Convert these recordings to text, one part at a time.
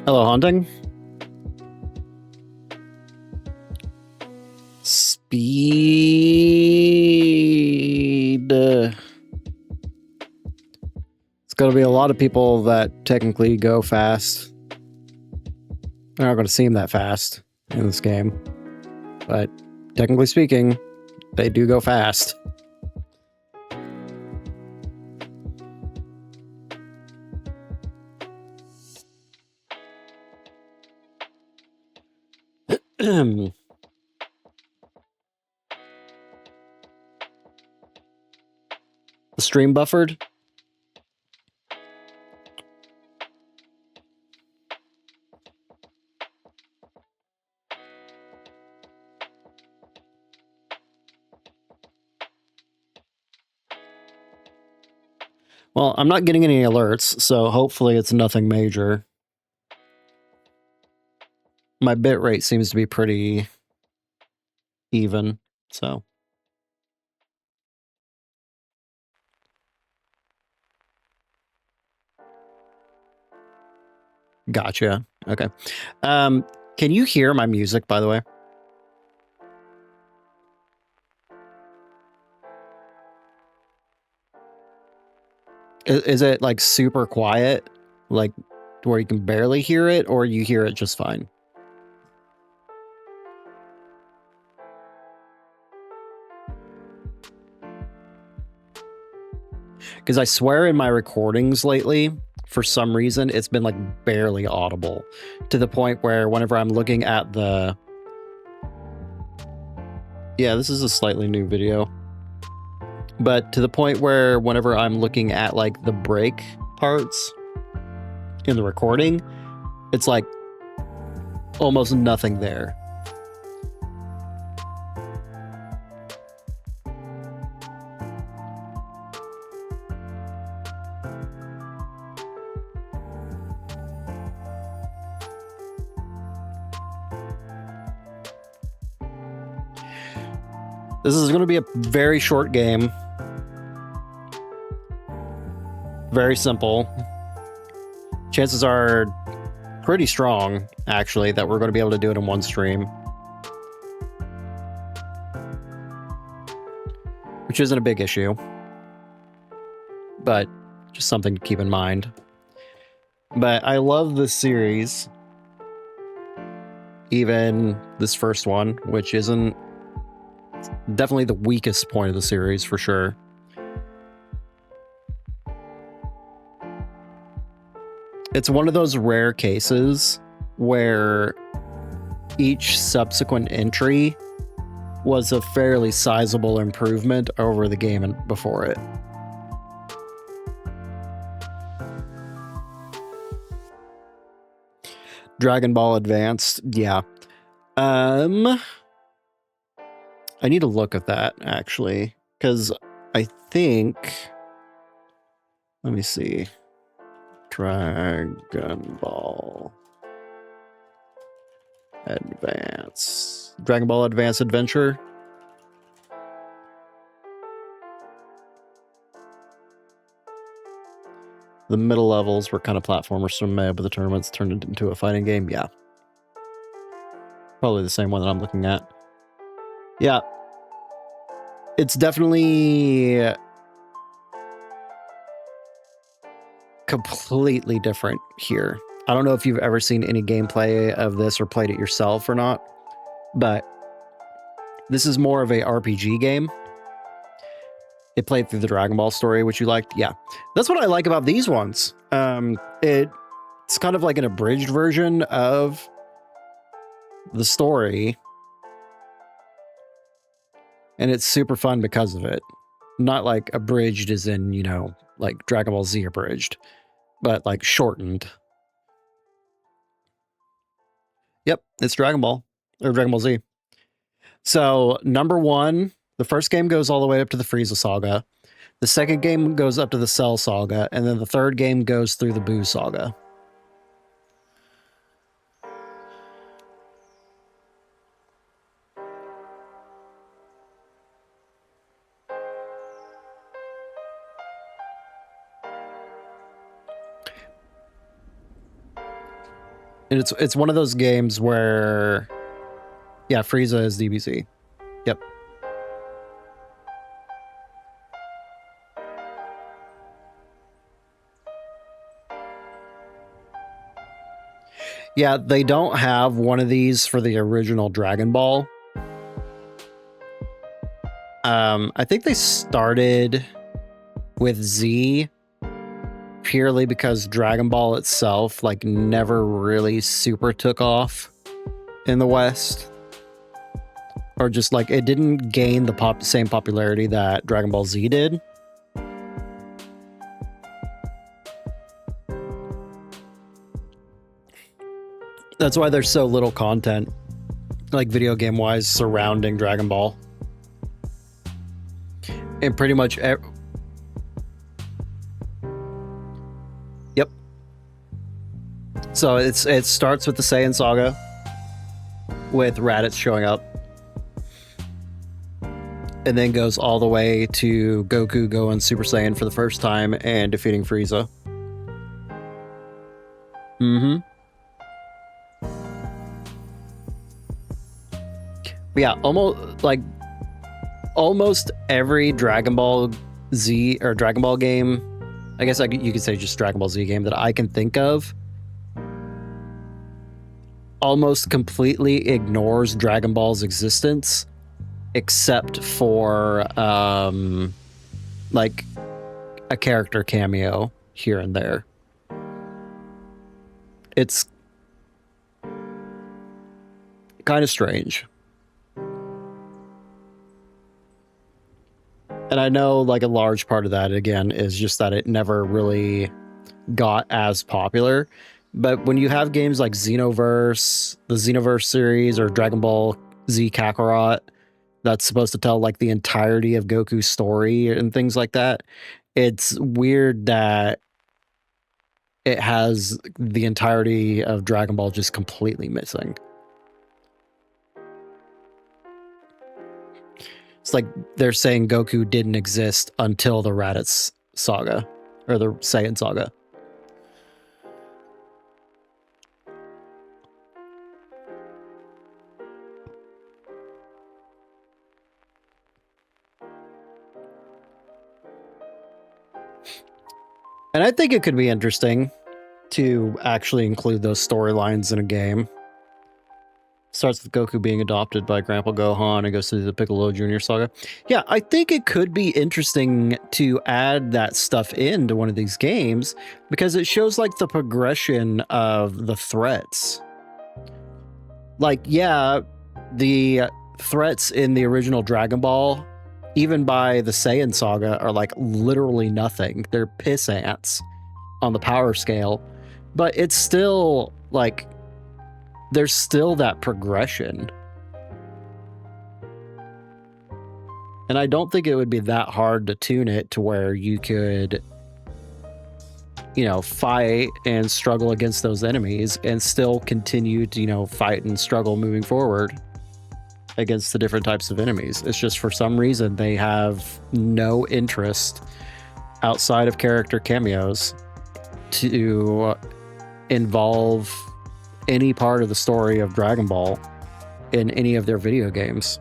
Hello, hunting. Speed. It's going to be a lot of people that technically go fast. They're not going to seem that fast in this game. But technically speaking, they do go fast. The stream buffered. Well, I'm not getting any alerts, so hopefully it's nothing major. My bitrate seems to be pretty even, so. Gotcha. Okay. Can you hear my music, by the way? Is it like super quiet, like where you can barely hear it, or you hear it just fine? Because I swear in my recordings lately, for some reason, it's been like barely audible, to the point where whenever I'm looking at the... Yeah, this is a slightly new video. But to the point where whenever I'm looking at like the break parts in the recording, it's like almost nothing there. This is going to be a very short game. Very simple. Chances are pretty strong, actually, that we're going to be able to do it in one stream. Which isn't a big issue. But just something to keep in mind. But I love this series. Even this first one, which isn't definitely the weakest point of the series for sure. It's one of those rare cases where each subsequent entry was a fairly sizable improvement over the game before it. Dragon Ball Advanced, yeah. I need to look at that, actually, because I think... Let me see. Dragon Ball Advance. Dragon Ball Advance Adventure. The middle levels were kind of platformers from but the tournaments turned it into a fighting game. Yeah. Probably the same one that I'm looking at. Yeah. It's definitely completely different here. I don't know if you've ever seen any gameplay of this or played it yourself or not, but this is more of a RPG game. It played through the Dragon Ball story, which you liked. Yeah, that's what I like about these ones. It's kind of like an abridged version of the story, and it's super fun because of it. Not like abridged as in, you know, like Dragon Ball Z abridged, but like shortened. Yep, it's Dragon Ball, or Dragon Ball Z. So, number one, the first game goes all the way up to the Frieza Saga. The second game goes up to the Cell Saga, and then the third game goes through the Buu Saga. And it's one of those games where, yeah, Frieza is DBZ. Yep. Yeah, they don't have one of these for the original Dragon Ball. I think they started with Z purely because Dragon Ball itself like never really super took off in the West, or just like it didn't gain the same popularity that Dragon Ball Z did. That's why there's so little content, like video game wise, surrounding Dragon Ball. And pretty much yep. So it starts with the Saiyan saga with Raditz showing up, and then goes all the way to Goku going Super Saiyan for the first time and defeating Frieza. Mm-hmm. Yeah, almost every Dragon Ball Z or Dragon Ball game, I guess you could say just Dragon Ball Z game that I can think of, almost completely ignores Dragon Ball's existence, except for like a character cameo here and there. It's kind of strange. And I know like a large part of that, again, is just that it never really got as popular. But when you have games like Xenoverse, the Xenoverse series, or Dragon Ball Z Kakarot, that's supposed to tell like the entirety of Goku's story and things like that, it's weird that it has the entirety of Dragon Ball just completely missing. It's like they're saying Goku didn't exist until the Raditz saga, or the Saiyan saga. And I think it could be interesting to actually include those storylines in a game. Starts with Goku being adopted by Grandpa Gohan and goes through the Piccolo Jr. saga. Yeah, I think it could be interesting to add that stuff into one of these games, because it shows like the progression of the threats. Like, yeah, the threats in the original Dragon Ball, even by the Saiyan saga, are like literally nothing. They're piss ants on the power scale, but it's still like, there's still that progression. And I don't think it would be that hard to tune it to where you could, you know, fight and struggle against those enemies and still continue to, you know, fight and struggle moving forward against the different types of enemies. It's just for some reason they have no interest outside of character cameos to involve any part of the story of Dragon Ball in any of their video games.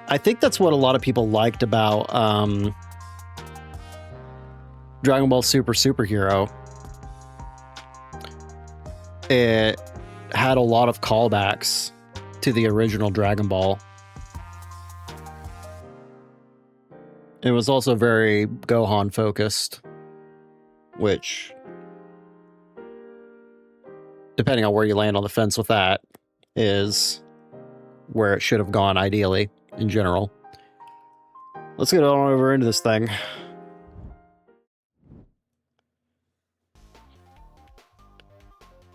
I think that's what a lot of people liked about Dragon Ball Super Superhero. It had a lot of callbacks to the original Dragon Ball. It was also very Gohan focused, which, depending on where you land on the fence with that, is where it should have gone ideally in general. Let's get on over into this thing.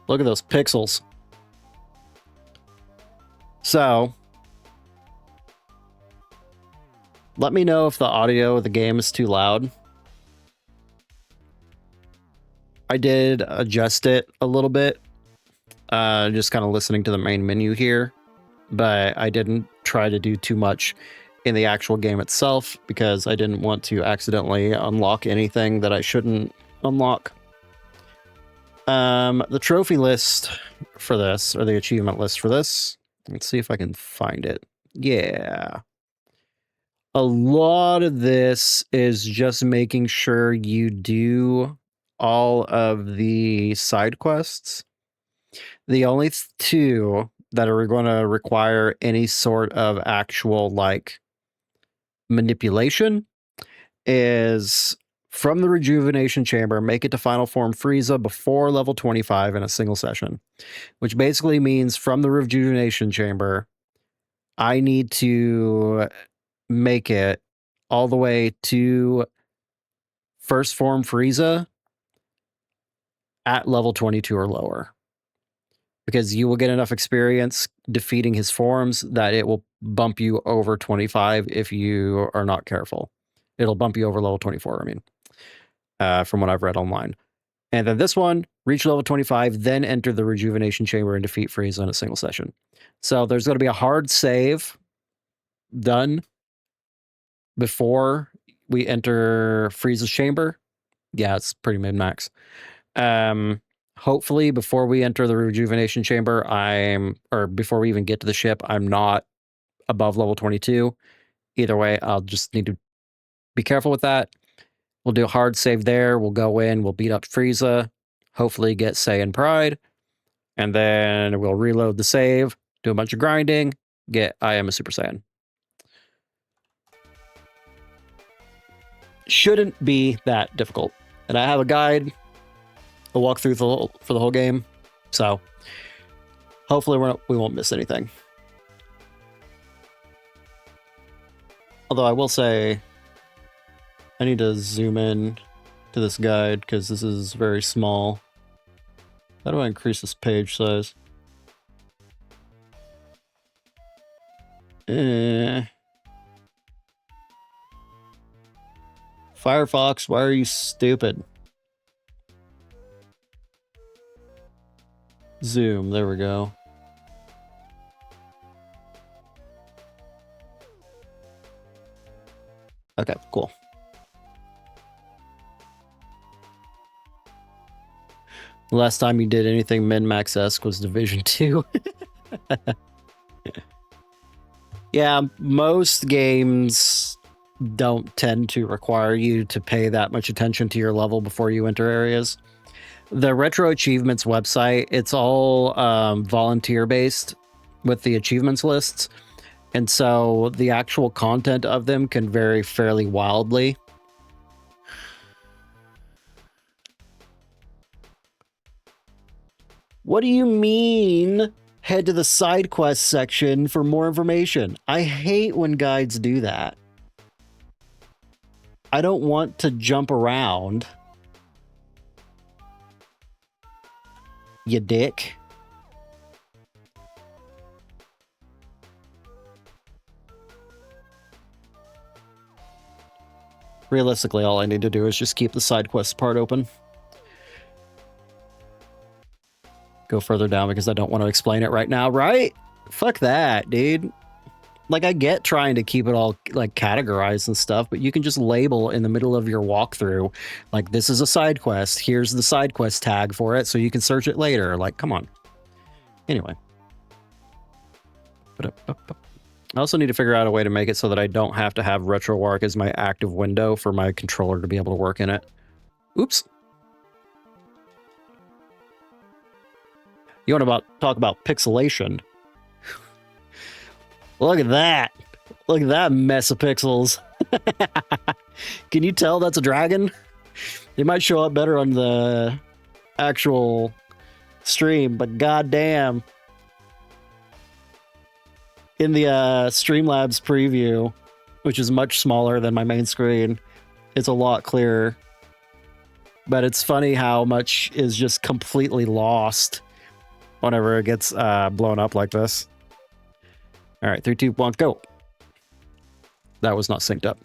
Look at those pixels. So, let me know if the audio of the game is too loud. I did adjust it a little bit, just kind of listening to the main menu here, but I didn't try to do too much in the actual game itself because I didn't want to accidentally unlock anything that I shouldn't unlock. The trophy list for this, or the achievement list for this, let's see if I can find it. Yeah. A lot of this is just making sure you do all of the side quests. The only two that are going to require any sort of actual like manipulation is from the rejuvenation chamber, make it to final form Frieza before level 25 in a single session, which basically means from the rejuvenation chamber, I need to make it all the way to first form Frieza at level 22 or lower. Because you will get enough experience defeating his forms that it will bump you over 25 if you are not careful. It'll bump you over level 24, I mean, from what I've read online. And then this one, reach level 25, then enter the rejuvenation chamber and defeat Frieza in a single session. So there's going to be a hard save done before we enter Frieza's chamber. Yeah, it's pretty min-max. Hopefully before we enter the rejuvenation chamber, or before we even get to the ship, I'm not above level 22. Either way, I'll just need to be careful with that. We'll do a hard save there. We'll go in, we'll beat up Frieza, hopefully get Saiyan Pride, and then we'll reload the save, do a bunch of grinding, get I Am a Super Saiyan. Shouldn't be that difficult. And I have a guide, a walkthrough for the whole game, so hopefully we won't miss anything. Although I will say, I need to zoom in to this guide because this is very small. How do I increase this page size? Firefox, why are you stupid? Zoom, there we go. Okay, cool. The last time you did anything min-max-esque was Division 2. Yeah, most games don't tend to require you to pay that much attention to your level before you enter areas. The Retro Achievements website, it's all volunteer-based with the achievements lists. And so the actual content of them can vary fairly wildly. What do you mean? Head to the side quest section for more information. I hate when guides do that. I don't want to jump around. You dick. Realistically, all I need to do is just keep the side quest part open. Go further down because I don't want to explain it right now, right? Fuck that, dude. Like, I get trying to keep it all, like, categorized and stuff, but you can just label in the middle of your walkthrough, like, this is a side quest, here's the side quest tag for it, so you can search it later. Like, come on. Anyway. I also need to figure out a way to make it so that I don't have to have RetroArch as my active window for my controller to be able to work in it. Oops. You want to talk about pixelation? Look at that. Look at that mess of pixels. Can you tell that's a dragon? It might show up better on the actual stream, but goddamn. In the Streamlabs preview, which is much smaller than my main screen, it's a lot clearer. But it's funny how much is just completely lost whenever it gets blown up like this. All right, 3, 2, 1, go. That was not synced up.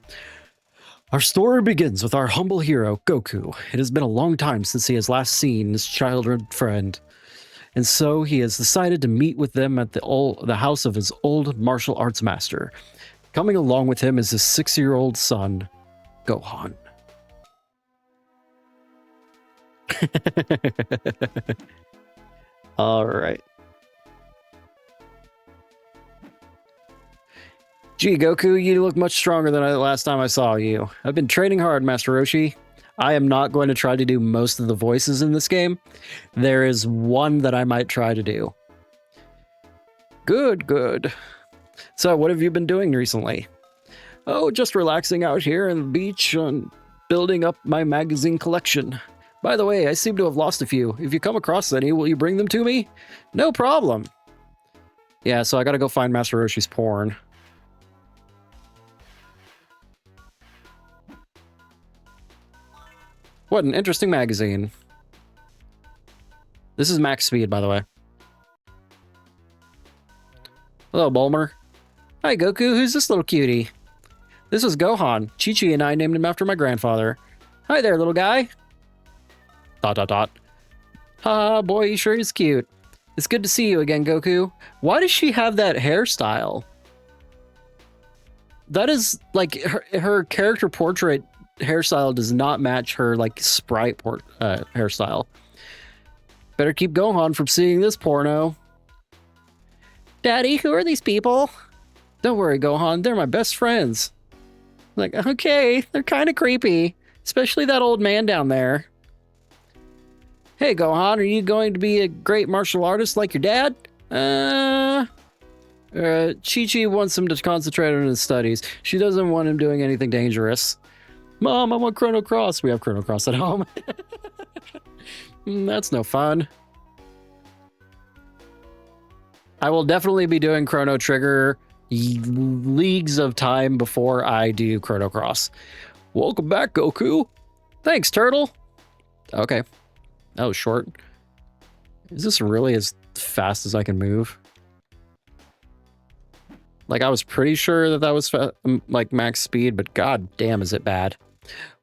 Our story begins with our humble hero, Goku. It has been a long time since he has last seen his childhood friend, and so he has decided to meet with them at the house of his old martial arts master. Coming along with him is his 6-year-old son, Gohan. All right. Gee, Goku, you look much stronger than the last time I saw you. I've been training hard, Master Roshi. I am not going to try to do most of the voices in this game. There is one that I might try to do. Good, good. So, what have you been doing recently? Oh, just relaxing out here on the beach and building up my magazine collection. By the way, I seem to have lost a few. If you come across any, will you bring them to me? No problem. Yeah, so I gotta go find Master Roshi's porn. What an interesting magazine. This is max speed, by the way. Hello, Bulmer. Hi, Goku. Who's this little cutie? This is Gohan. Chi-Chi and I named him after my grandfather. Hi there, little guy. ... Ha, boy, he sure is cute. It's good to see you again, Goku. Why does she have that hairstyle? That is, like, her character portrait hairstyle does not match her, like, sprite hairstyle. Better keep Gohan from seeing this porno. Daddy, who are these people? Don't worry, Gohan. They're my best friends. Like, okay, they're kind of creepy. Especially that old man down there. Hey, Gohan, are you going to be a great martial artist like your dad? Chi-Chi wants him to concentrate on his studies. She doesn't want him doing anything dangerous. Mom, I want Chrono Cross. We have Chrono Cross at home. That's no fun. I will definitely be doing Chrono Trigger leagues of time before I do Chrono Cross. Welcome back, Goku. Thanks, Turtle. Okay. That was short. Is this really as fast as I can move? Like, I was pretty sure that was like max speed, but god damn is it bad.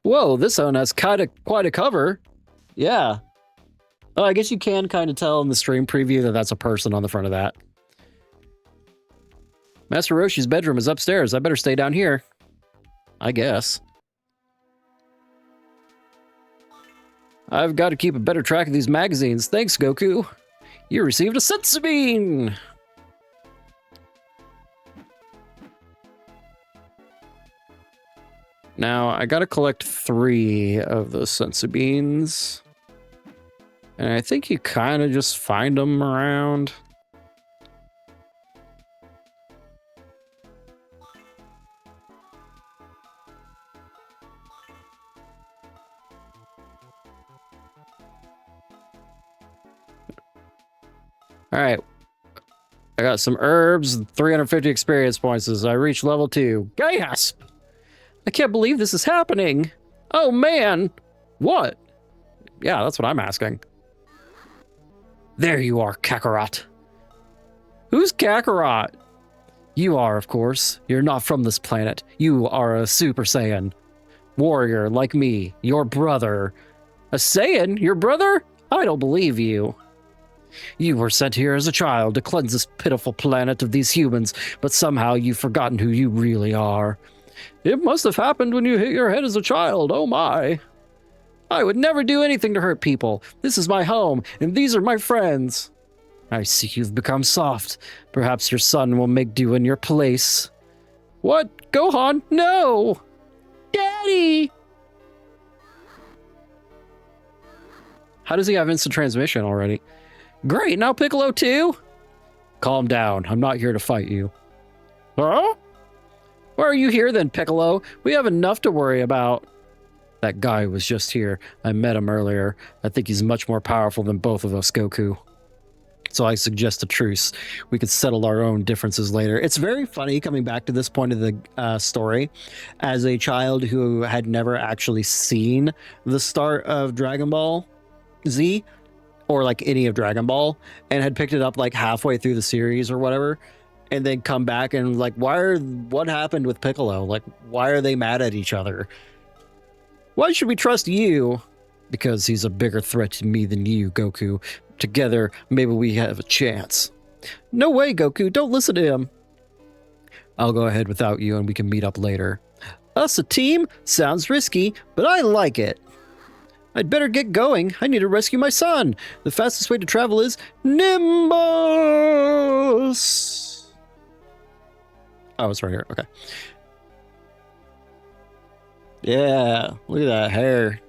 Whoa, this one has quite a cover. Yeah. Oh, I guess you can kind of tell in the stream preview that that's a person on the front of that. Master Roshi's bedroom is upstairs. I better stay down here. I guess. I've got to keep a better track of these magazines. Thanks, Goku. You received a senzu bean. Now, I gotta collect 3 of those senzu beans. And I think you kind of just find them around. Alright. I got some herbs, 350 experience points as I reach level 2. Gasp! I can't believe this is happening. Oh, man. What? Yeah, that's what I'm asking. There you are, Kakarot. Who's Kakarot? You are, of course. You're not from this planet. You are a Super Saiyan. Warrior like me, your brother. A Saiyan? Your brother? I don't believe you. You were sent here as a child to cleanse this pitiful planet of these humans, but somehow you've forgotten who you really are. It must have happened when you hit your head as a child, oh my. I would never do anything to hurt people. This is my home, and these are my friends. I see you've become soft. Perhaps your son will make do in your place. What? Gohan? No! Daddy! How does he have instant transmission already? Great, now Piccolo too? Calm down, I'm not here to fight you. Huh? Why are you here then, Piccolo? We have enough to worry about. That guy was just here. I met him earlier. I think he's much more powerful than both of us, Goku. So I suggest a truce. We could settle our own differences later. It's very funny coming back to this point of the story. As a child who had never actually seen the start of Dragon Ball Z, or like any of Dragon Ball, and had picked it up like halfway through the series or whatever, and then come back and like, what happened with Piccolo? Like, why are they mad at each other? Why should we trust you? Because he's a bigger threat to me than you, Goku. Together, maybe we have a chance. No way, Goku, don't listen to him. I'll go ahead without you and we can meet up later. Us a team? Sounds risky, but I like it. I'd better get going. I need to rescue my son. The fastest way to travel is Nimbus. Oh, it's right here. Okay. Yeah, look at that hair.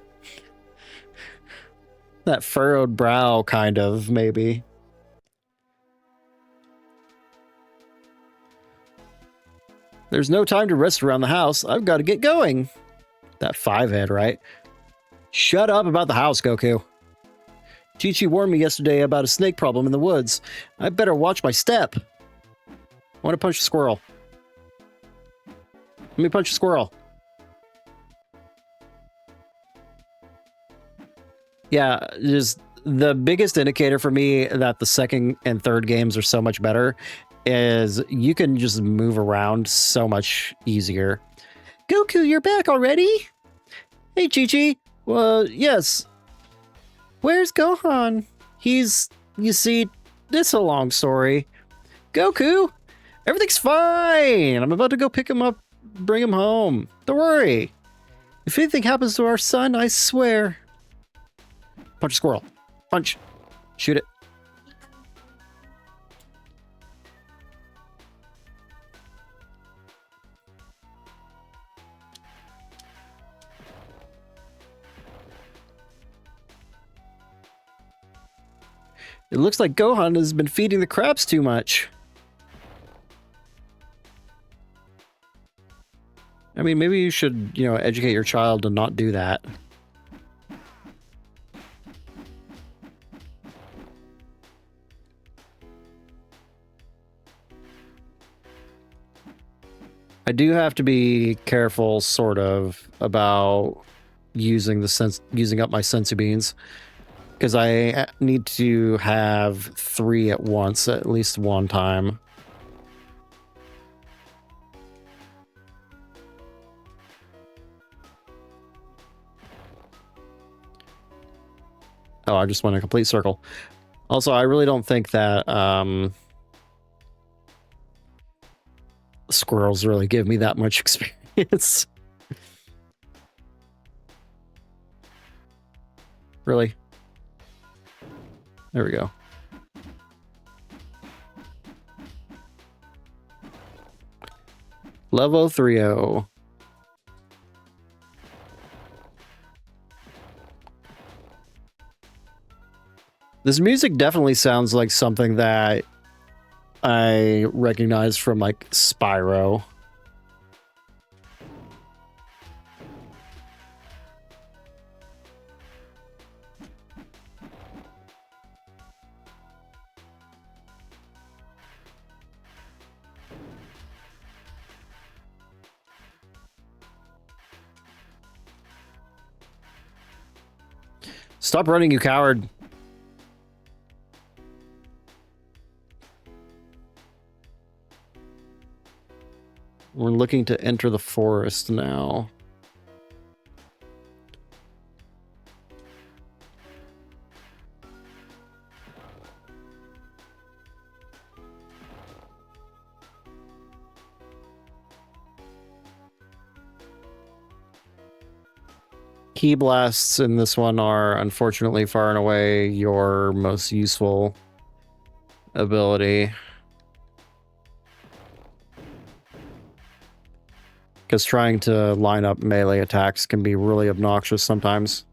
That furrowed brow, kind of, maybe. There's no time to rest around the house. I've got to get going. That 5-head, right? Shut up about the house, Goku. Chi-Chi warned me yesterday about a snake problem in the woods. I better watch my step. I want to punch a squirrel. Let me punch a squirrel. Yeah, just the biggest indicator for me that the second and third games are so much better is you can just move around so much easier. Goku, you're back already? Hey, Chi-Chi. Well, yes. Where's Gohan? He's, you see, this a long story. Goku, everything's fine. I'm about to go pick him up, bring him home. Don't worry. If anything happens to our son, I swear. Punch a squirrel. Punch. Shoot it. It looks like Gohan has been feeding the crabs too much. I mean, maybe you should, you know, educate your child to not do that. I do have to be careful, sort of, about using up my senzu beans, because I need to have 3 at once, at least one time. Oh, I just went a complete circle. Also, I really don't think that squirrels really give me that much experience. Really? There we go. Level 3-0. This music definitely sounds like something that I recognize from, like, Spyro. Stop running, you coward. We're looking to enter the forest now. Key blasts in this one are unfortunately far and away your most useful ability. Because trying to line up melee attacks can be really obnoxious sometimes.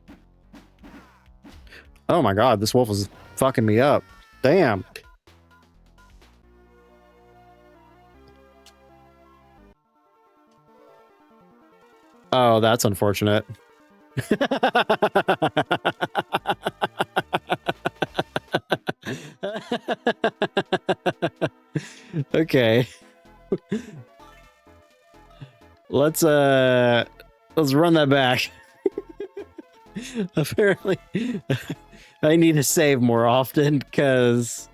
Oh my god, this wolf is fucking me up. Damn. Oh, that's unfortunate. Okay. Let's run that back. Apparently I need to save more often because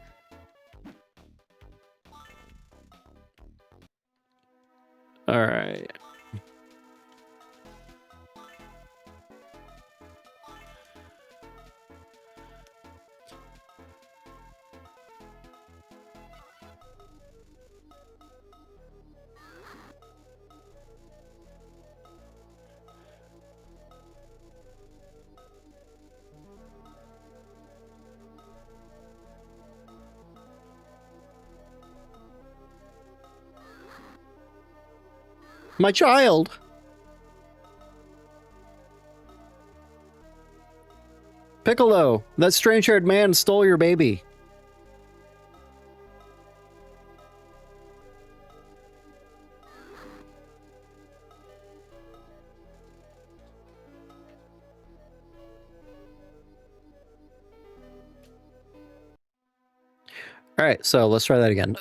all right. My child! Piccolo, that strange-haired man stole your baby. All right, so let's try that again.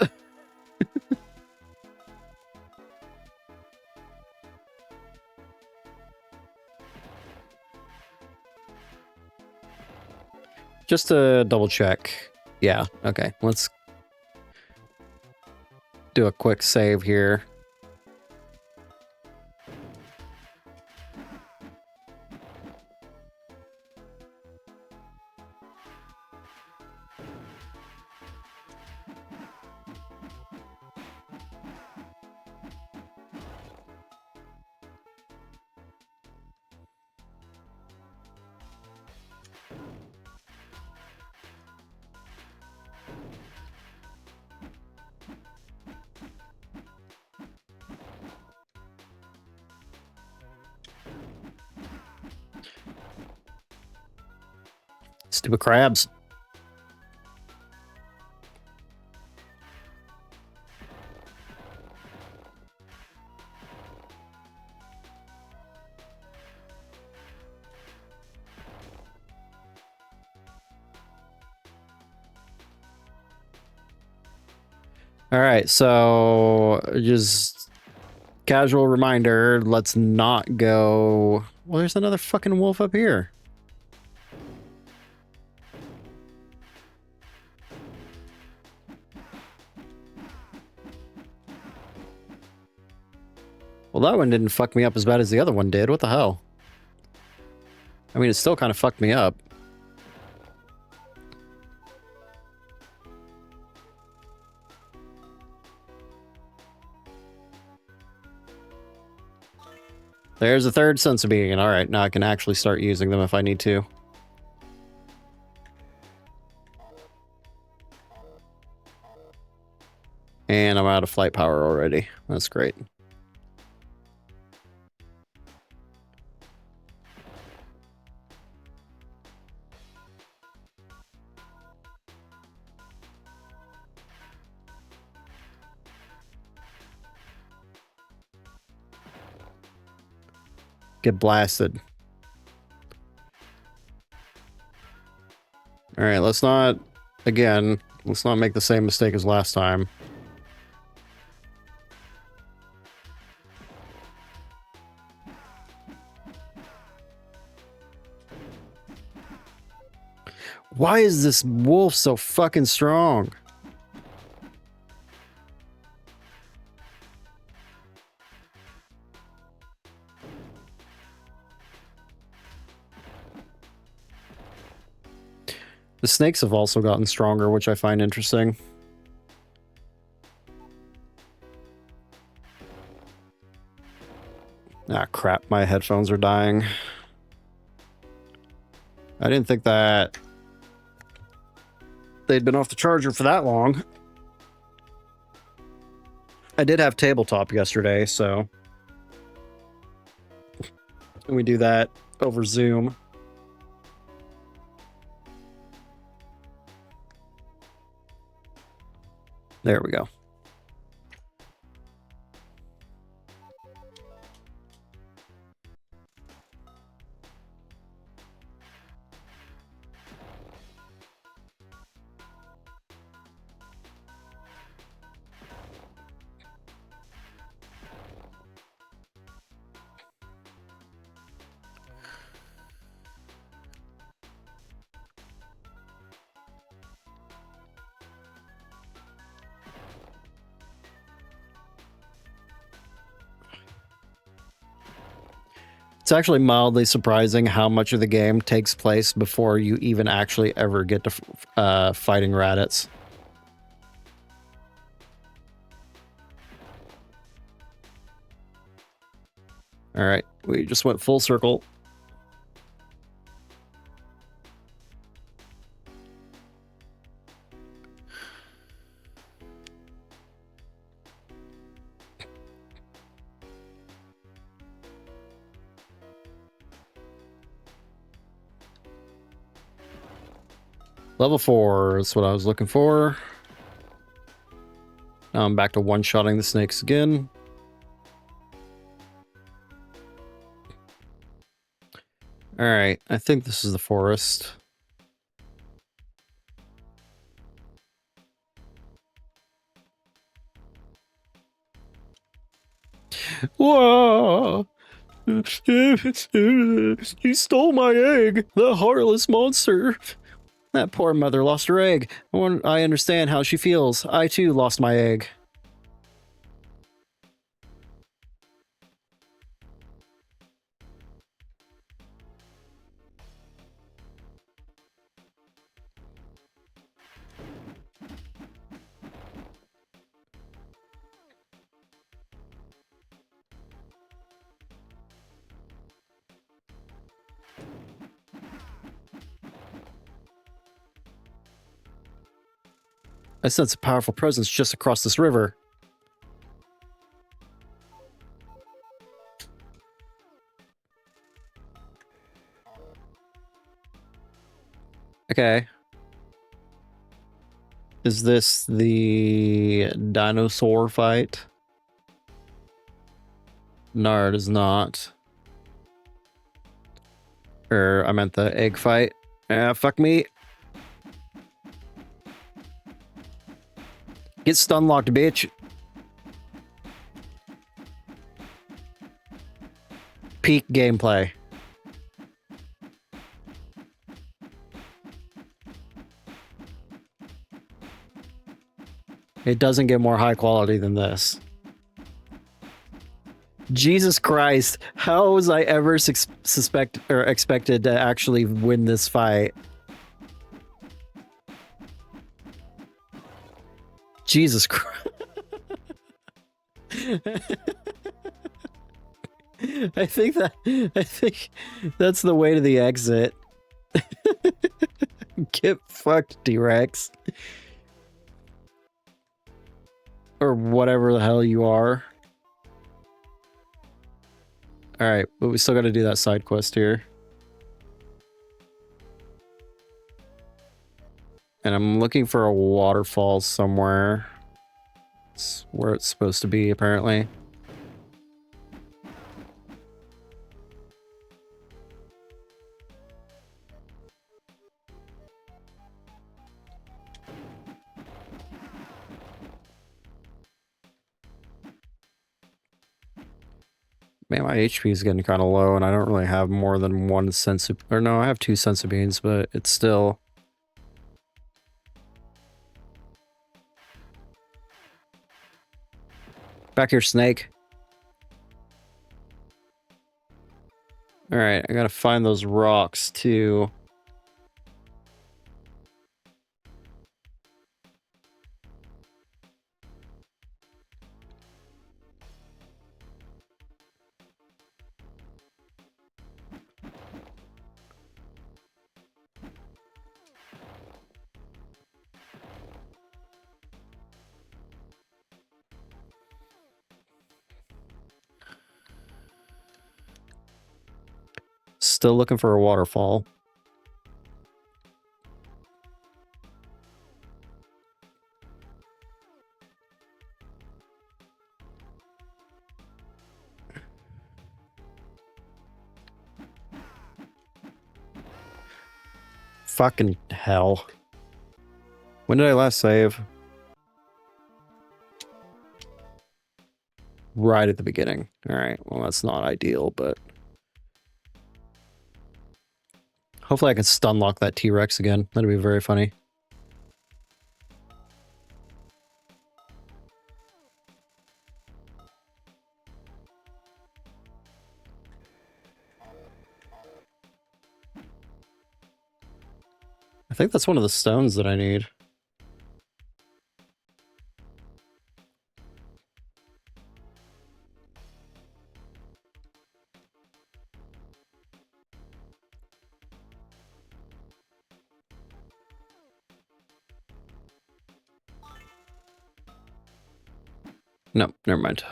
Just to double check. Yeah, okay. Let's do a quick save here. Stupid crabs. All right, so just casual reminder, let's not go... Well, there's another fucking wolf up here. Well, that one didn't fuck me up as bad as the other one did. What the hell? I mean, it still kind of fucked me up. There's a third sense being. All right, now I can actually start using them if I need to. And I'm out of flight power already. That's great. Get blasted. All right, let's not... Again, let's not make the same mistake as last time. Why is this wolf so fucking strong? The snakes have also gotten stronger, which I find interesting. Ah, crap. My headphones are dying. I didn't think that they'd been off the charger for that long. I did have tabletop yesterday, so... we do that over Zoom. There we go. It's actually mildly surprising how much of the game takes place before you even actually ever get to fighting Raditz. All right, we just went full circle. Level 4 is what I was looking for. Now I'm back to one-shotting the snakes again. Alright, I think this is the forest. Whoa! You stole my egg, the heartless monster. That poor mother lost her egg. I understand how she feels. I too lost my egg. I sense a powerful presence just across this river. Okay. Is this the dinosaur fight? No, it is not. I meant the egg fight. Ah, fuck me. Get stun locked, bitch. Peak gameplay. It doesn't get more high quality than this. Jesus Christ, how was I ever expected to actually win this fight? Jesus Christ. I think that's the way to the exit. Get fucked, T-Rex. Or whatever the hell you are. Alright, but we still gotta do that side quest here. And I'm looking for a waterfall somewhere. It's where it's supposed to be, apparently. Man, my HP is getting kind of low, and I don't really have more than one sensu... Or no, I have 2 sensu beans, but it's still... Back here, snake. Alright, I gotta find those rocks, too. Still looking for a waterfall. Fucking hell. When did I last save? Right at the beginning. Alright, well that's not ideal, but... Hopefully I can stun lock that T-Rex again. That'd be very funny. I think that's one of the stones that I need. No, never mind.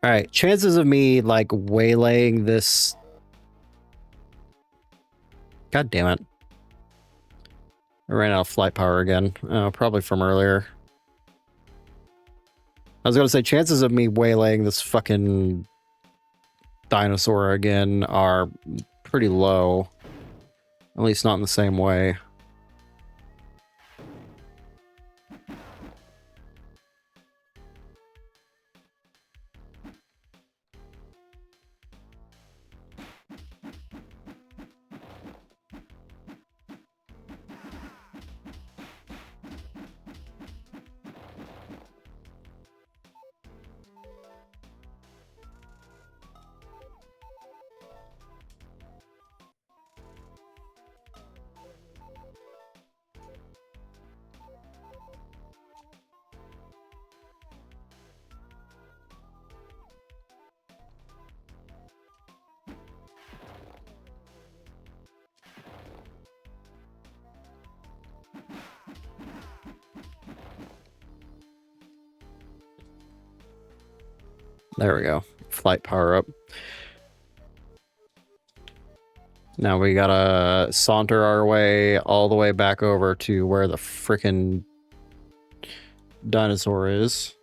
All right, chances of me like waylaying this. God damn it. I ran out of flight power again. Oh, probably from earlier. I was going to say chances of me waylaying this fucking dinosaur again are pretty low. At least not in the same way. There we go. Flight power up. Now we gotta saunter our way all the way back over to where the frickin' dinosaur is.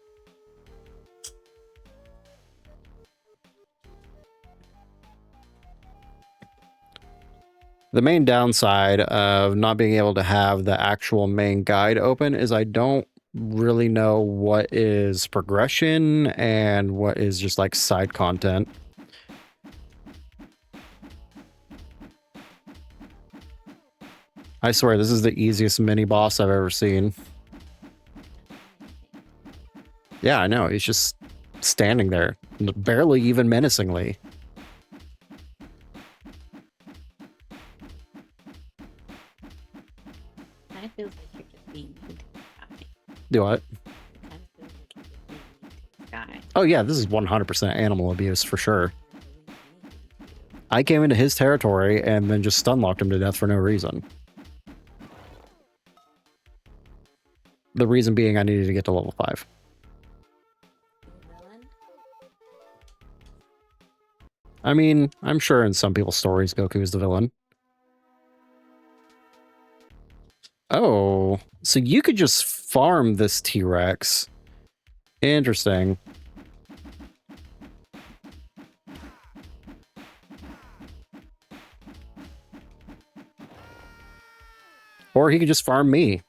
The main downside of not being able to have the actual main guide open is I don't really know what is progression and what is just like side content. I swear, this is the easiest mini boss I've ever seen. Yeah, I know. He's just standing there, barely even menacingly. Kind of feels like you're just being mean to this guy. Do what? It kind of feels like you're just being mean to this guy. Oh yeah, this is 100% animal abuse for sure. I came into his territory and then just stun locked him to death for no reason. The reason being I needed to get to level 5. I mean, I'm sure in some people's stories Goku is the villain. Oh, so you could just farm this T-Rex. Interesting. Or he could just farm me.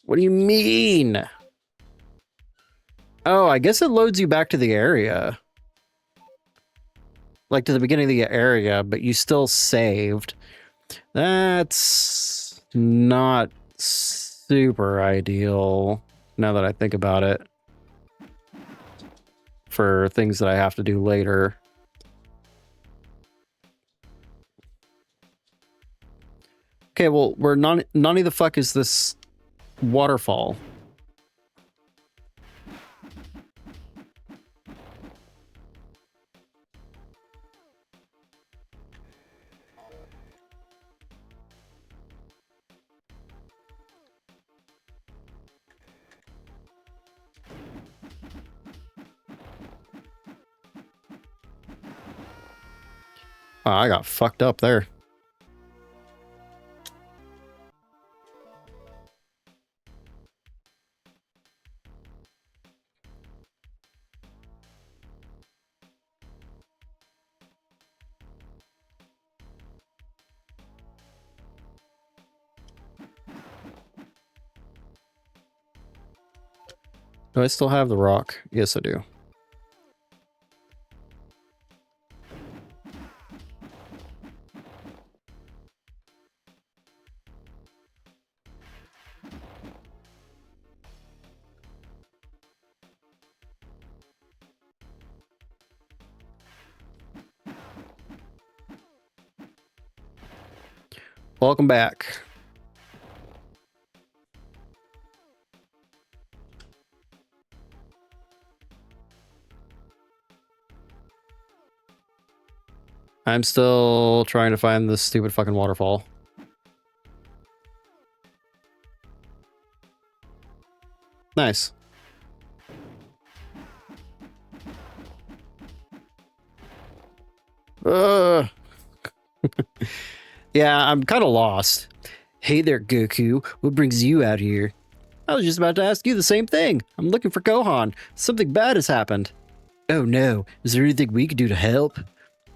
What do you mean? Oh, I guess it loads you back to the area. Like to the beginning of the area, but you still saved. That's not super ideal, now that I think about it. For things that I have to do later. Okay, well, where none of the fuck is this waterfall? Oh, I got fucked up there. Do I still have the rock? Yes, I do. Welcome back. I'm still trying to find this stupid fucking waterfall. Nice. Uh. Yeah, I'm kind of lost. Hey there, Goku. What brings you out here? I was just about to ask you the same thing. I'm looking for Gohan. Something bad has happened. Oh no, is there anything we can do to help?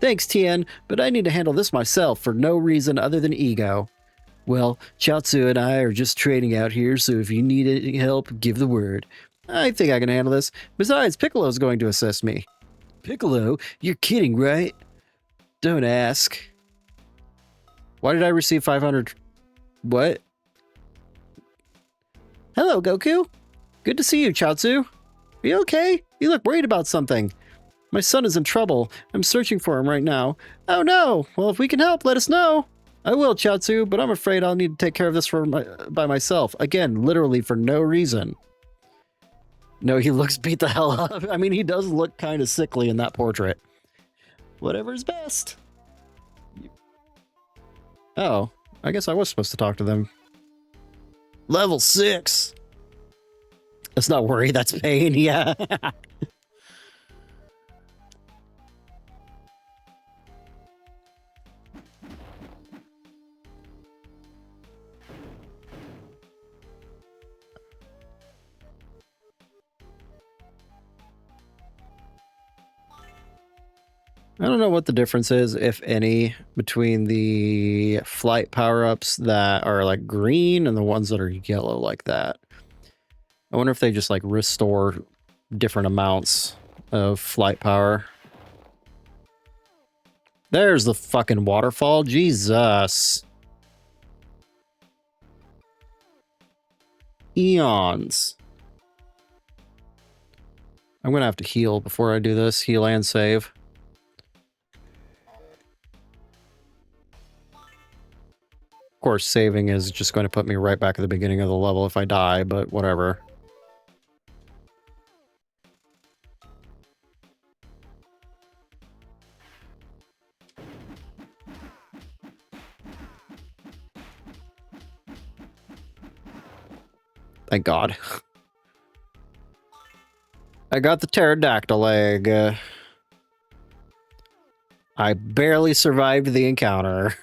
Thanks, Tien, but I need to handle this myself for no reason other than ego. Well, Chiaotzu and I are just trading out here, so if you need any help, give the word. I think I can handle this. Besides, Piccolo's going to assist me. Piccolo? You're kidding, right? Don't ask. Why did I receive 500? What? Hello, Goku. Good to see you, Chiaotzu. Are you okay? You look worried about something. My son is in trouble. I'm searching for him right now. Oh no! Well, if we can help, let us know. I will, Chiaotzu, but I'm afraid I'll need to take care of this by myself. Again, literally for no reason. No, he looks beat the hell up. I mean, he does look kind of sickly in that portrait. Whatever's best. Oh, I guess I was supposed to talk to them. Level 6. That's not worry, that's pain, yeah. I don't know what the difference is, if any, between the flight power-ups that are like green and the ones that are yellow like that. I wonder if they just like restore different amounts of flight power. There's the fucking waterfall. Jesus. Eons. I'm gonna have to heal before I do this. Heal and save. Of course, saving is just going to put me right back at the beginning of the level if I die, but whatever. Thank God. I got the pterodactyl egg. I barely survived the encounter.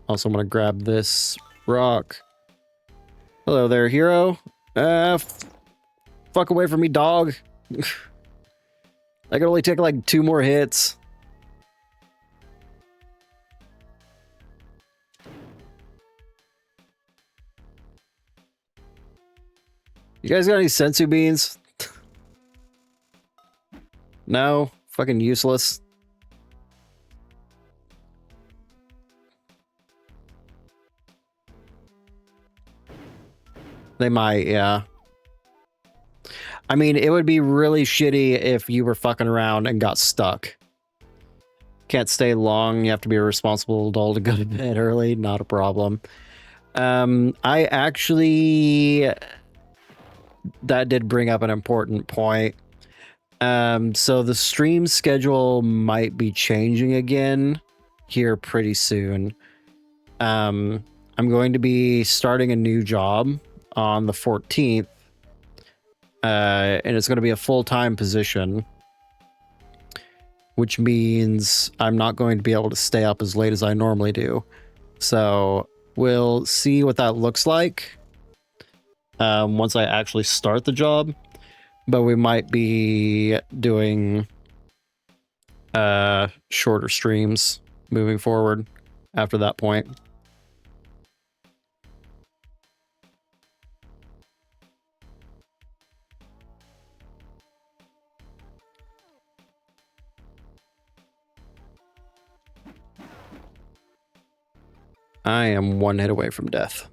Also, I'm gonna grab this rock. Hello there, hero. Fuck away from me, dog. I can only take like 2 more hits. You guys got any sensu beans? No? Fucking useless. They might, yeah. I mean, it would be really shitty if you were fucking around and got stuck. Can't stay long. You have to be a responsible adult to go to bed early. Not a problem. I actually... That did bring up an important point. So the stream schedule might be changing again here pretty soon. I'm going to be starting a new job on the 14th. And it's going to be a full-time position, which means I'm not going to be able to stay up as late as I normally do. So we'll see what that looks like once I actually start the job. But we might be doing shorter streams moving forward after that point. I am 1 hit away from death.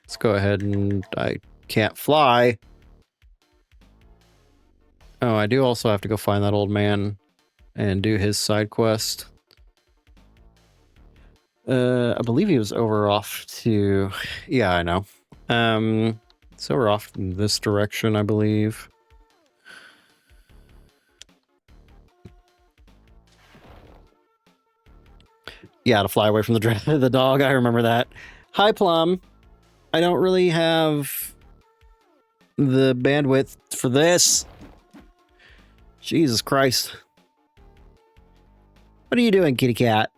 Let's go ahead and... I can't fly. Oh, I do also have to go find that old man and do his side quest. I believe he was over off to... Yeah, I know. So we're off in this direction, I believe. Yeah, to fly away from the the dog. I remember that. Hi, Plum. I don't really have the bandwidth for this. Jesus Christ. What are you doing, kitty cat?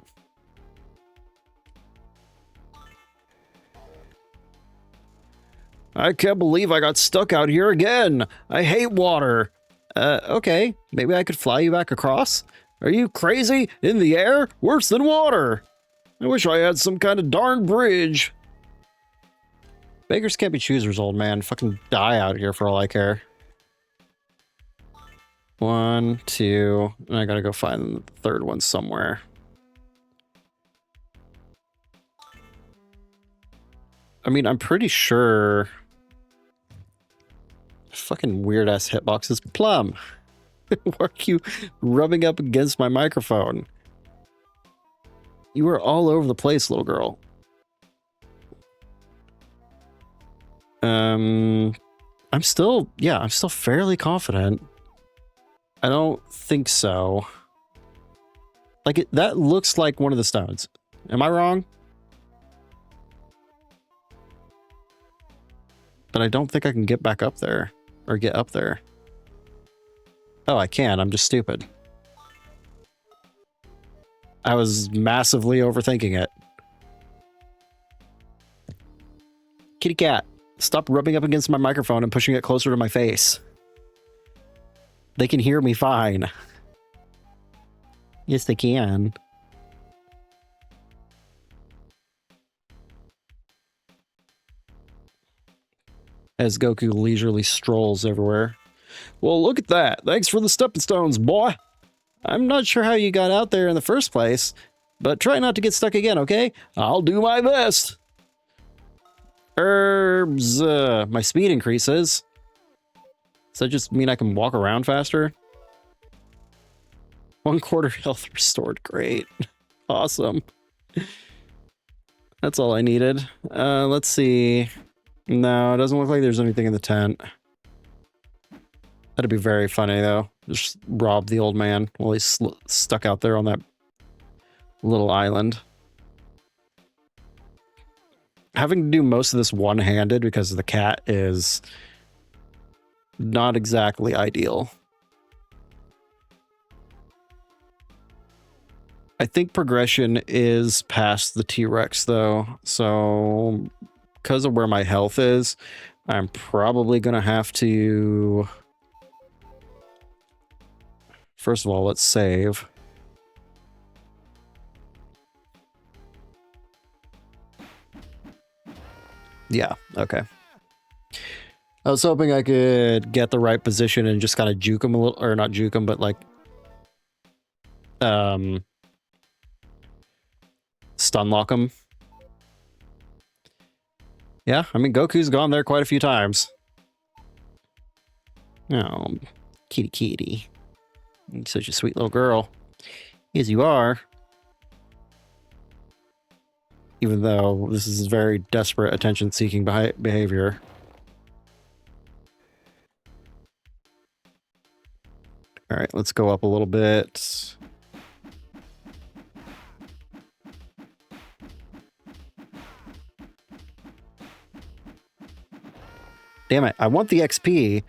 I can't believe I got stuck out here again. I hate water. Okay. Maybe I could fly you back across? Are you crazy? In the air? Worse than water. I wish I had some kind of darn bridge. Beggars can't be choosers, old man. Fucking die out here for all I care. 1, 2, and I gotta go find the third one somewhere. I mean, I'm pretty sure... Fucking weird-ass hitboxes. Plum! Why are you rubbing up against my microphone? You are all over the place, little girl. I'm still fairly confident. I don't think so. Like, that looks like one of the stones. Am I wrong? But I don't think I can get back up there. Or get up there. Oh, I can. I'm just stupid. I was massively overthinking it. Kitty cat, stop rubbing up against my microphone and pushing it closer to my face. They can hear me fine. Yes, they can. As Goku leisurely strolls everywhere. Well, look at that. Thanks for the stepping stones, boy. I'm not sure how you got out there in the first place, but try not to get stuck again, okay? I'll do my best. Herbs. My speed increases. Does that just mean I can walk around faster? 1/4 health restored. Great. Awesome. That's all I needed. Let's see. No, it doesn't look like there's anything in the tent. That'd be very funny, though. Just rob the old man while he's stuck out there on that little island. Having to do most of this one-handed because the cat is not exactly ideal. I think progression is past the T-Rex, though. So, because of where my health is, I'm probably going to have to... First of all, let's save. Yeah, okay. I was hoping I could get the right position and just kind of juke him a little, or not juke him, but like, stun lock him. Yeah, I mean, Goku's gone there quite a few times. Oh, kitty kitty. You're such a sweet little girl. Yes, you are. Even though this is very desperate attention-seeking behavior. All right, let's go up a little bit. Damn it, I want the XP,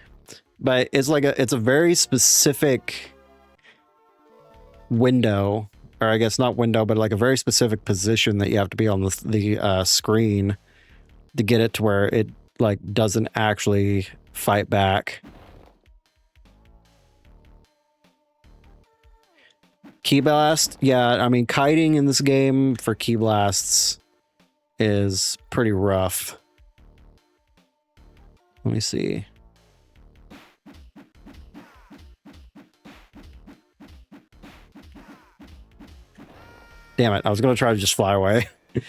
but it's like it's a very specific window, or I guess not window, but like a very specific position that you have to be on the screen to get it to where it like doesn't actually fight back. Key blast? Yeah, I mean, kiting in this game for key blasts is pretty rough. Let me see. Damn it, I was going to try to just fly away. I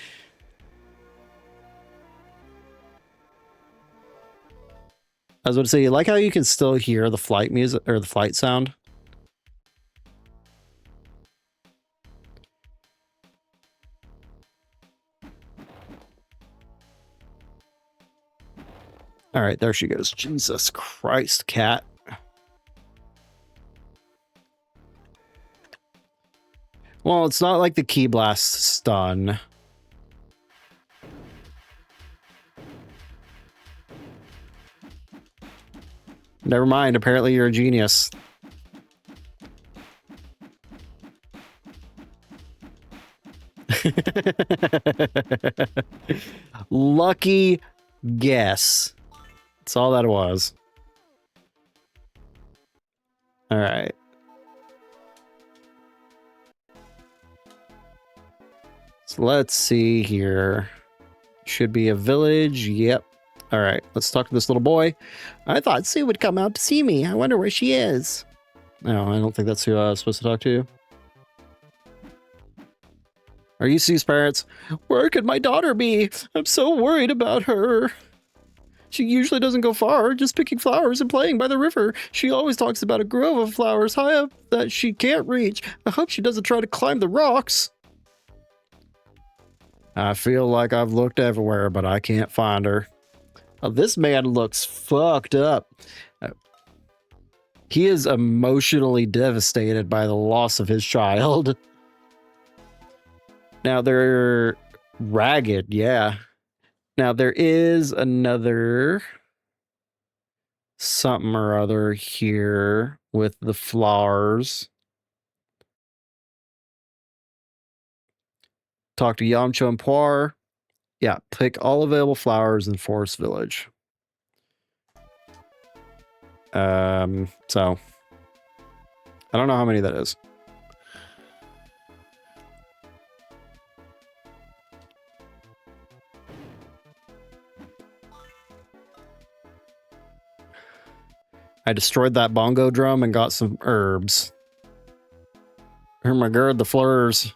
was going to say, you like how you can still hear the flight music or the flight sound? All right, there she goes. Jesus Christ, cat. Well, it's not like the Key Blast stun. Never mind, apparently you're a genius. Lucky guess. That's all that it was. All right. So let's see here. Should be a village. Yep. All right. Let's talk to this little boy. I thought Sue would come out to see me. I wonder where she is. No, I don't think that's who I was supposed to talk to. Are you Sue's parents? Where could my daughter be? I'm so worried about her. She usually doesn't go far, just picking flowers and playing by the river. She always talks about a grove of flowers high up that she can't reach. I hope she doesn't try to climb the rocks. I feel like I've looked everywhere, but I can't find her. Oh, this man looks fucked up. He is emotionally devastated by the loss of his child. Now they're ragged, yeah. Now there is another something or other here with the flowers. Talk to Yamcha and Puar. Yeah, pick all available flowers in Forest Village. So I don't know how many that is. I destroyed that bongo drum and got some herbs. Oh my god, the flowers.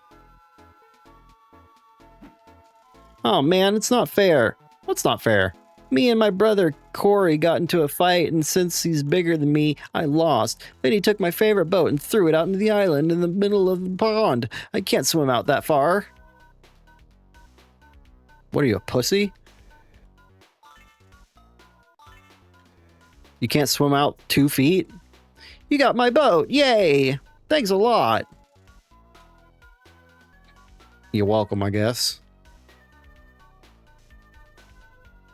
Oh man, it's not fair. What's not fair? Me and my brother Corey got into a fight, and since he's bigger than me, I lost. Then he took my favorite boat and threw it out into the island in the middle of the pond. I can't swim out that far. What are you, a pussy? You can't swim out 2 feet? You got my boat, yay! Thanks a lot. You're welcome, I guess.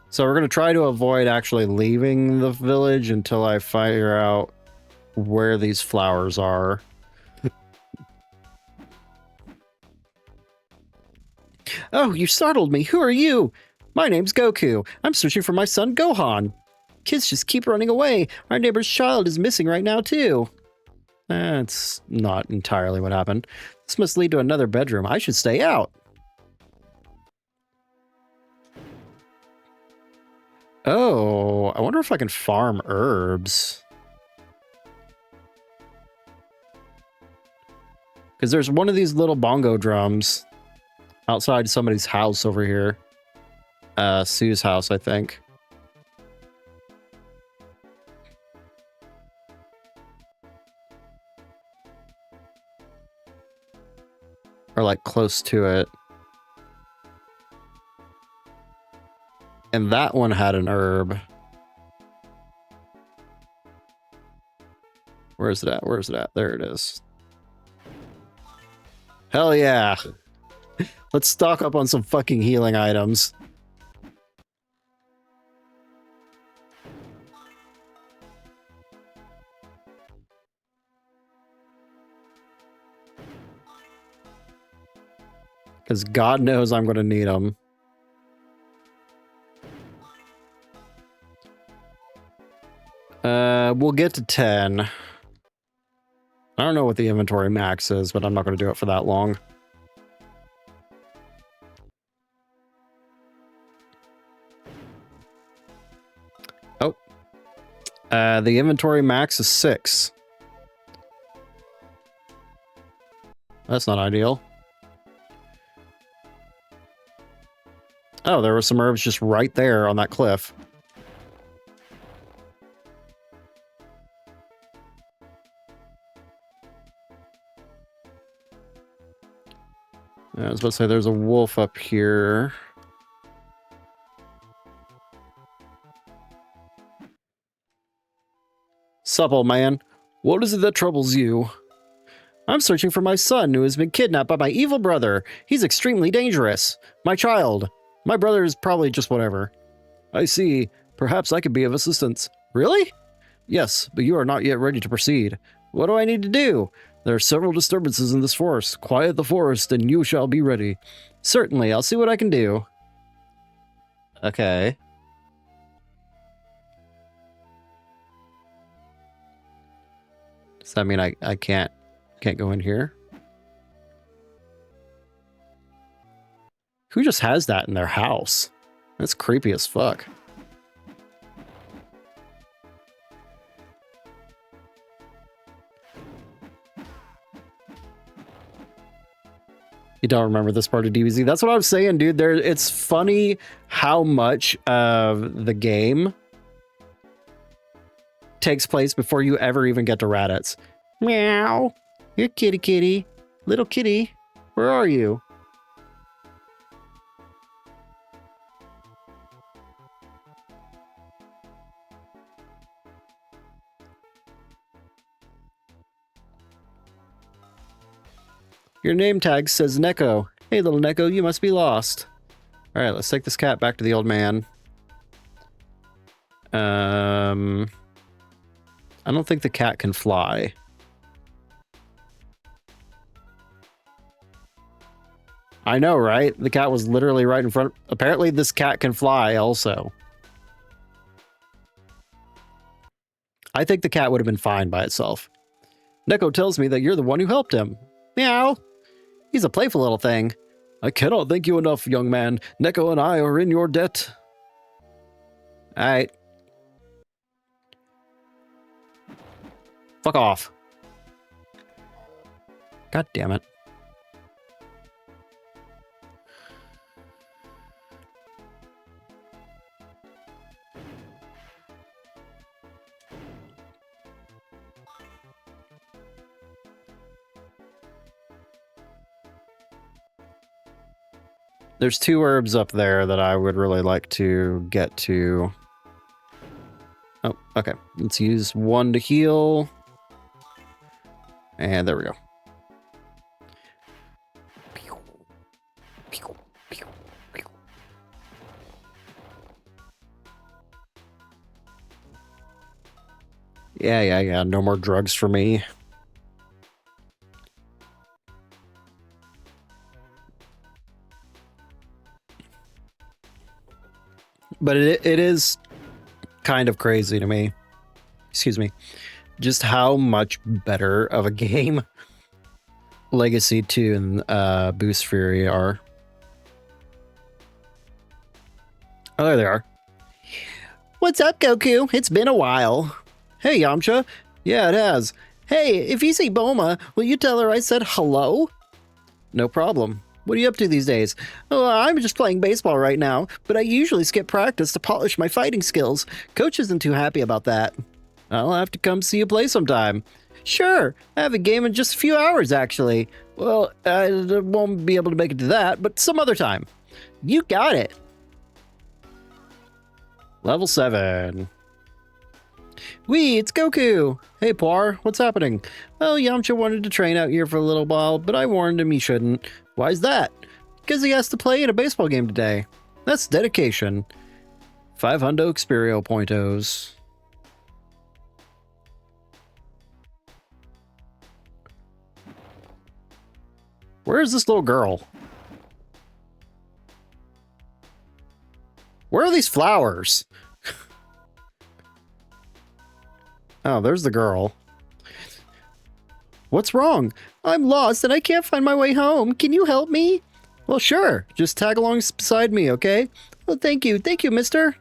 So we're going to try to avoid actually leaving the village until I figure out where these flowers are. Oh, you startled me. Who are you? My name's Goku. I'm searching for my son Gohan. Kids just keep running away. Our neighbor's child is missing right now, too. That's not entirely what happened. This must lead to another bedroom. I should stay out. Oh, I wonder if I can farm herbs. Because there's one of these little bongo drums outside somebody's house over here. Sue's house, I think. Or like close to it. And that one had an herb. Where's it at? Where's it at? There it is. Hell yeah. Let's stock up on some fucking healing items. Because God knows I'm going to need them. We'll get to 10. I don't know what the inventory max is, but I'm not going to do it for that long. Oh. The inventory max is 6. That's not ideal. Oh, there were some herbs just right there on that cliff. I was about to say there's a wolf up here. Sup, old man? What is it that troubles you? I'm searching for my son who has been kidnapped by my evil brother. He's extremely dangerous. My child. My brother is probably just whatever. I see. Perhaps I could be of assistance. Really? Yes, but you are not yet ready to proceed. What do I need to do? There are several disturbances in this forest. Quiet the forest and you shall be ready. Certainly, I'll see what I can do. Okay. Does that mean I can't go in here? Who just has that in their house? That's creepy as fuck. You don't remember this part of DBZ? That's what I was saying, dude. It's funny how much of the game takes place before you ever even get to Raditz. Meow. You're kitty kitty. Little kitty. Where are you? Your name tag says Neko. Hey, little Neko, you must be lost. All right, let's take this cat back to the old man. I don't think the cat can fly. I know, right? The cat was literally right in front. Apparently, this cat can fly also. I think the cat would have been fine by itself. Neko tells me that you're the one who helped him. Meow. He's a playful little thing. I cannot thank you enough, young man. Neko and I are in your debt. Alright. Fuck off. God damn it. There's 2 herbs up there that I would really like to get to. Oh, okay. Let's use 1 to heal. And there we go. Yeah. No more drugs for me. But it is kind of crazy to me. Excuse me. Just how much better of a game Legacy 2 and Boost Fury are. Oh, there they are. What's up, Goku? It's been a while. Hey, Yamcha. Yeah, it has. Hey, if you see Bulma, will you tell her I said hello? No problem. What are you up to these days? Oh, I'm just playing baseball right now, but I usually skip practice to polish my fighting skills. Coach isn't too happy about that. I'll have to come see you play sometime. Sure, I have a game in just a few hours, actually. Well, I won't be able to make it to that, but some other time. You got it. Level 7. Wee, it's Goku! Hey, Poir, what's happening? Well, Yamcha wanted to train out here for a little while, but I warned him he shouldn't. Why's that? Because he has to play in a baseball game today. That's dedication. 500 Experio Pointos. Where is this little girl? Where are these flowers? Oh, there's the girl. What's wrong? I'm lost and I can't find my way home. Can you help me? Well, sure. Just tag along beside me, okay? Well, thank you. Thank you, mister.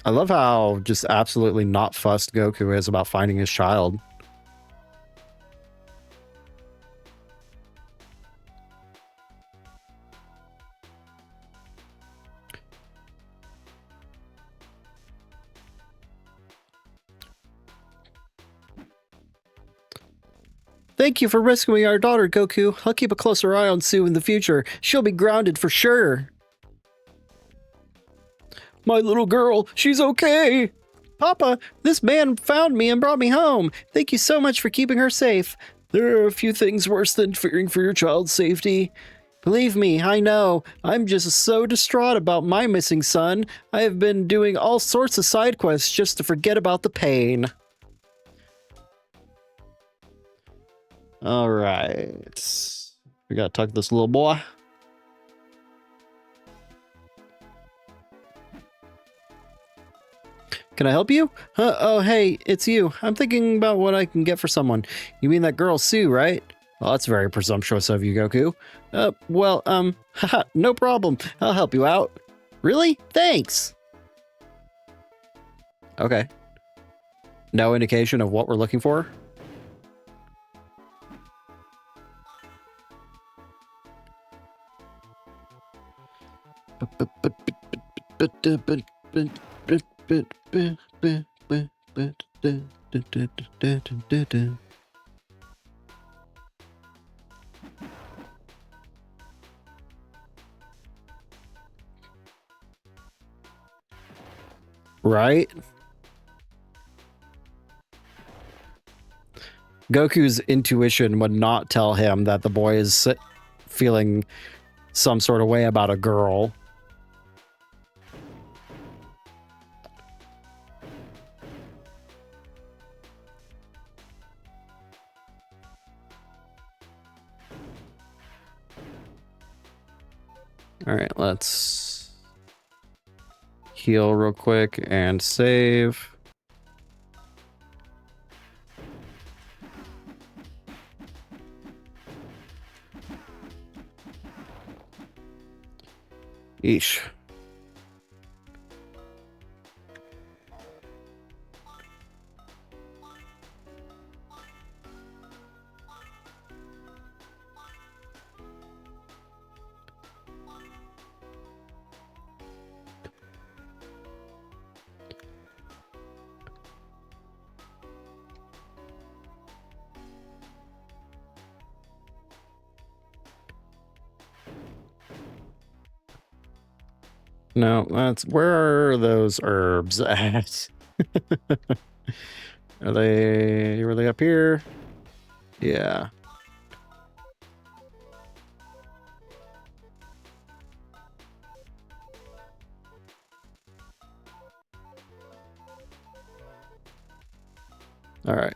I love how just absolutely not fussed Goku is about finding his child. Thank you for rescuing our daughter, Goku. I'll keep a closer eye on Sue in the future. She'll be grounded for sure. My little girl, she's okay. Papa, this man found me and brought me home. Thank you so much for keeping her safe. There are a few things worse than fearing for your child's safety. Believe me, I know. I'm just so distraught about my missing son. I have been doing all sorts of side quests just to forget about the pain. All right. We gotta talk to this little boy. Can I help you? Oh, hey, it's you. I'm thinking about what I can get for someone. You mean that girl Sue, right? Well, that's very presumptuous of you, Goku. Haha, no problem. I'll help you out. Really? Thanks. Okay. No indication of what we're looking for? Right? Goku's intuition would not tell him that the boy is feeling some sort of way about a girl. All right, let's heal real quick and save. Eesh. No, that's where are those herbs at? Are they up here? Yeah. All right.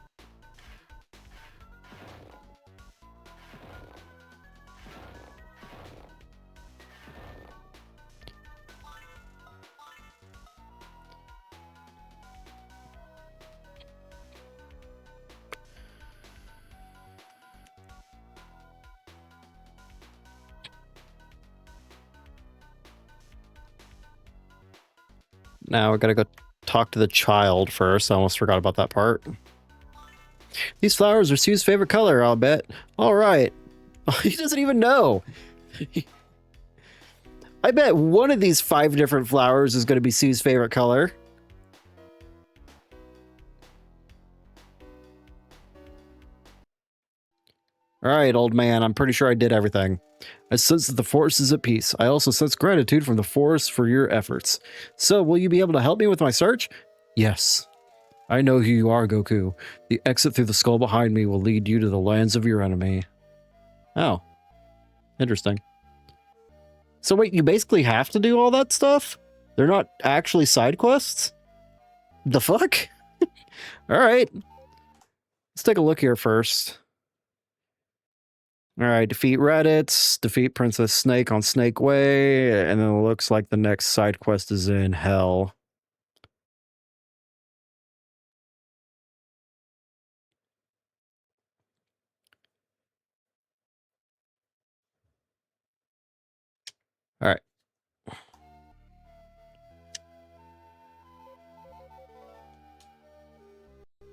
Now we gotta go talk to the child first. I almost forgot about that part. These flowers are Sue's favorite color, I'll bet. All right. He doesn't even know. I bet one of these 5 different flowers is going to be Sue's favorite color. All right, old man, I'm pretty sure I did everything. I sense that the forest is at peace. I also sense gratitude from the forest for your efforts. So, will you be able to help me with my search? Yes. I know who you are, Goku. The exit through the skull behind me will lead you to the lands of your enemy. Oh. Interesting. So wait, you basically have to do all that stuff? They're not actually side quests? The fuck? All right. Let's take a look here first. All right, defeat Raditz, defeat Princess Snake on Snake Way, and then it looks like the next side quest is in Hell. All right.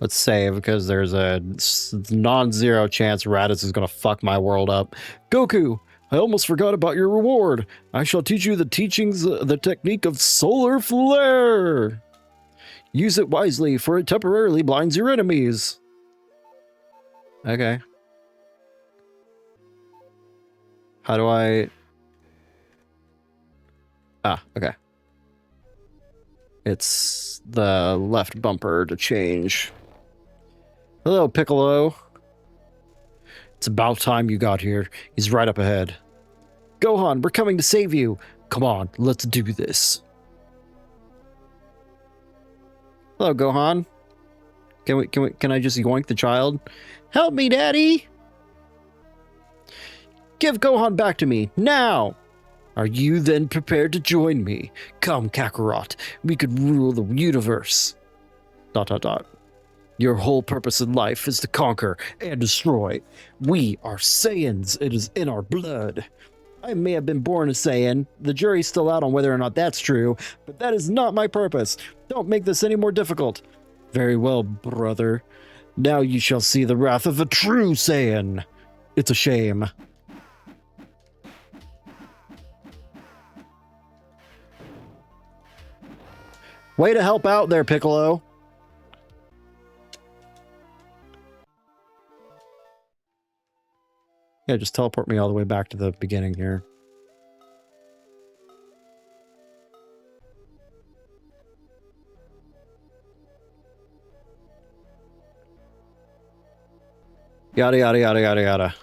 Let's save because there's a non-zero chance Raditz is going to fuck my world up. Goku, I almost forgot about your reward. I shall teach you the technique of solar flare. Use it wisely, for it temporarily blinds your enemies. Okay. How do I... Ah, okay. It's the left bumper to change. Hello, Piccolo. It's about time you got here. He's right up ahead. Gohan, we're coming to save you. Come on, let's do this. Hello, Gohan. Can I just yoink the child? Help me, Daddy! Give Gohan back to me, now! Are you then prepared to join me? Come, Kakarot, we could rule the universe. ... Your whole purpose in life is to conquer and destroy. We are Saiyans. It is in our blood. I may have been born a Saiyan. The jury's still out on whether or not that's true, but that is not my purpose. Don't make this any more difficult. Very well, brother. Now you shall see the wrath of a true Saiyan. It's a shame. Way to help out there, Piccolo. Yeah, just teleport me all the way back to the beginning here. Yada, yada, yada, yada, yada.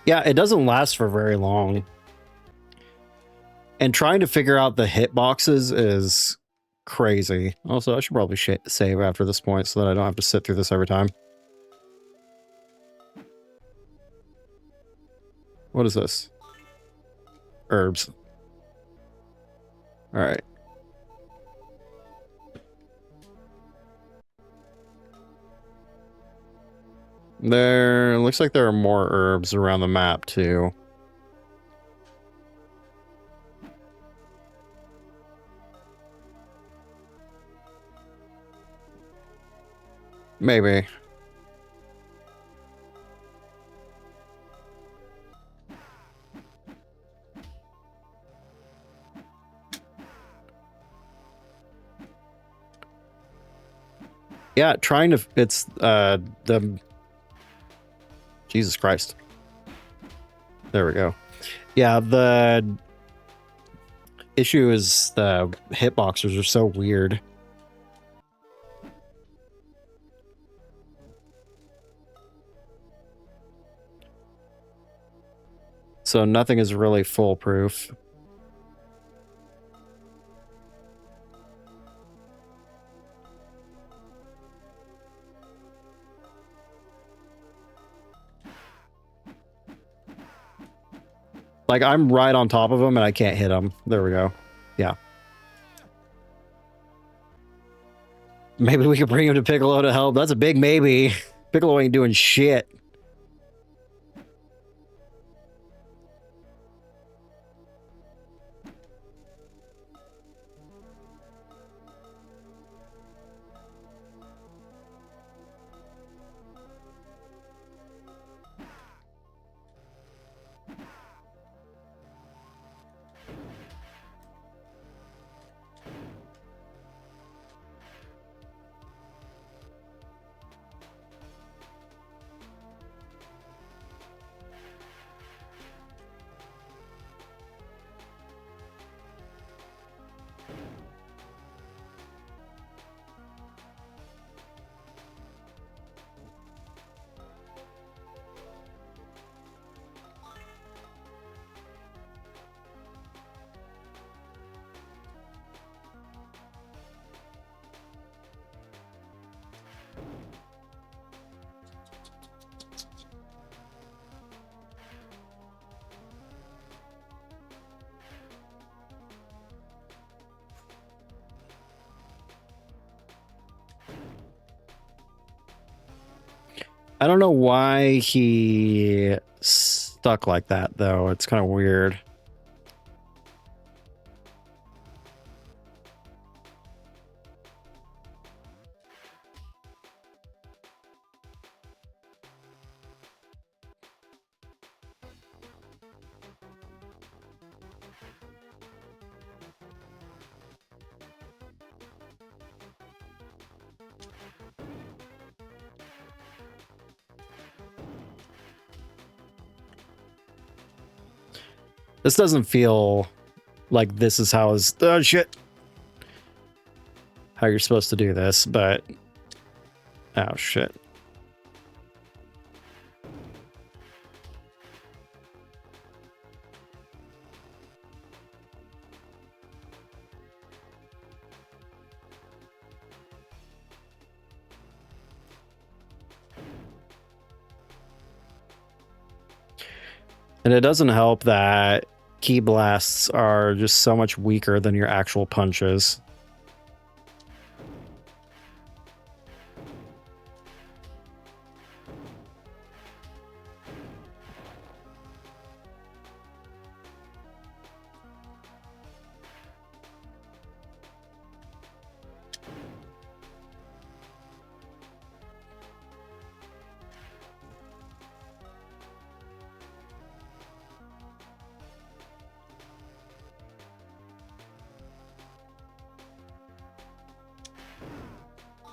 Yeah, it doesn't last for very long. And trying to figure out the hitboxes is crazy. Also, I should probably save after this point so that I don't have to sit through this every time. What is this? Herbs. All right. There looks like there are more herbs around the map too. Maybe. Yeah, trying to it's the Jesus Christ. There we go. Yeah, the issue is the hitboxers are so weird. So nothing is really foolproof. Like, I'm right on top of him and I can't hit him. There we go. Yeah. Maybe we could bring him to Piccolo to help. That's a big maybe. Piccolo ain't doing shit. I don't know why he stuck like that, though. It's kind of weird. This doesn't feel like this is how oh shit. How you're supposed to do this, but oh shit. And it doesn't help that key blasts are just so much weaker than your actual punches.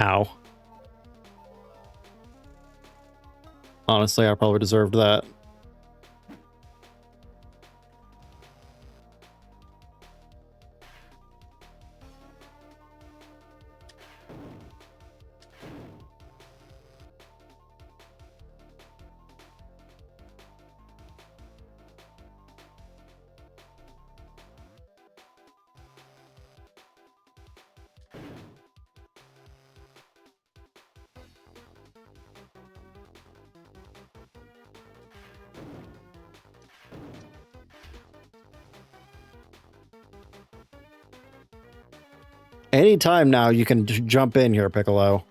Ow. Honestly, I probably deserved that. Anytime now you can jump in here, Piccolo.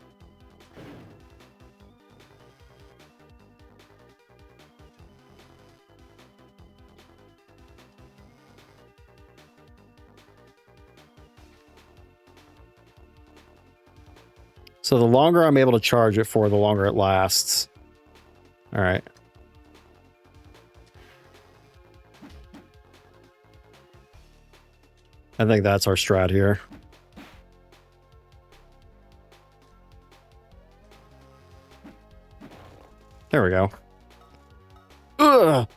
So the longer I'm able to charge it for, the longer it lasts. All right. I think that's our strat here. There we go. Ugh!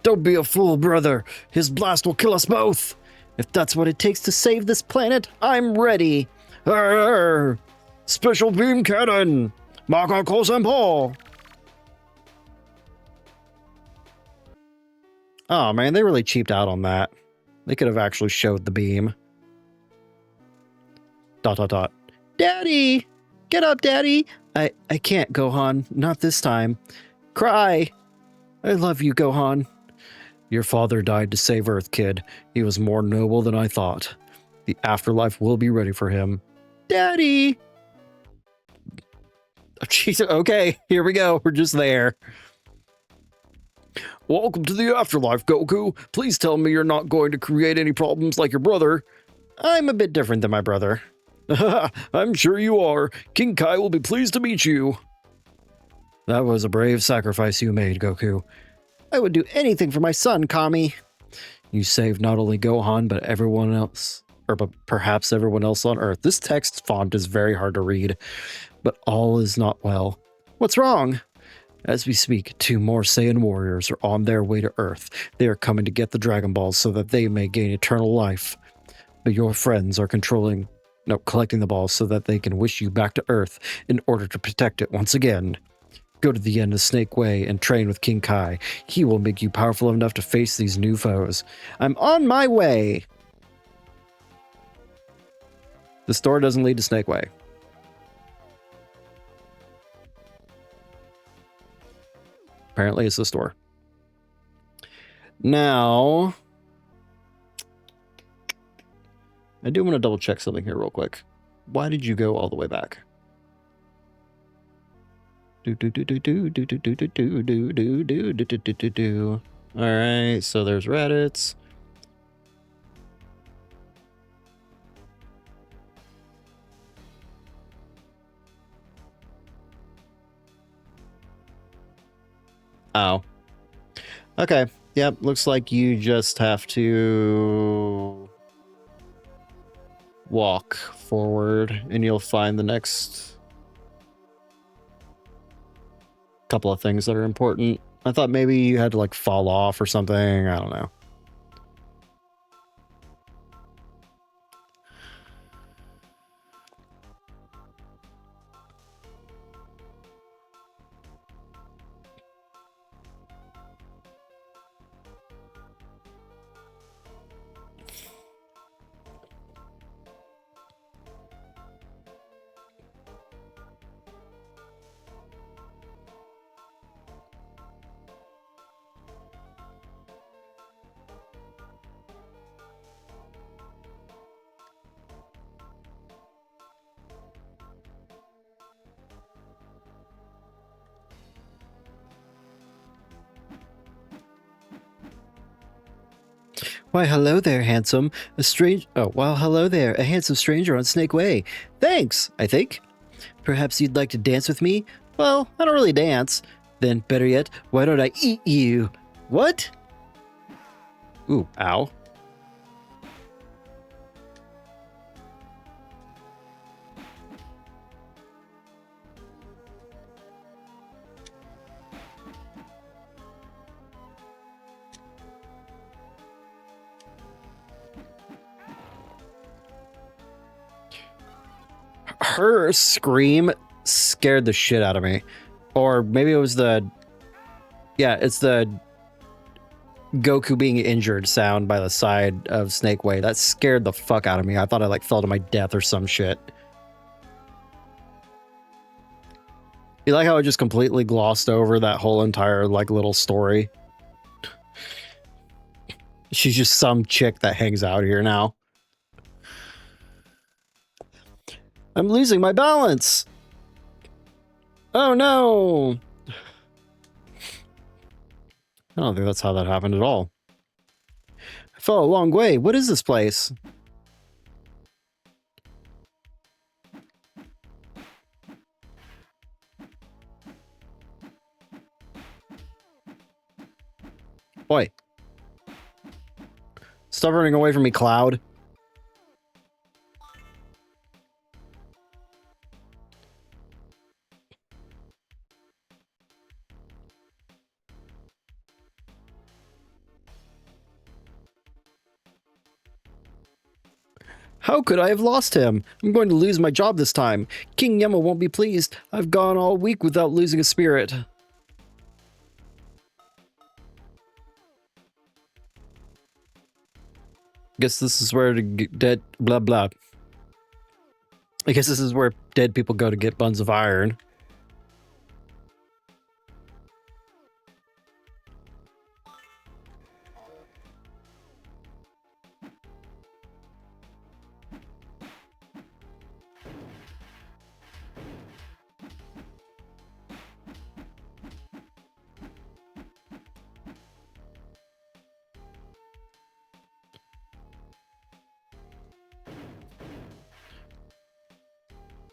Don't be a fool, brother. His blast will kill us both. If that's what it takes to save this planet, I'm ready. Arr! Special beam cannon. Makako Senpai. Oh man, they really cheaped out on that. They could have actually showed the beam. ... Daddy! Get up, Daddy! I can't, Gohan. Not this time. Cry! I love you, Gohan. Your father died to save Earth, kid. He was more noble than I thought. The afterlife will be ready for him. Daddy! Jesus, okay, here we go. We're just there. Welcome to the afterlife, Goku. Please tell me you're not going to create any problems like your brother. I'm a bit different than my brother. I'm sure you are. King Kai will be pleased to meet you. That was a brave sacrifice you made, Goku. I would do anything for my son, Kami. You saved not only Gohan, but everyone else, or perhaps everyone else on Earth. This text font is very hard to read, but all is not well. What's wrong? As we speak, 2 more Saiyan warriors are on their way to Earth. They are coming to get the Dragon Balls so that they may gain eternal life. But your friends are collecting the balls so that they can wish you back to Earth in order to protect it once again. Go to the end of Snake Way and train with King Kai. He will make you powerful enough to face these new foes. I'm on my way! The store doesn't lead to Snake Way. Apparently it's the store. Now, I do want to double check something here real quick. Why did you go all the way back? Alright, so there's Reddits. Oh. Okay. Yep, looks like you just have to walk forward and you'll find the next couple of things that are important. I thought maybe you had to like fall off or something. I don't know. Why, hello there, handsome. Hello there, a handsome stranger on Snake Way. Thanks, I think. Perhaps you'd like to dance with me? Well, I don't really dance. Then, better yet, why don't I eat you? What? Ooh, ow. Her scream scared the shit out of me. Or maybe it was it's the Goku being injured sound by the side of Snake Way. That scared the fuck out of me. I thought I like fell to my death or some shit. You like how I just completely glossed over that whole entire like little story? She's just some chick that hangs out here now. I'm losing my balance. Oh no. I don't think that's how that happened at all. I fell a long way. What is this place? Boy. Stop running away from me, Cloud. How could I have lost him? I'm going to lose my job this time. King Yama won't be pleased. I've gone all week without losing a spirit. Guess this is where dead blah blah. I guess this is where dead people go to get buns of iron.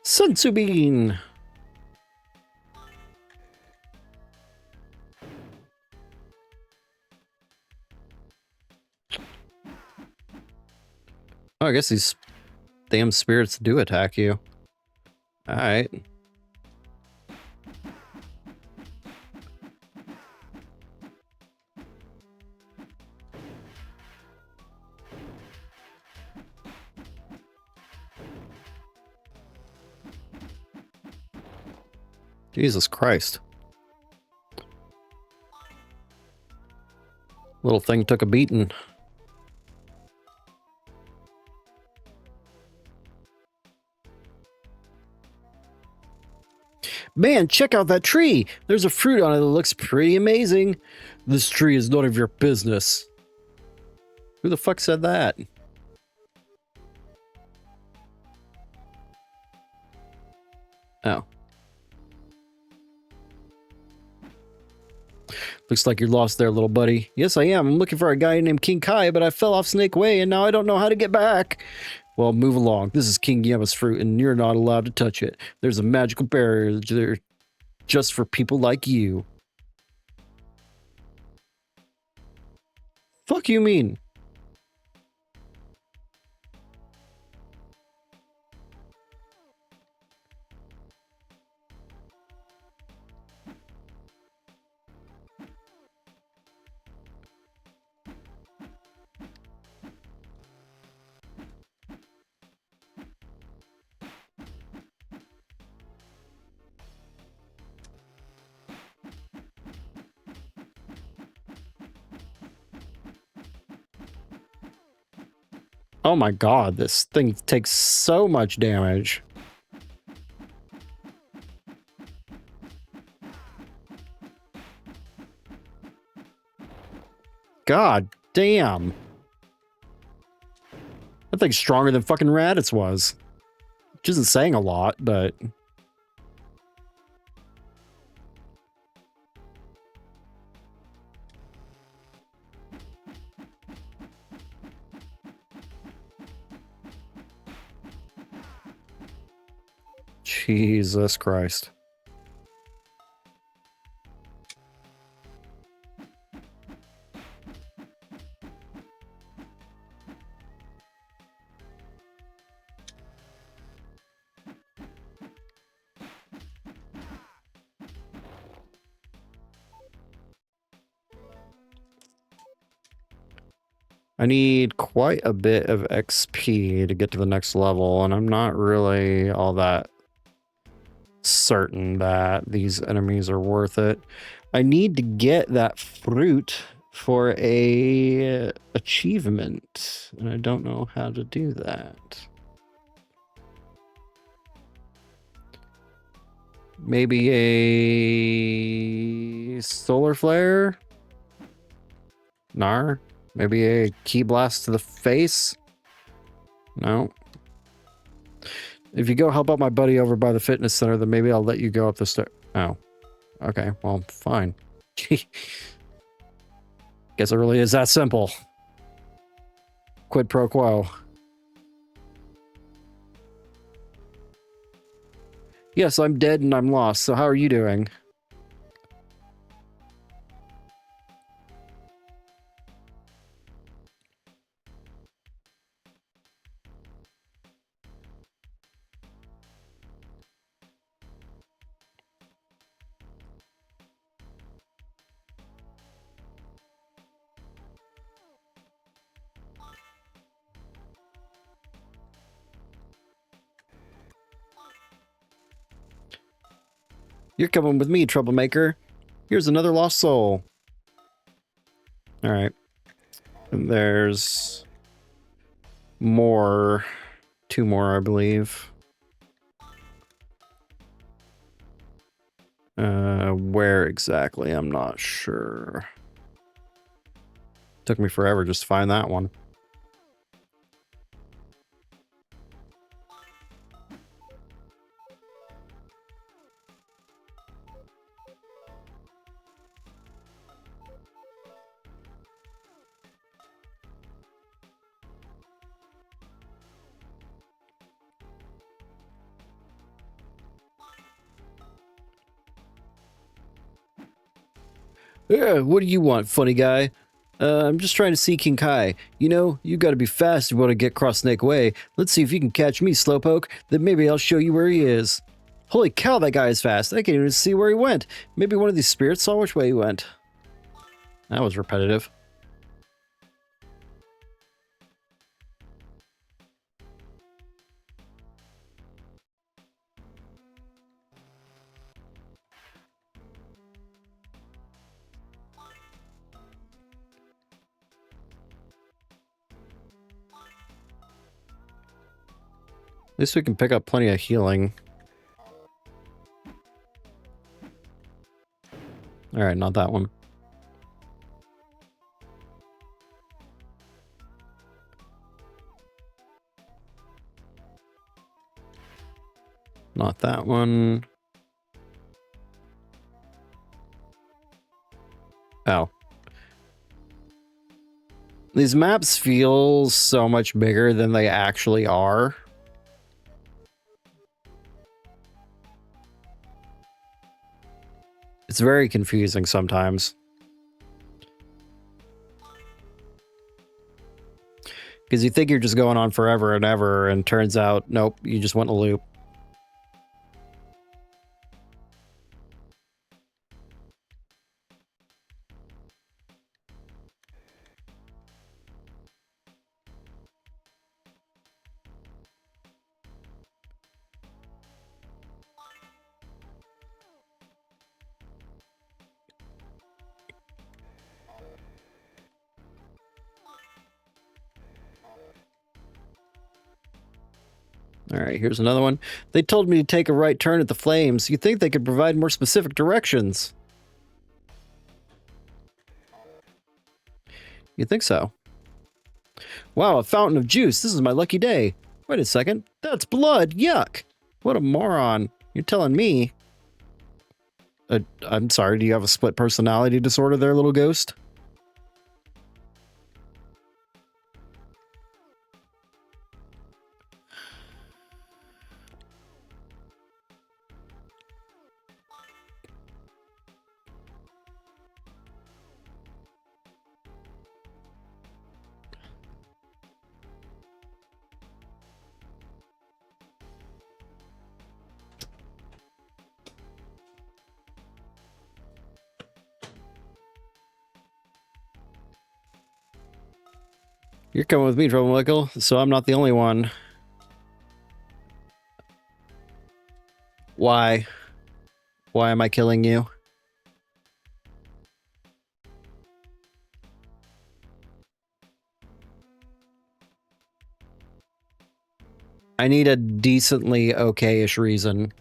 Senzu Bean! Oh, I guess these damn spirits do attack you. Alright. Jesus Christ. Little thing took a beating. Man, check out that tree! There's a fruit on it that looks pretty amazing. This tree is none of your business. Who the fuck said that? Oh. Looks like you're lost there, little buddy. Yes, I am. I'm looking for a guy named King Kai, but I fell off Snake Way, and now I don't know how to get back. Well, move along. This is King Yama's fruit, and you're not allowed to touch it. There's a magical barrier there just for people like you. Fuck you mean? Oh my god, this thing takes so much damage. God damn. That thing's stronger than fucking Raditz was. Which isn't saying a lot, but... Jesus Christ. I need quite a bit of XP to get to the next level, and I'm not really all that certain that these enemies are worth it. I need to get that fruit for a achievement, and I don't know how to do that. Maybe a solar flare? Nar? Maybe a key blast to the face? No. If you go help out my buddy over by the fitness center, then maybe I'll let you go up the stair. Oh. Okay, well, fine. Guess it really is that simple. Quid pro quo. Yes, I'm dead and I'm lost, so how are you doing? You're coming with me, troublemaker. Here's another lost soul. Alright. And there's more. 2 more, I believe. Where exactly? I'm not sure. Took me forever just to find that one. Yeah, what do you want, funny guy? I'm just trying to see King Kai. You know, you gotta be fast if you want to get across Snake Way. Let's see if you can catch me, Slowpoke. Then maybe I'll show you where he is. Holy cow, that guy is fast. I can't even see where he went. Maybe one of these spirits saw which way he went. That was repetitive. At least we can pick up plenty of healing. Alright, not that one. Not that one. Oh. These maps feel so much bigger than they actually are. It's very confusing sometimes. Because you think you're just going on forever and ever, and turns out, nope, you just went in a loop. All right, here's another one. They told me to take a right turn at the flames. You think they could provide more specific directions? You think so? Wow, a fountain of juice. This is my lucky day. Wait a second. That's blood. Yuck. What a moron. You're telling me. I'm sorry, do you have a split personality disorder there, little ghost? You're coming with me, Trouble so I'm not the only one. Why? Why am I killing you? I need a decently okay-ish reason.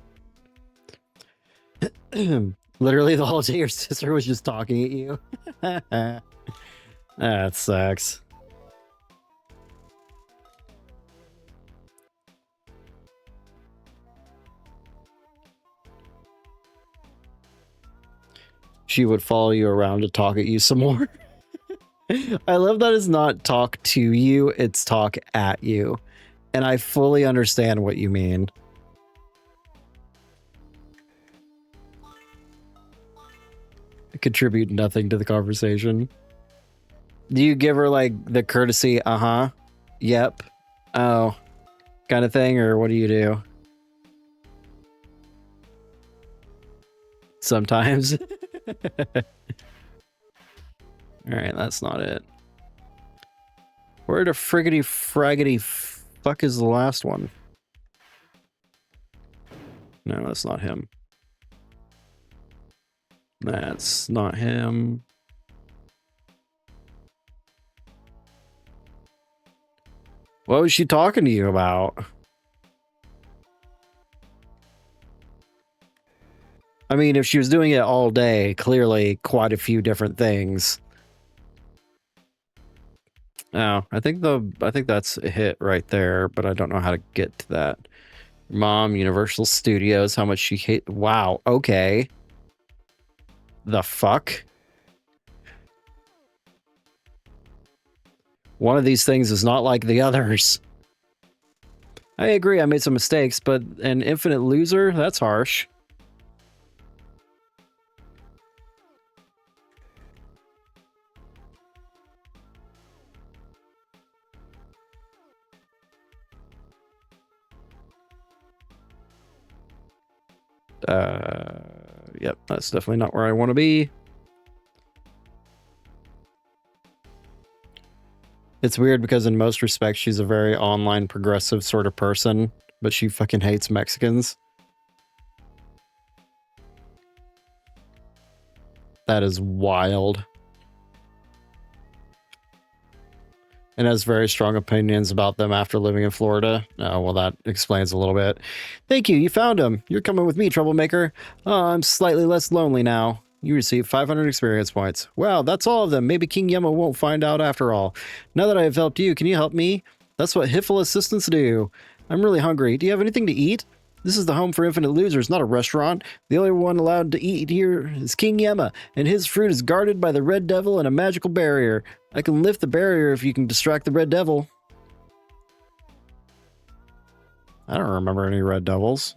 Literally the whole day your sister was just talking at you. That sucks. She would follow you around to talk at you some more. I love that it's not talk to you, it's talk at you. And I fully understand what you mean. Contribute nothing to the conversation. Do you give her like the courtesy, yep, oh, kind of thing, or what do you do? Sometimes. Alright, that's not it. Where the friggity fraggity fuck is the last one? No, that's not him. That's not him. What was she talking to you about? I mean, if she was doing it all day, clearly quite a few different things. Oh, I think that's a hit right there, but I don't know how to get to that. Mom, Universal Studios, how much she hate. Wow, okay. The fuck? One of these things is not like the others. I agree, I made some mistakes, but an infinite loser? That's harsh. Yep, that's definitely not where I want to be. It's weird because in most respects, she's a very online progressive sort of person, but she fucking hates Mexicans. That is wild. And has very strong opinions about them after living in Florida. Oh, well, that explains a little bit. Thank you, you found him. You're coming with me, troublemaker. Oh, I'm slightly less lonely now. You received 500 experience points. Wow, that's all of them. Maybe King Yemma won't find out after all. Now that I have helped you, can you help me? That's what Hiffle assistants do. I'm really hungry. Do you have anything to eat? This is the home for infinite losers, not a restaurant. The only one allowed to eat here is King Yemma, and his fruit is guarded by the Red Devil and a magical barrier. I can lift the barrier if you can distract the Red Devil. I don't remember any Red Devils.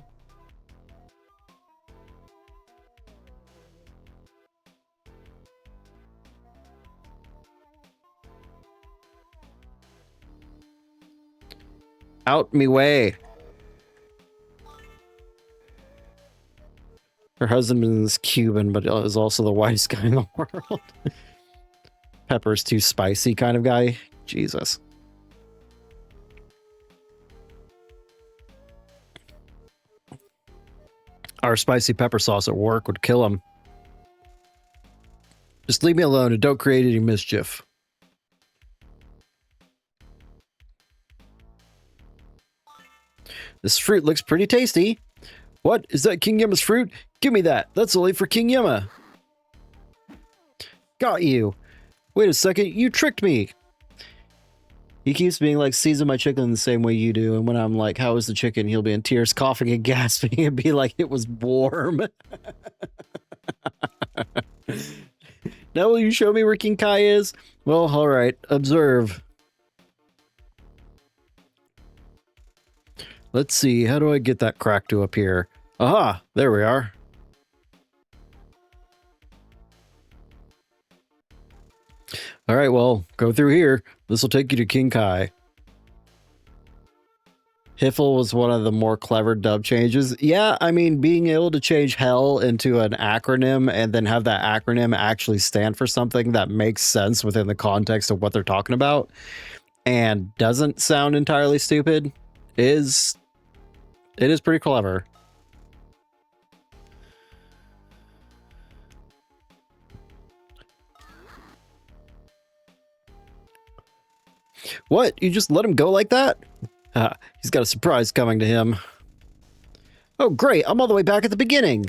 Out me way. Her husband is Cuban, but is also the whitest guy in the world. Pepper's too spicy kind of guy. Jesus. Our spicy pepper sauce at work would kill him. Just leave me alone and don't create any mischief. This fruit looks pretty tasty. What? Is that King Yemma's fruit? Give me that. That's only for King Yemma. Got you. Wait a second. You tricked me. He keeps being like, season my chicken the same way you do. And when I'm like, how is the chicken? He'll be in tears, coughing and gasping and be like, it was warm. Now will you show me where King Kai is? Well, all right. Observe. Let's see. How do I get that crack to appear? Aha! There we are. All right, well, go through here. This will take you to King Kai. Hiffle was one of the more clever dub changes. Yeah, I mean, being able to change hell into an acronym and then have that acronym actually stand for something that makes sense within the context of what they're talking about and doesn't sound entirely stupid is pretty clever. What? You just let him go like that? He's got a surprise coming to him. Oh, great. I'm all the way back at the beginning.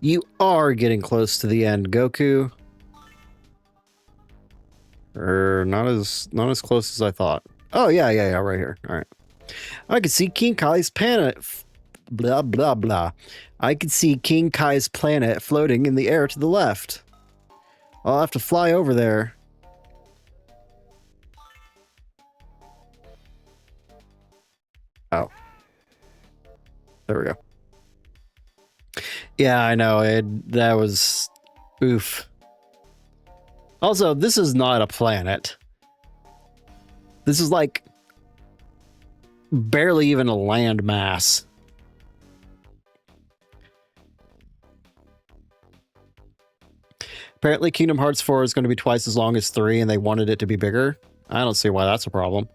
You are getting close to the end, Goku. Not as close as I thought. Oh, yeah, right here. All right. I can see King Kai's planet. Blah, blah, blah. I can see King Kai's planet floating in the air to the left. I'll have to fly over there. Oh. There we go. Yeah, I know. That was... Oof. Also, this is not a planet. This is like... barely even a land mass. Apparently, Kingdom Hearts 4 is going to be twice as long as 3, and they wanted it to be bigger. I don't see why that's a problem.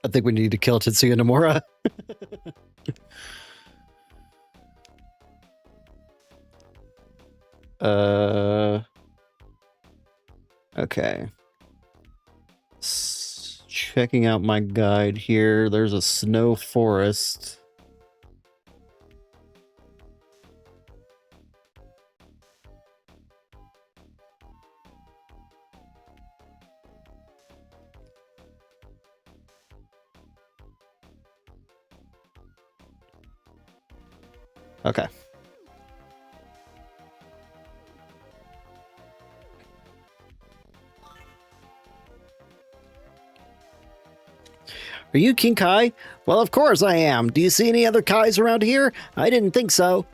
I think we need to kill Tetsuya Nomura. Okay. Checking out my guide here. There's a snow forest. Okay. Are you King Kai? Well, of course I am. Do you see any other Kais around here? I didn't think so.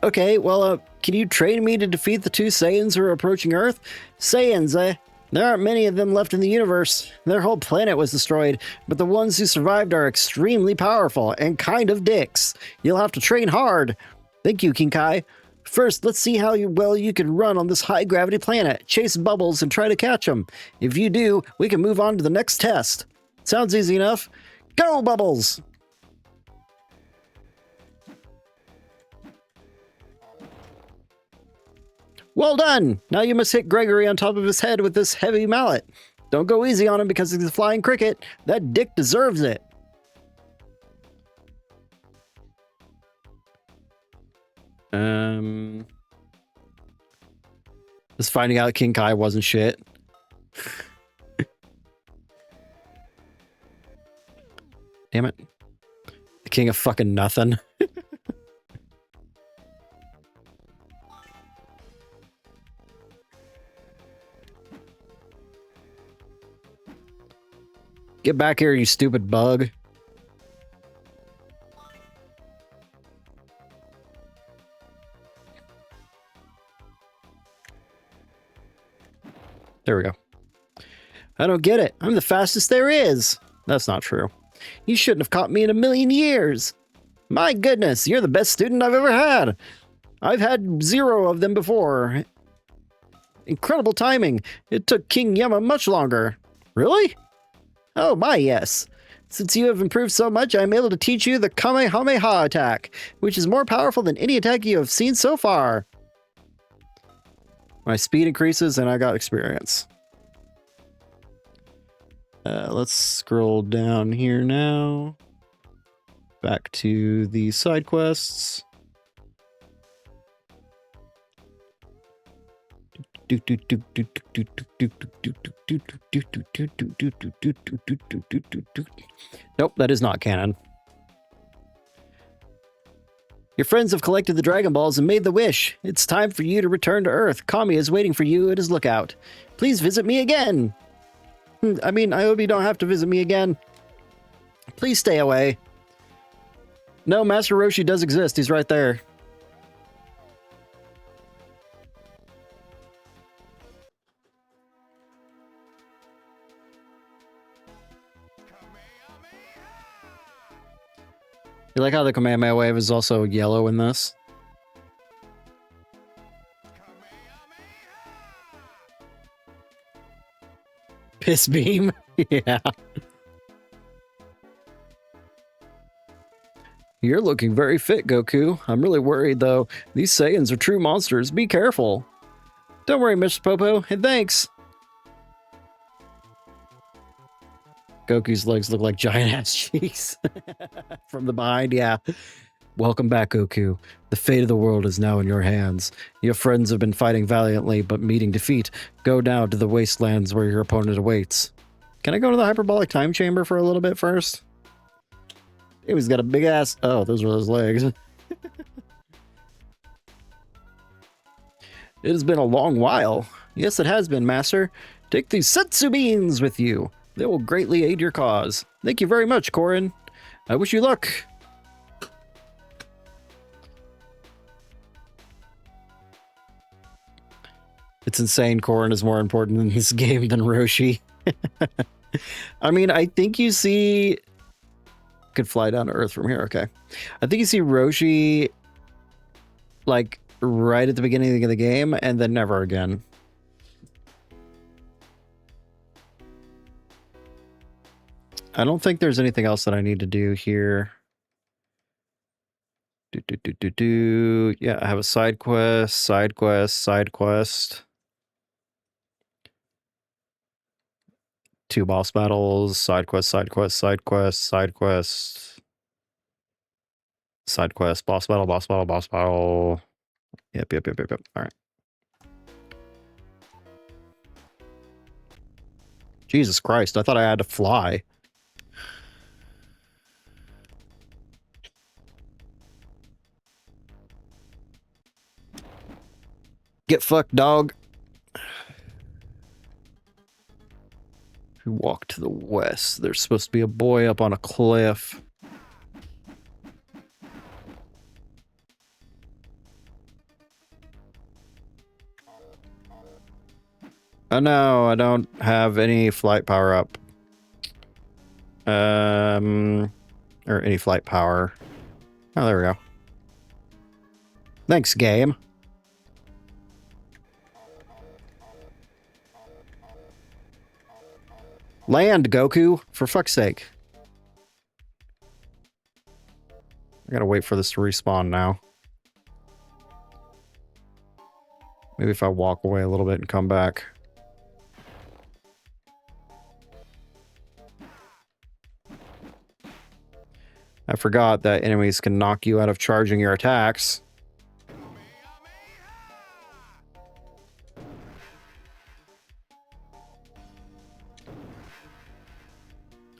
Okay, well, can you train me to defeat the 2 Saiyans who are approaching Earth? Saiyans, eh? There aren't many of them left in the universe. Their whole planet was destroyed, but the ones who survived are extremely powerful and kind of dicks. You'll have to train hard. Thank you, King Kai. First, let's see how well you can run on this high-gravity planet, chase bubbles, and try to catch them. If you do, we can move on to the next test. Sounds easy enough. Go, Bubbles! Well done! Now you must hit Gregory on top of his head with this heavy mallet. Don't go easy on him because he's a flying cricket. That dick deserves it. Just finding out King Kai wasn't shit. Damn it. The king of fucking nothing. Get back here, you stupid bug. There we go. I don't get it. I'm the fastest there is. That's not true. You shouldn't have caught me in a million years. My goodness, you're the best student I've ever had. I've had 0 of them before. Incredible timing. It took King Yama much longer. Really? Oh my, yes. Since you have improved so much, I'm able to teach you the Kamehameha attack, which is more powerful than any attack you have seen so far. My speed increases and I got experience. Let's scroll down here now. Back to the side quests. Nope, that is not canon. Your friends have collected the Dragon Balls and made the wish. It's time for you to return to Earth. Kami is waiting for you at his lookout. Please visit me again. I mean, I hope you don't have to visit me again. Please stay away. No, Master Roshi does exist. He's right there. You like how the Kamehameha wave is also yellow in this? Piss beam? Yeah. You're looking very fit, Goku. I'm really worried, though. These Saiyans are true monsters. Be careful. Don't worry, Mr. Popo, and thanks. Goku's legs look like giant-ass cheeks. From the behind, yeah. Welcome back, Goku. The fate of the world is now in your hands. Your friends have been fighting valiantly, but meeting defeat. Go now to the wastelands where your opponent awaits. Can I go to the hyperbolic time chamber for a little bit first? He's got a big ass... Oh, those are his legs. It has been a long while. Yes, it has been, Master. Take these Setsu beans with you. They will greatly aid your cause. Thank you very much, Korin. I wish you luck. It's insane Korin is more important in this game than Roshi. I mean, I think you see... Could fly down to Earth from here, okay. I think you see Roshi, like, right at the beginning of the game, and then never again. I don't think there's anything else that I need to do here. Yeah, I have a side quest, side quest, side quest. 2 boss battles, side quest, side quest, side quest, side quest. Side quest, boss battle, boss battle, boss battle. Yep. All right. Jesus Christ, I thought I had to fly. Get fucked, dog. We walk to the west. There's supposed to be a boy up on a cliff. Oh no, I don't have any flight power up. Or any flight power. Oh, there we go. Thanks, game. Land, Goku, for fuck's sake. I gotta wait for this to respawn now. Maybe if I walk away a little bit and come back. I forgot that enemies can knock you out of charging your attacks.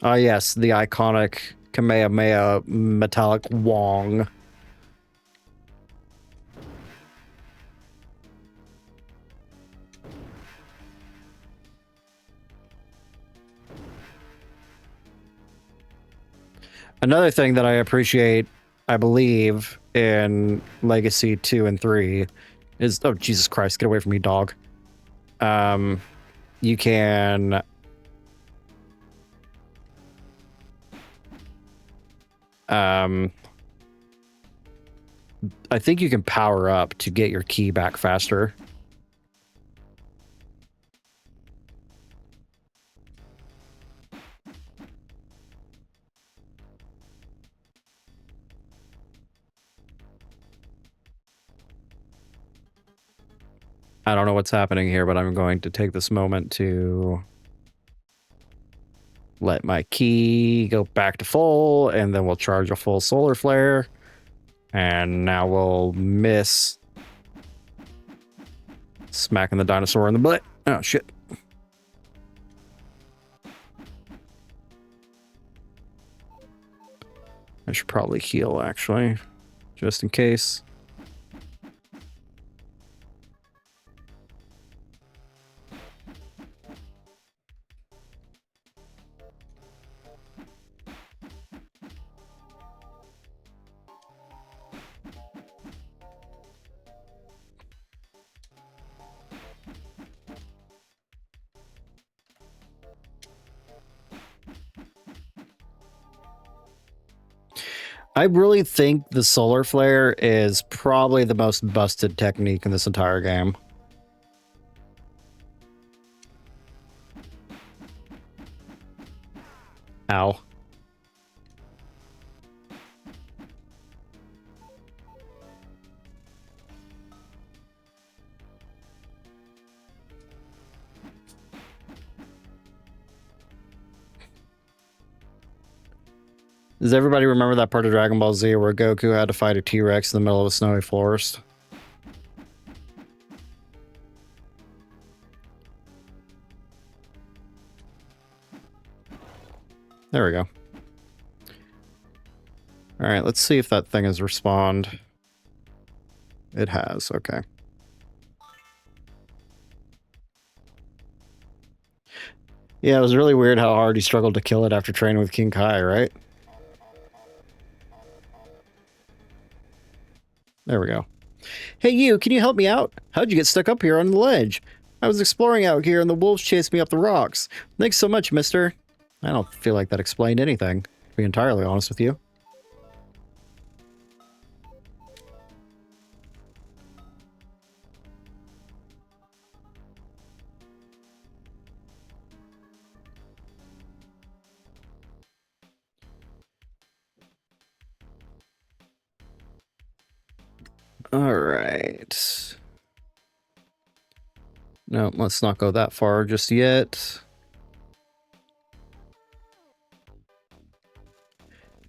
Ah, yes, the iconic Kamehameha metallic Wong. Another thing that I appreciate, I believe, in Legacy 2 and 3 is... Oh, Jesus Christ, get away from me, dog. you can I think you can power up to get your key back faster. I don't know what's happening here, but I'm going to take this moment to let my key go back to full, and then we'll charge a full solar flare. And now we'll miss smacking the dinosaur in the butt. Oh, shit. I should probably heal, actually, just in case. I really think the solar flare is probably the most busted technique in this entire game. Ow. Does everybody remember that part of Dragon Ball Z where Goku had to fight a T-Rex in the middle of a snowy forest? There we go. All right, let's see if that thing has respawned. It has, okay. Yeah, it was really weird how hard he struggled to kill it after training with King Kai, right? There we go. Hey you, can you help me out? How'd you get stuck up here on the ledge? I was exploring out here and the wolves chased me up the rocks. Thanks so much, mister. I don't feel like that explained anything, to be entirely honest with you. All right. No, let's not go that far just yet.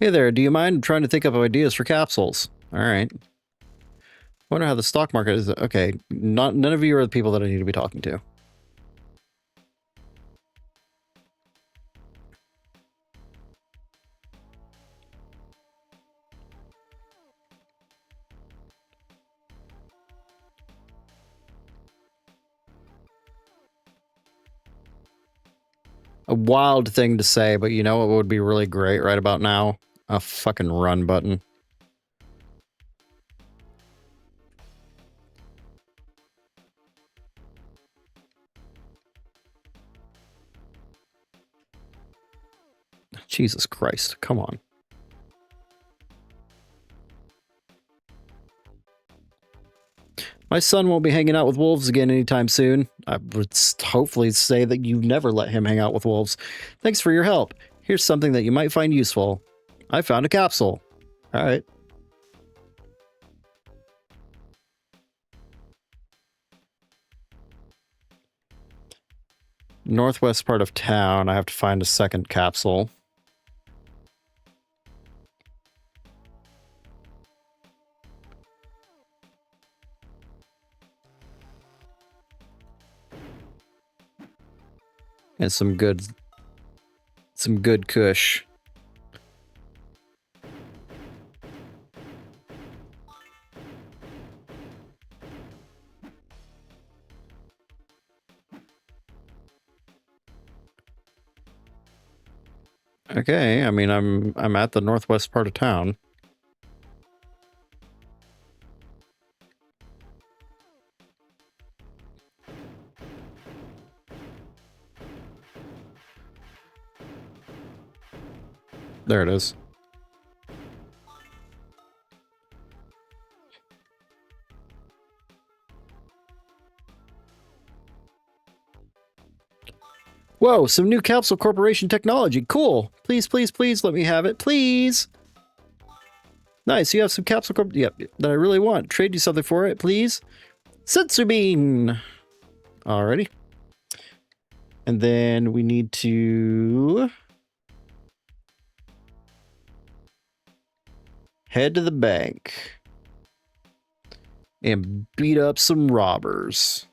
Hey there, do you mind? I'm trying to think of ideas for capsules. All right. Wonder how the stock market is. Okay, none of you are the people that I need to be talking to. A wild thing to say, but you know what would be really great right about now? A fucking run button. Jesus Christ, come on. My son won't be hanging out with wolves again anytime soon. I would hopefully say that you never let him hang out with wolves. Thanks for your help. Here's something that you might find useful. I found a capsule. All right. Northwest part of town. I have to find a second capsule. And some good kush. Okay, I mean I'm at the northwest part of town. there it is. Whoa, some new Capsule Corporation technology. Cool. Please, please, please let me have it. Please. Nice. You have some Capsule Corp. Yep, that I really want. Trade you something for it, please. Sensu bean. Alrighty. And then we need to head to the bank and beat up some robbers.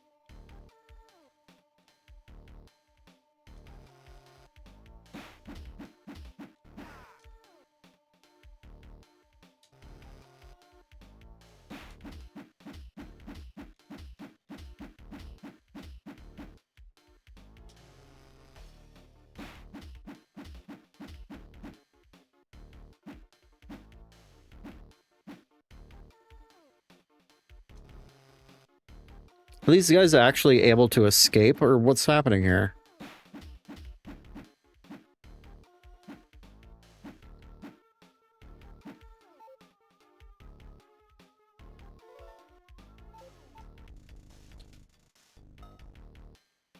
Are these guys actually able to escape, or what's happening here?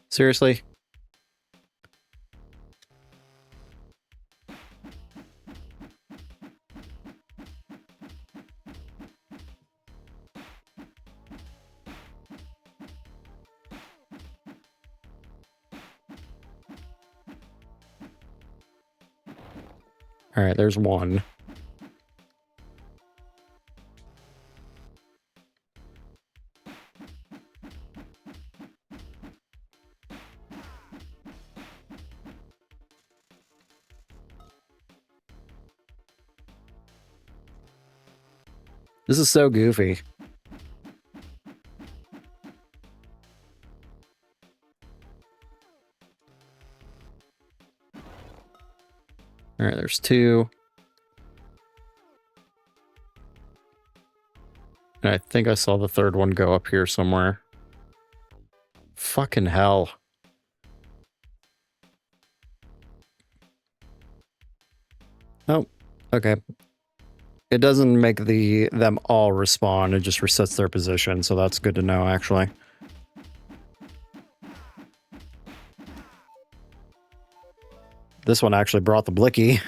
Seriously? All right, there's one. This is so goofy. All right, there's two. And I think I saw the third one go up here somewhere. Fucking hell. Oh, okay. It doesn't make them all respawn. It just resets their position, so that's good to know, actually. This one actually brought the blicky.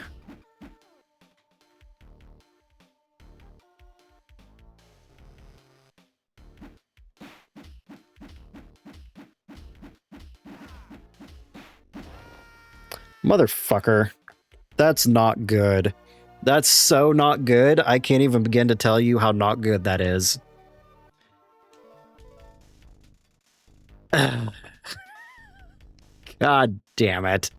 Motherfucker. That's not good. That's so not good. I can't even begin to tell you how not good that is. God damn it.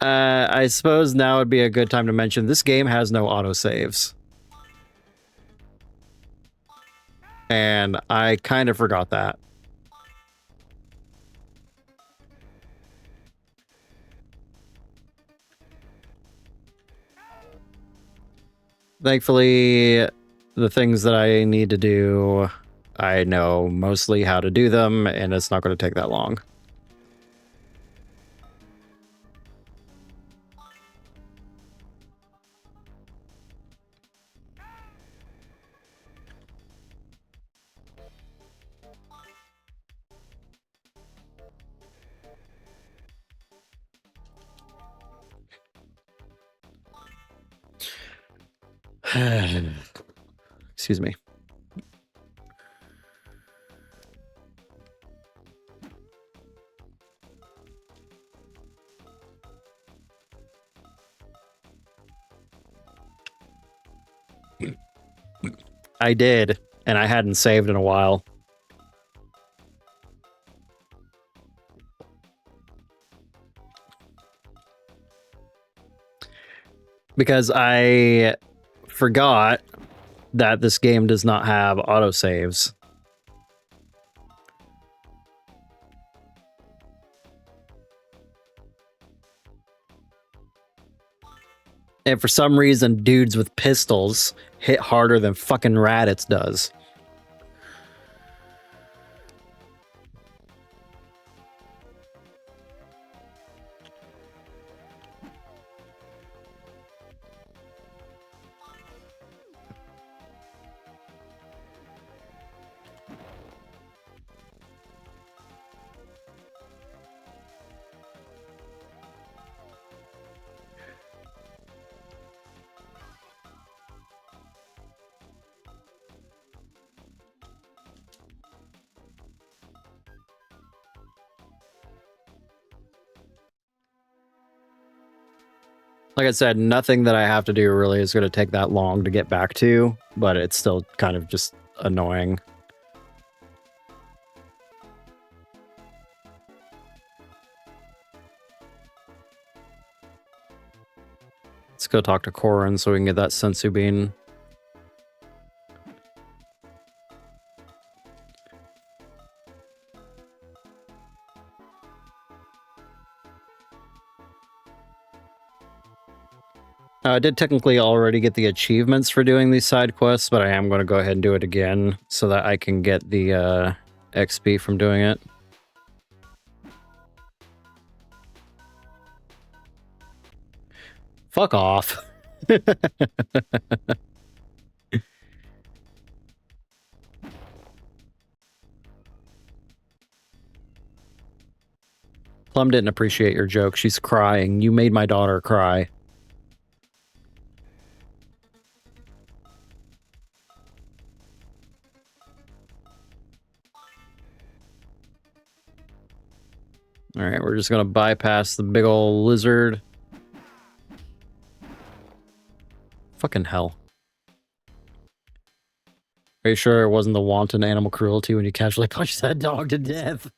I suppose now would be a good time to mention this game has no autosaves. And I kind of forgot that. Thankfully, the things that I need to do, I know mostly how to do them, and it's not going to take that long. Excuse me. I did, and I hadn't saved in a while. Because I forgot that this game does not have autosaves. And for some reason, dudes with pistols hit harder than fucking Raditz does. Like I said, nothing that I have to do really is going to take that long to get back to, but it's still kind of just annoying. Let's go talk to Korin so we can get that sensu bean. I did technically already get the achievements for doing these side quests, but I am going to go ahead and do it again so that I can get the XP from doing it. Fuck off. Plum didn't appreciate your joke. She's crying. You made my daughter cry. Alright, we're just gonna bypass the big ol' lizard. Fucking hell. Are you sure it wasn't the wanton animal cruelty when you casually punched that dog to death?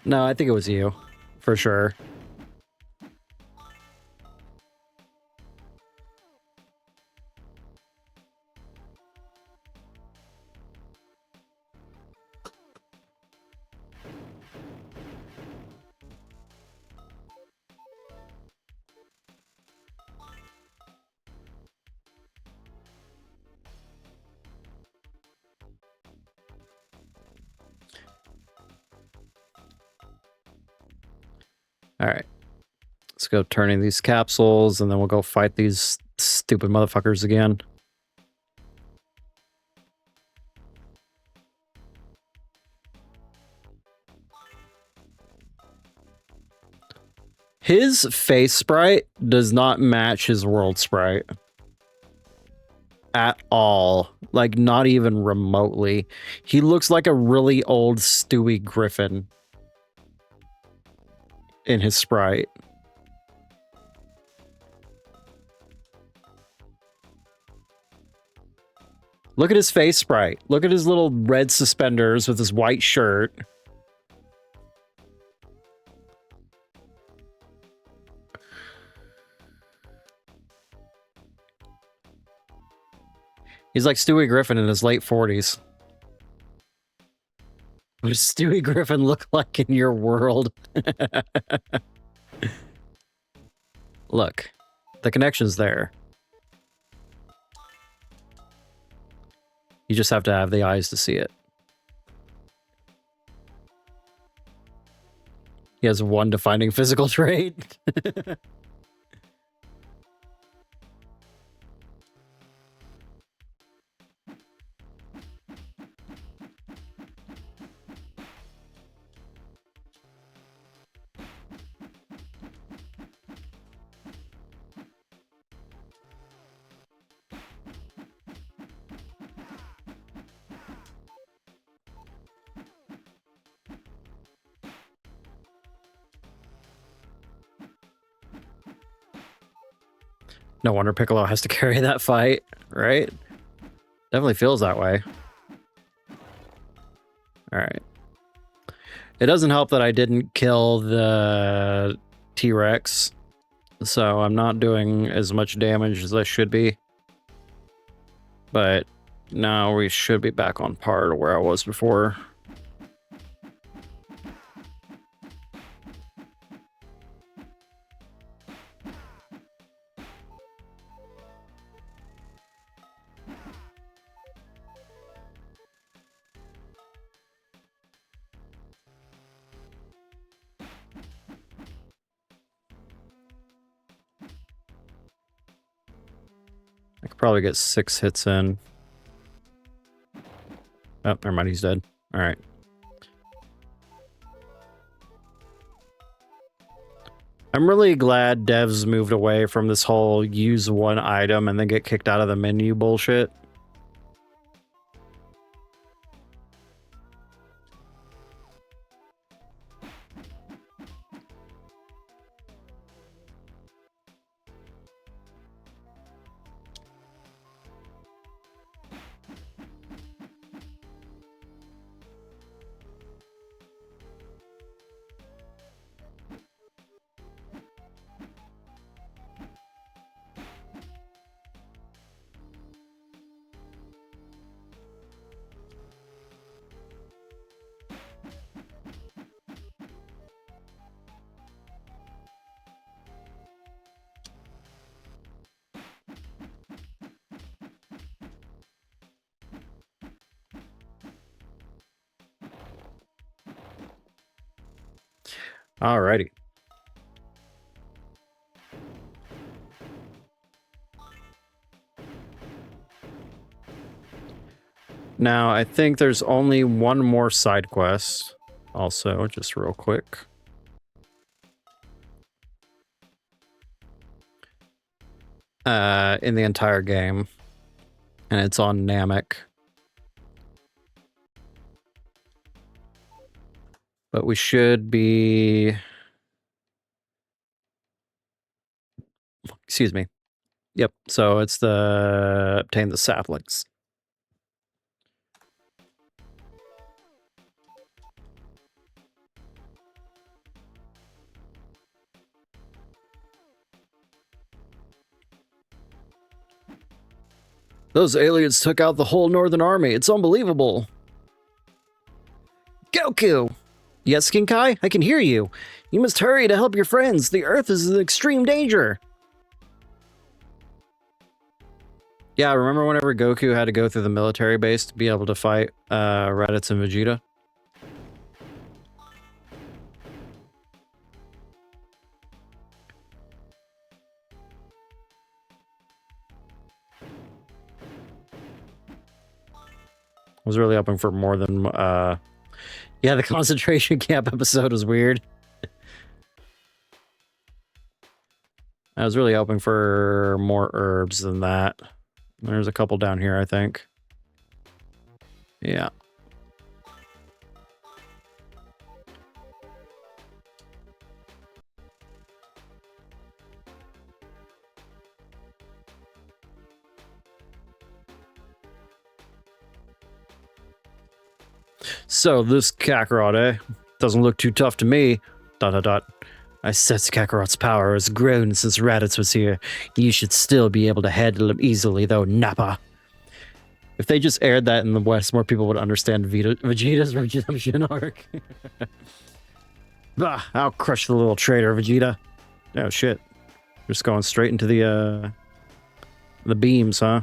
No, I think it was you. For sure. Alright. Let's go turning these capsules, and then we'll go fight these stupid motherfuckers again. His face sprite does not match his world sprite. At all. Like, not even remotely. He looks like a really old Stewie Griffin in his sprite. Look at his face sprite. Look at his little red suspenders with his white shirt. He's like Stewie Griffin in his late 40s. What does Stewie Griffin look like in your world? Look, the connection's there. You just have to have the eyes to see it. He has one defining physical trait. No wonder Piccolo has to carry that fight, right? Definitely feels that way. Alright. It doesn't help that I didn't kill the T-Rex, so I'm not doing as much damage as I should be. But now we should be back on par to where I was before. I could probably get 6 hits in. Oh, never mind, he's dead. Alright. I'm really glad devs moved away from this whole use one item and then get kicked out of the menu bullshit. Alrighty. Now, I think there's only one more side quest. Also, just real quick. In the entire game. And it's on Namek. But we should be... Excuse me. Yep, so it's the... Obtain the saplings. Those aliens took out the whole Northern Army. It's unbelievable. Goku! Yes, Kinkai? I can hear you. You must hurry to help your friends. The Earth is in extreme danger. Yeah, remember whenever Goku had to go through the military base to be able to fight Raditz and Vegeta? I was really hoping for more than... Yeah, the concentration camp episode was weird. I was really hoping for more herbs than that. There's a couple down here, I think. Yeah. So, this Kakarot, eh? Doesn't look too tough to me. ... I sense Kakarot's power has grown since Raditz was here. You should still be able to handle him easily, though, Nappa. If they just aired that in the West, more people would understand Vegeta's redemption arc. Bah, I'll crush the little traitor, Vegeta. Oh, shit. Just going straight into the beams, huh?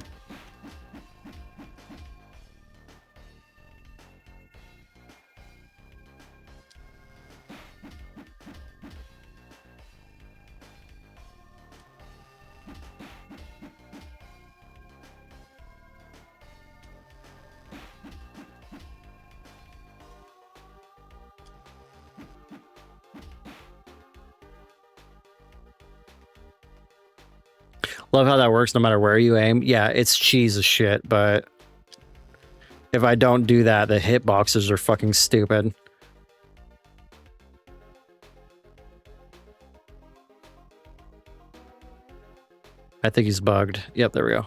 Love how that works no matter where you aim. Yeah, it's cheese as shit, but if I don't do that, the hitboxes are fucking stupid. I think he's bugged. Yep, there we go.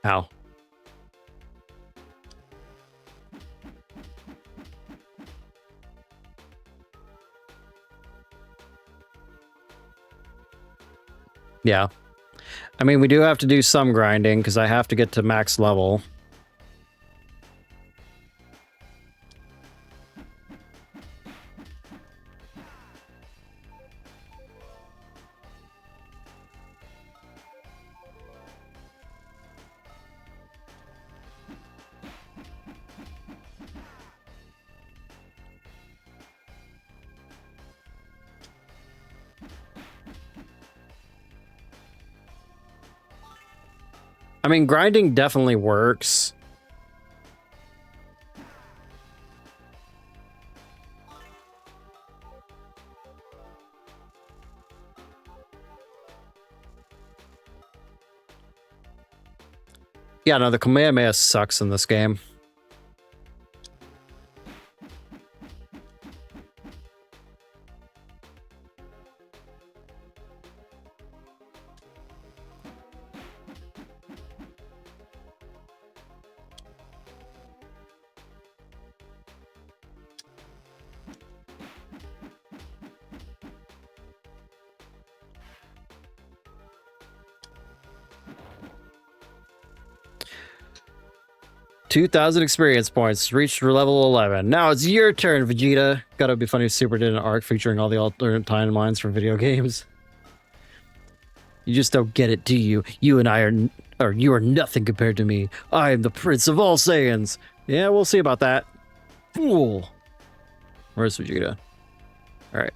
Ow. Yeah. I mean, we do have to do some grinding because I have to get to max level. I mean, grinding definitely works. Yeah, no, the Kamehameha sucks in this game. $2,000 experience points. Reached level 11. Now it's your turn, Vegeta. Gotta be funny if Super did an arc featuring all the alternate timelines from video games. You just don't get it, do you? You and I you are nothing compared to me. I am the Prince of all Saiyans. Yeah, we'll see about that. Fool. Where's Vegeta? All right.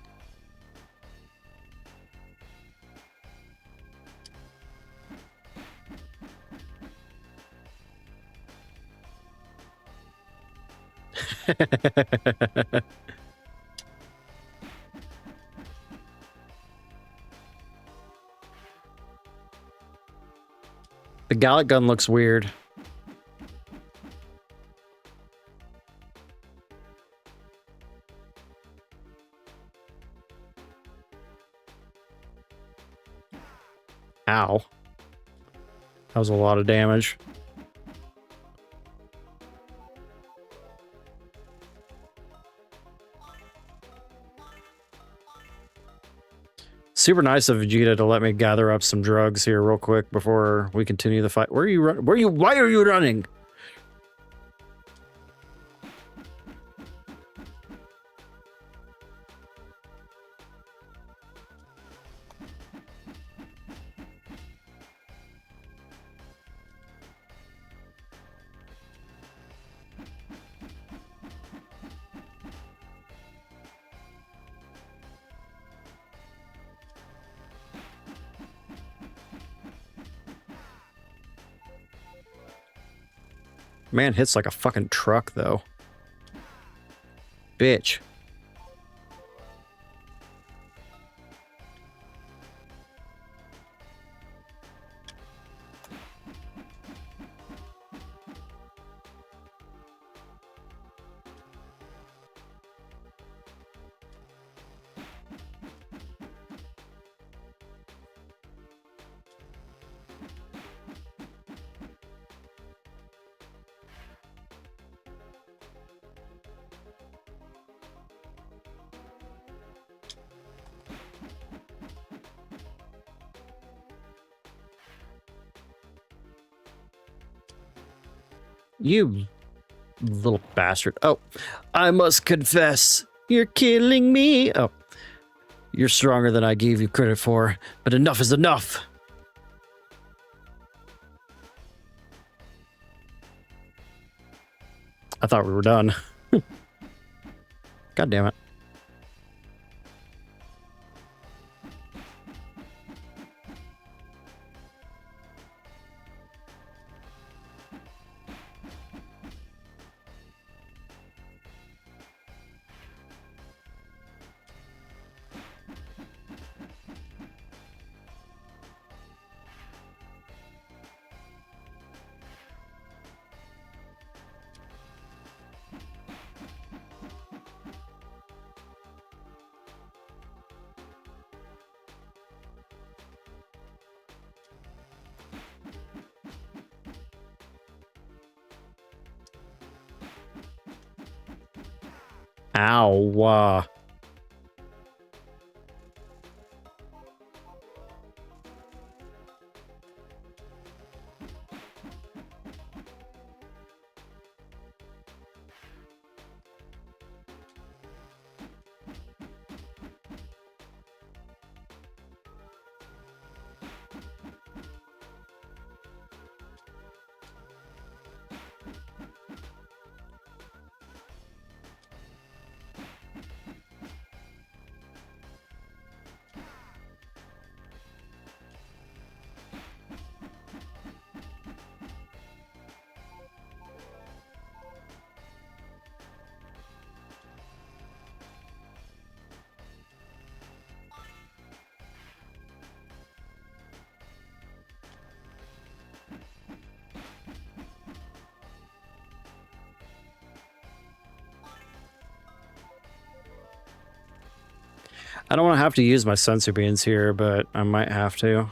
The Gallic gun looks weird. Ow. That was a lot of damage. Super nice of Vegeta to let me gather up some drugs here real quick before we continue the fight. Where are you running? Why are you running? Man hits like a fucking truck, though. Bitch. You little bastard. Oh, I must confess, you're killing me. Oh, you're stronger than I gave you credit for, but enough is enough. I thought we were done. God damn it. Ow. I don't want to have to use my sensu beans here, but I might have to.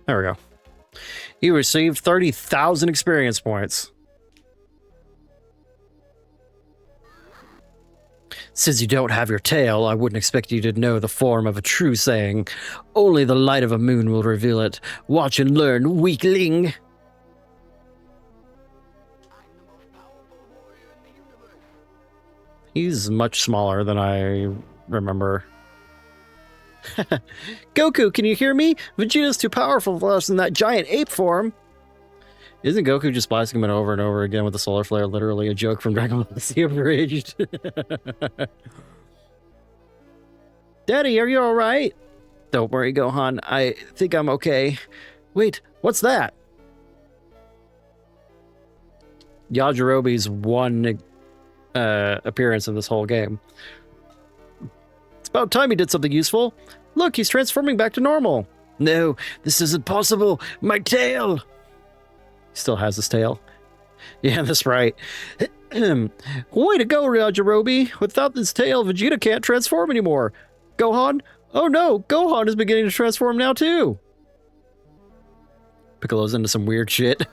There we go. You received 30,000 experience points. Since you don't have your tail, I wouldn't expect you to know the form of a true saying. Only the light of a moon will reveal it. Watch and learn, weakling. He's much smaller than I remember. Goku, can you hear me? Vegeta's too powerful for us in that giant ape form. Isn't Goku just blasting him over and over again with the solar flare literally a joke from Dragon Ball Z Abridged? Daddy, are you alright? Don't worry, Gohan. I think I'm okay. Wait, what's that? Yajirobe's one appearance in this whole game. It's about time he did something useful. Look, he's transforming back to normal. No, this isn't possible. My tail! He still has his tail. Yeah, that's right. Way to go, Yajirobe. Without this tail, Vegeta can't transform anymore. Gohan? Oh no, Gohan is beginning to transform now too. Piccolo's into some weird shit.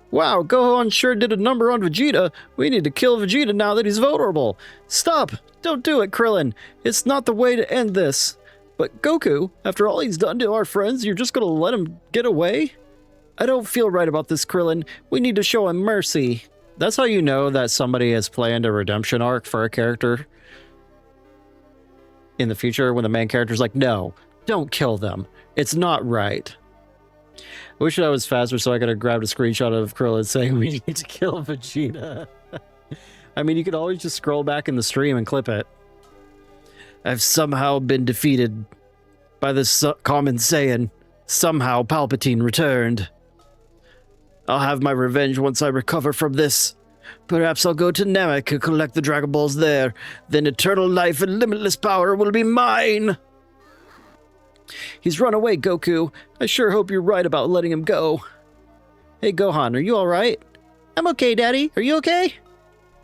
Wow, Gohan sure did a number on Vegeta. We need to kill Vegeta now that he's vulnerable. Stop! Don't do it, Krillin. It's not the way to end this. But Goku, after all he's done to our friends, you're just gonna let him get away? I don't feel right about this, Krillin. We need to show him mercy. That's how you know that somebody has planned a redemption arc for a character in the future, when the main character's like, no, don't kill them. It's not right. I wish I was faster so I could have grabbed a screenshot of Krillin saying we need to kill Vegeta. I mean, you could always just scroll back in the stream and clip it. I've somehow been defeated by this common saying. Somehow Palpatine returned. I'll have my revenge once I recover from this. Perhaps I'll go to Namek and collect the Dragon Balls there. Then eternal life and limitless power will be mine. He's run away, Goku. I sure hope you're right about letting him go. Hey, Gohan, are you alright? I'm okay, Daddy. Are you okay?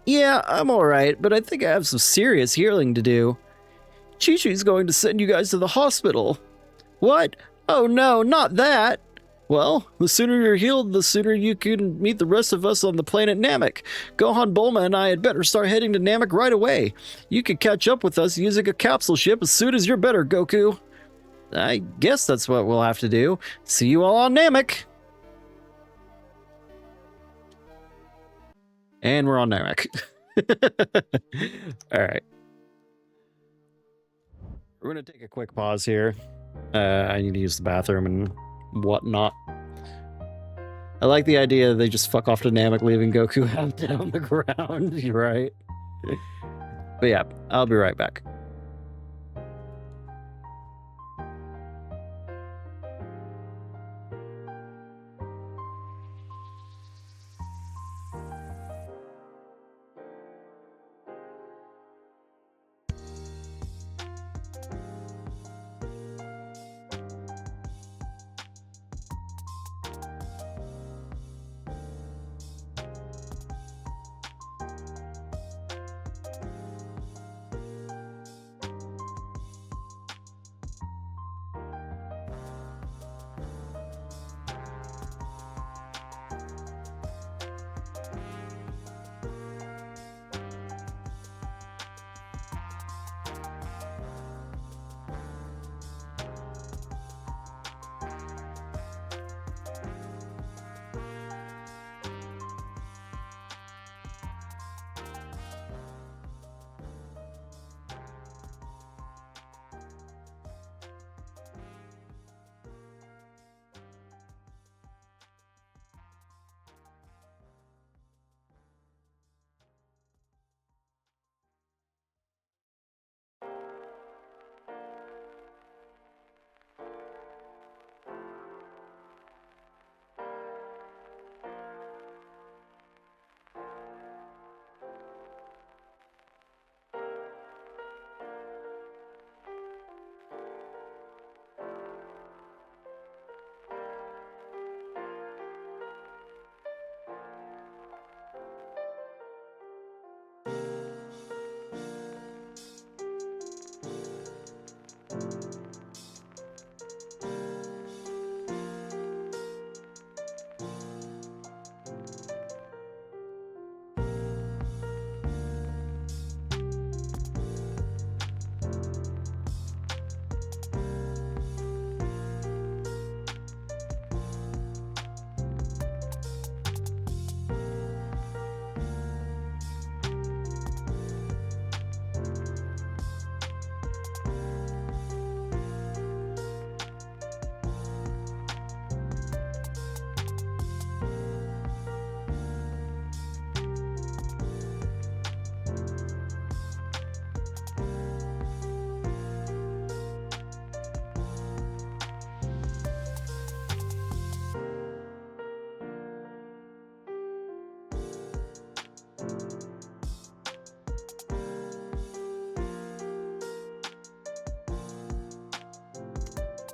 Yeah, I'm alright, but I think I have some serious healing to do. Chi-Chi's going to send you guys to the hospital. What? Oh no, not that! Well, the sooner you're healed, the sooner you can meet the rest of us on the planet Namek. Gohan, Bulma, and I had better start heading to Namek right away. You can catch up with us using a capsule ship as soon as you're better, Goku. I guess that's what we'll have to do. See you all on Namek! And we're on Namek. Alright. We're going to take a quick pause here. I need to use the bathroom and whatnot. I like the idea they just fuck off to Namek, leaving Goku out down the ground. You're right. But yeah, I'll be right back.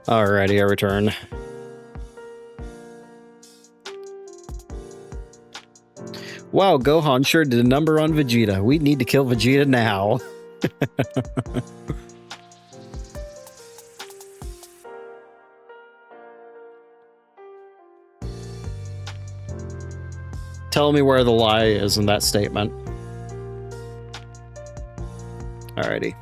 Alrighty, I return. Wow, Gohan sure did a number on Vegeta. We need to kill Vegeta now. Tell me where the lie is in that statement. Alrighty.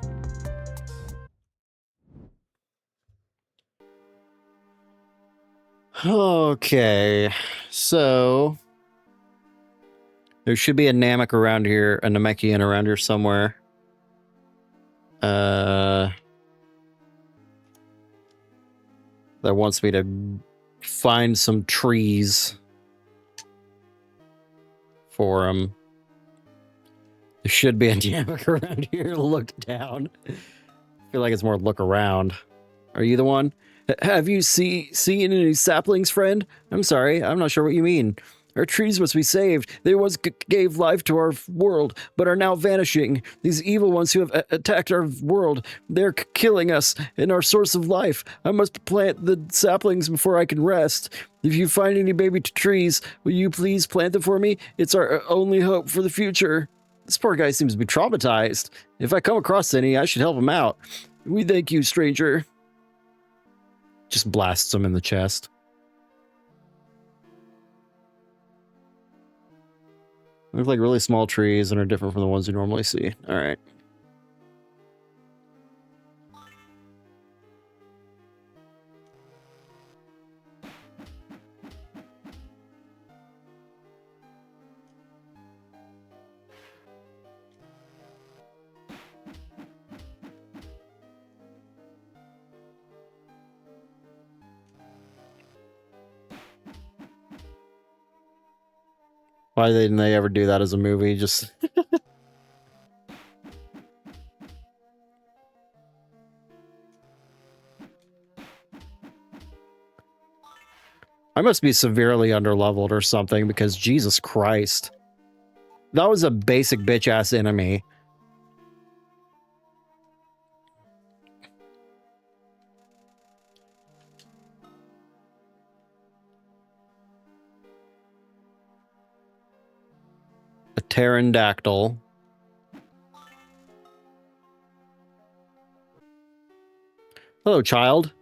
Okay, so there should be a Namek around here, a Namekian around here somewhere. That wants me to find some trees for him. There should be a Namek around here. Look down. I feel like it's more look around. Are you the one? Have you seen any saplings, friend? I'm sorry, I'm not sure what you mean. Our trees must be saved. They once gave life to our world, but are now vanishing. These evil ones who have attacked our world, they're killing us and our source of life. I must plant the saplings before I can rest. If you find any baby trees, will you please plant them for me? It's our only hope for the future. This poor guy seems to be traumatized. If I come across any, I should help him out. We thank you, stranger. Just blasts him in the chest. Look like really small trees and are different from the ones you normally see. All right. Why didn't they ever do that as a movie? Just I must be severely underleveled or something because Jesus Christ. That was a basic bitch ass enemy. A pterodactyl. Hello, child.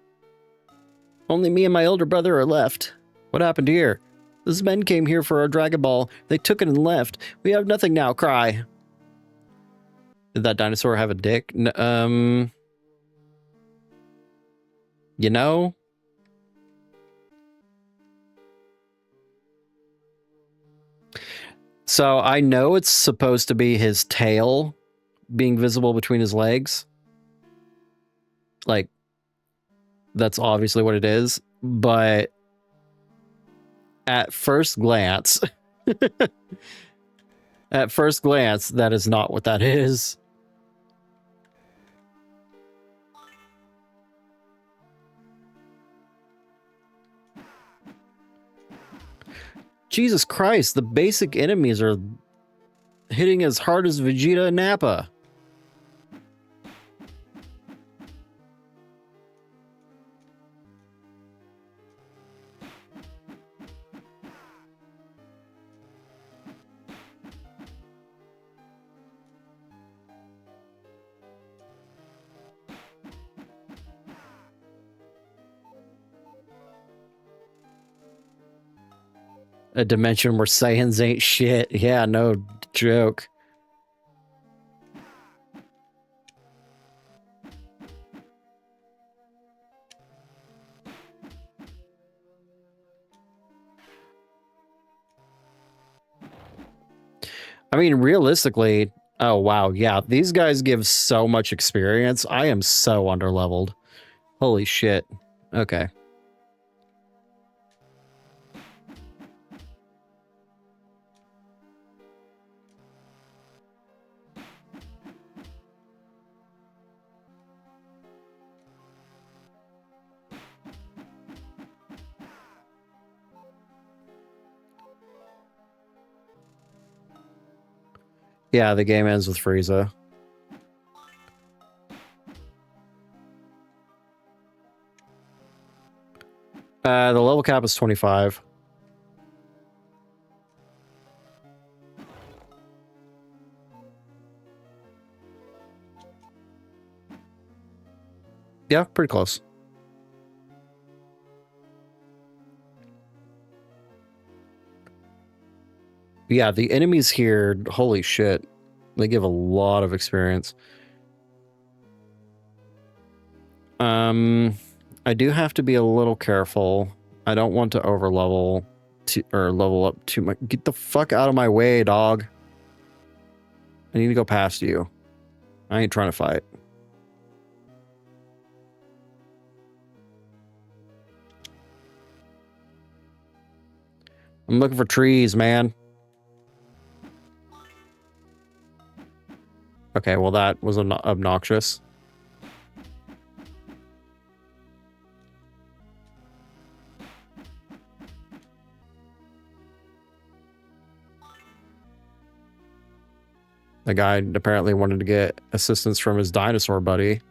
Only me and my older brother are left. What happened here? Those men came here for our Dragon Ball. They took it and left. We have nothing now. Cry. Did that dinosaur have a dick? You know? So I know it's supposed to be his tail being visible between his legs. Like, that's obviously what it is. But at first glance, that is not what that is. Jesus Christ, the basic enemies are hitting as hard as Vegeta and Nappa. A dimension where Saiyans ain't shit. Yeah, no joke. I mean, realistically, oh wow, yeah, these guys give so much experience. I am so underleveled. Holy shit. Okay. Yeah, the game ends with Frieza. Yeah, the level cap is 25. Yeah, pretty close. Yeah, the enemies here, holy shit. They give a lot of experience. I do have to be a little careful. I don't want to overlevel or level up too much. Get the fuck out of my way, dog. I need to go past you. I ain't trying to fight. I'm looking for trees, man. Okay, well that was obnoxious. The guy apparently wanted to get assistance from his dinosaur buddy.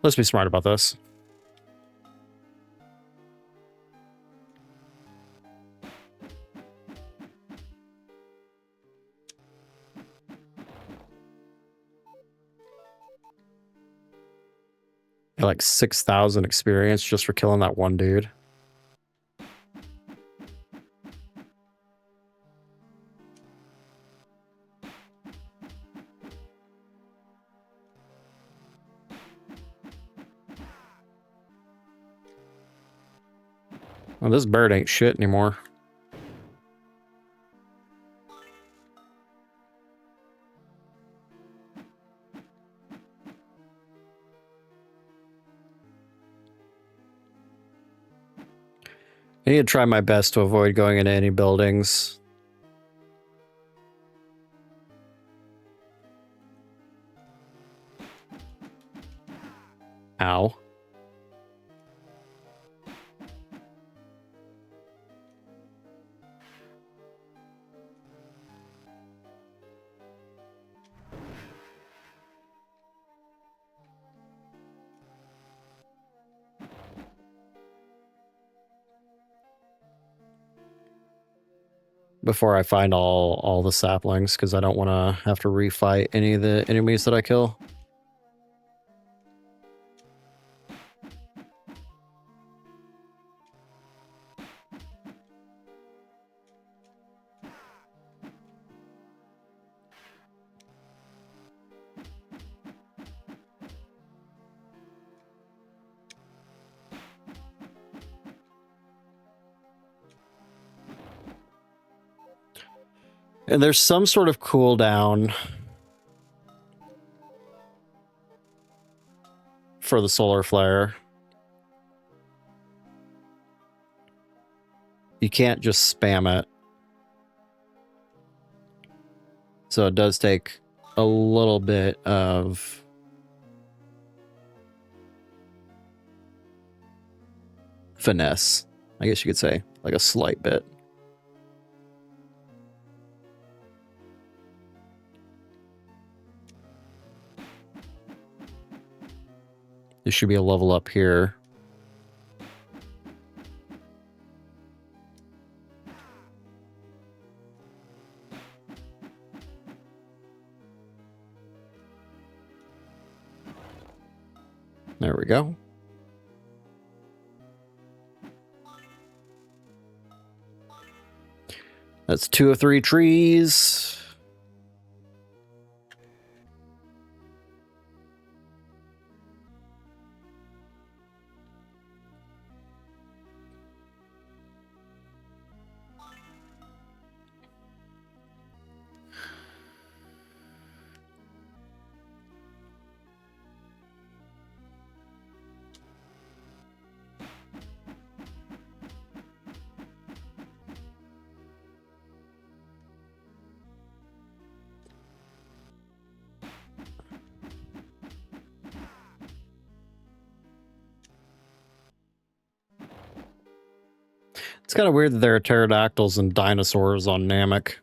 Let's be smart about this. Got like 6,000 experience just for killing that one dude. Well, this bird ain't shit anymore. I need to try my best to avoid going into any buildings. Ow. Before I find all the saplings, because I don't want to have to refight any of the enemies that I kill. And there's some sort of cooldown for the solar flare. You can't just spam it. So it does take a little bit of finesse, I guess you could say, like a slight bit. There should be a level up here. There we go. That's 2 of 3 trees. It's kind of weird that there are pterodactyls and dinosaurs on Namek.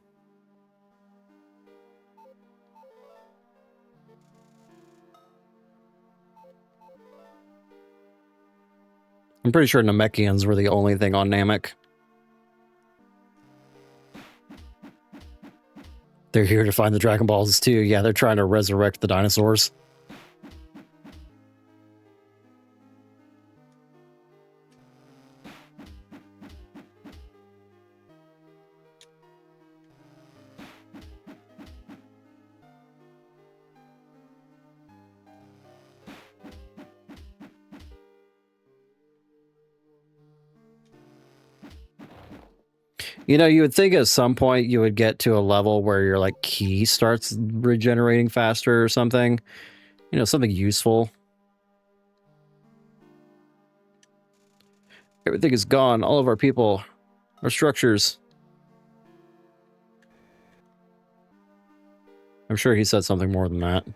I'm pretty sure Namekians were the only thing on Namek. They're here to find the Dragon Balls too. Yeah, they're trying to resurrect the dinosaurs. You know, you would think at some point you would get to a level where your like key starts regenerating faster or something. You know, something useful. Everything is gone. All of our people, our structures. I'm sure he said something more than that.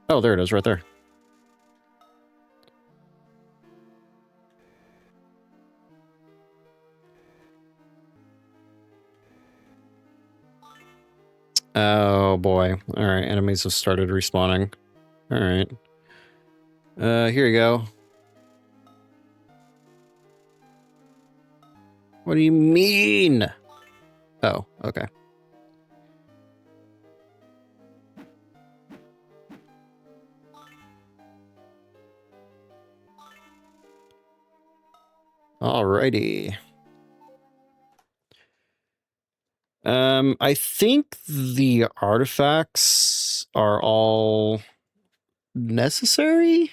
Oh, there it is, right there. Oh boy. All right, enemies have started respawning. All right. Here you go. What do you mean? Oh, okay. Alrighty. I think the artifacts are all necessary.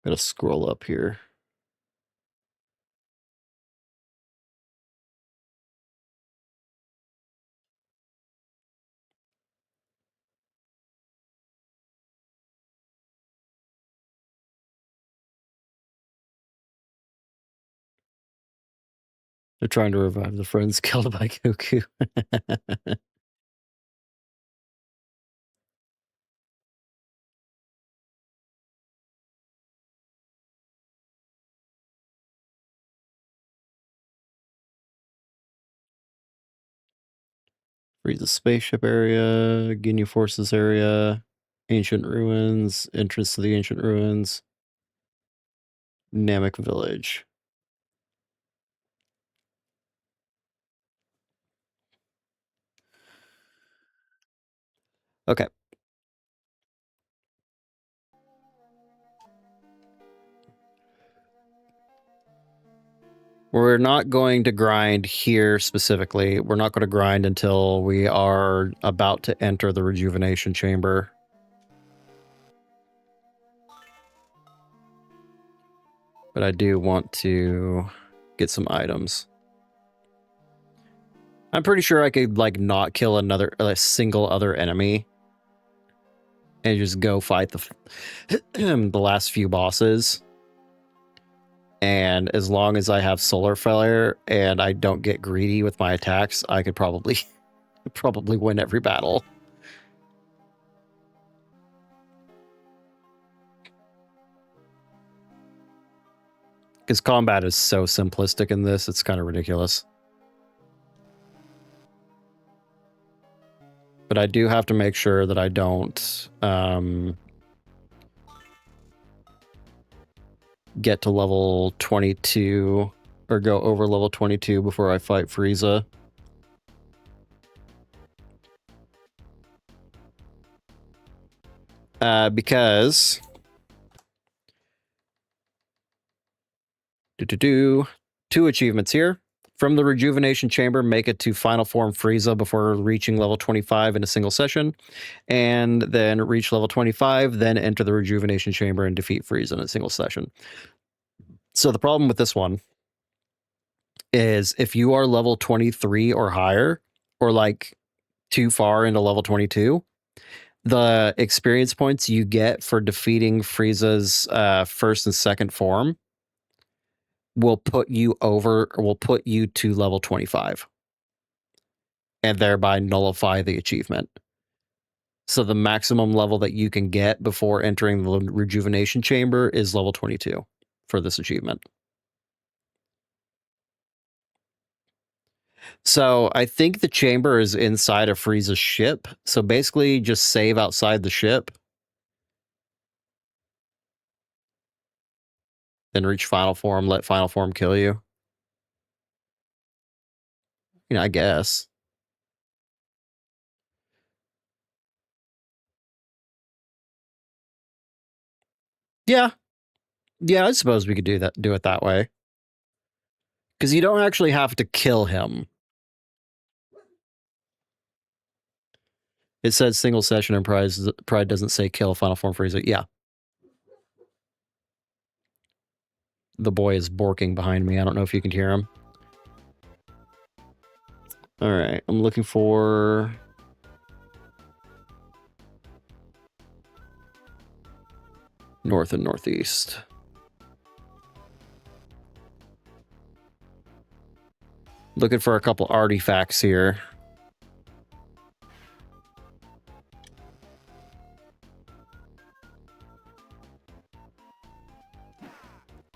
Gotta scroll up here. They're trying to revive the friends killed by Goku. Freeze the spaceship area, Ginyu Forces area, Ancient Ruins, entrance to the Ancient Ruins, Namek Village. Okay. We're not going to grind here specifically. We're not going to grind until we are about to enter the rejuvenation chamber. But I do want to get some items. I'm pretty sure I could like not kill a single other enemy and just go fight the last few bosses. And as long as I have solar flare and I don't get greedy with my attacks, I could probably win every battle. Because combat is so simplistic in this, it's kind of ridiculous. But I do have to make sure that I don't get to level 22 or go over level 22 before I fight Frieza. Because two achievements here. From the Rejuvenation Chamber, make it to Final Form Frieza before reaching level 25 in a single session. And then reach level 25, then enter the Rejuvenation Chamber and defeat Frieza in a single session. So the problem with this one is if you are level 23 or higher, or like too far into level 22, the experience points you get for defeating Frieza's first and second form will put you to level 25 and thereby nullify the achievement. So the maximum level that you can get before entering the rejuvenation chamber is level 22 for this achievement. So I think the chamber is inside of Frieza's ship. So basically just save outside the ship. Then reach final form, let final form kill you. You know, I guess. Yeah. Yeah, I suppose we could do it that way. Because you don't actually have to kill him. It says single session and Pride doesn't say kill final form Frieza. Yeah. The boy is borking behind me. I don't know if you can hear him. All right, I'm looking for... north and northeast. Looking for a couple artifacts here.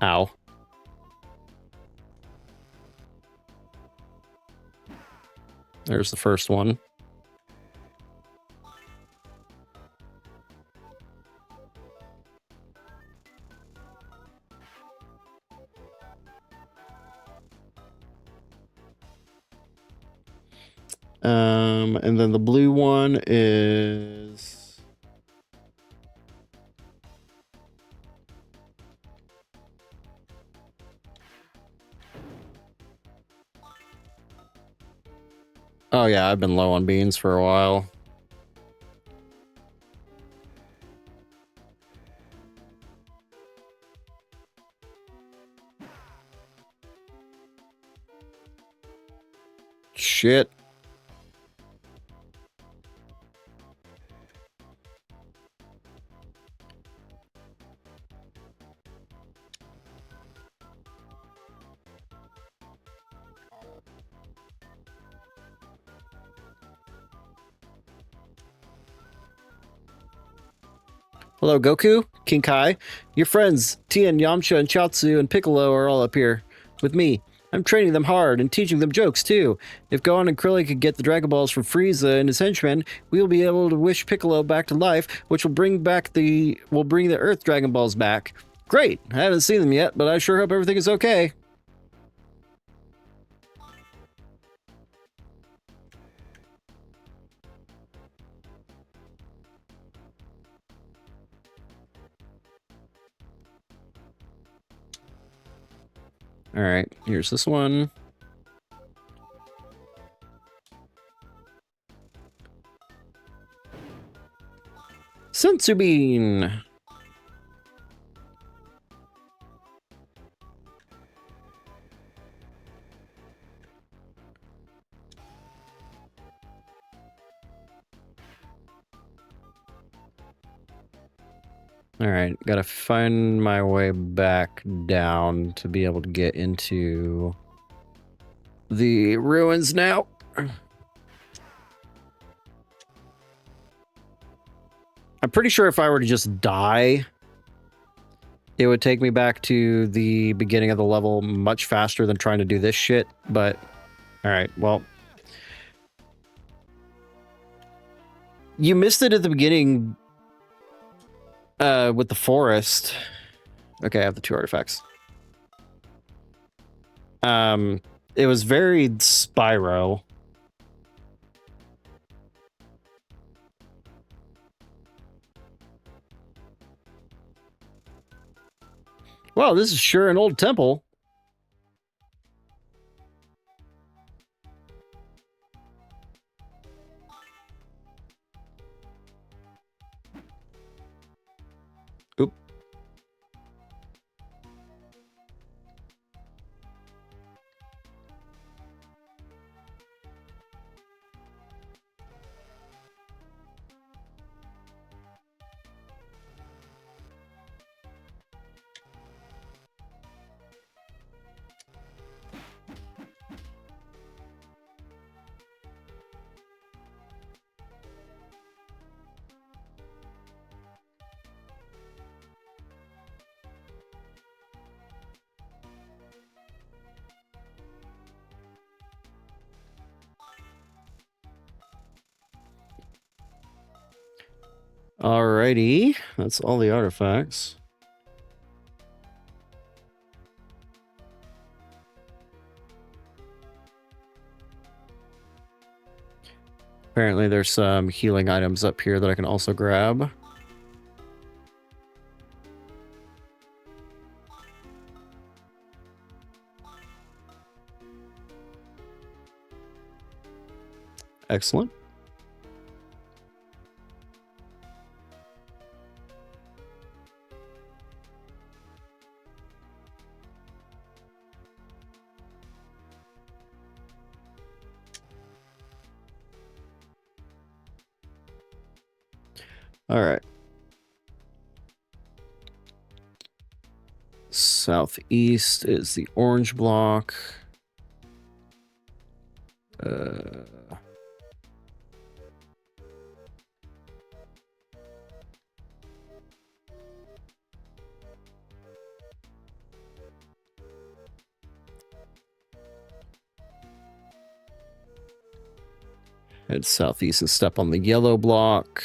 Ow. There's the first one. And then the blue one is... oh yeah, I've been low on beans for a while. Shit. Hello, Goku, King Kai. Your friends, Tien, Yamcha, and Chaozu, and Piccolo are all up here with me. I'm training them hard and teaching them jokes, too. If Gohan and Krillin could get the Dragon Balls from Frieza and his henchmen, we will be able to wish Piccolo back to life, which will bring the Earth Dragon Balls back. Great! I haven't seen them yet, but I sure hope everything is okay. All right, here's this one. Senzu Bean. All right, gotta find my way back down to be able to get into the ruins now. I'm pretty sure if I were to just die, it would take me back to the beginning of the level much faster than trying to do this shit, but... Alright, well... You missed it at the beginning with the forest. Okay, I have the two artifacts. It was very Spyro. Wow, this is sure an old temple. Oop. Alrighty, that's all the artifacts. Apparently there's some healing items up here that I can also grab. Excellent. All right. Southeast is the orange block. Head southeast and step on the yellow block.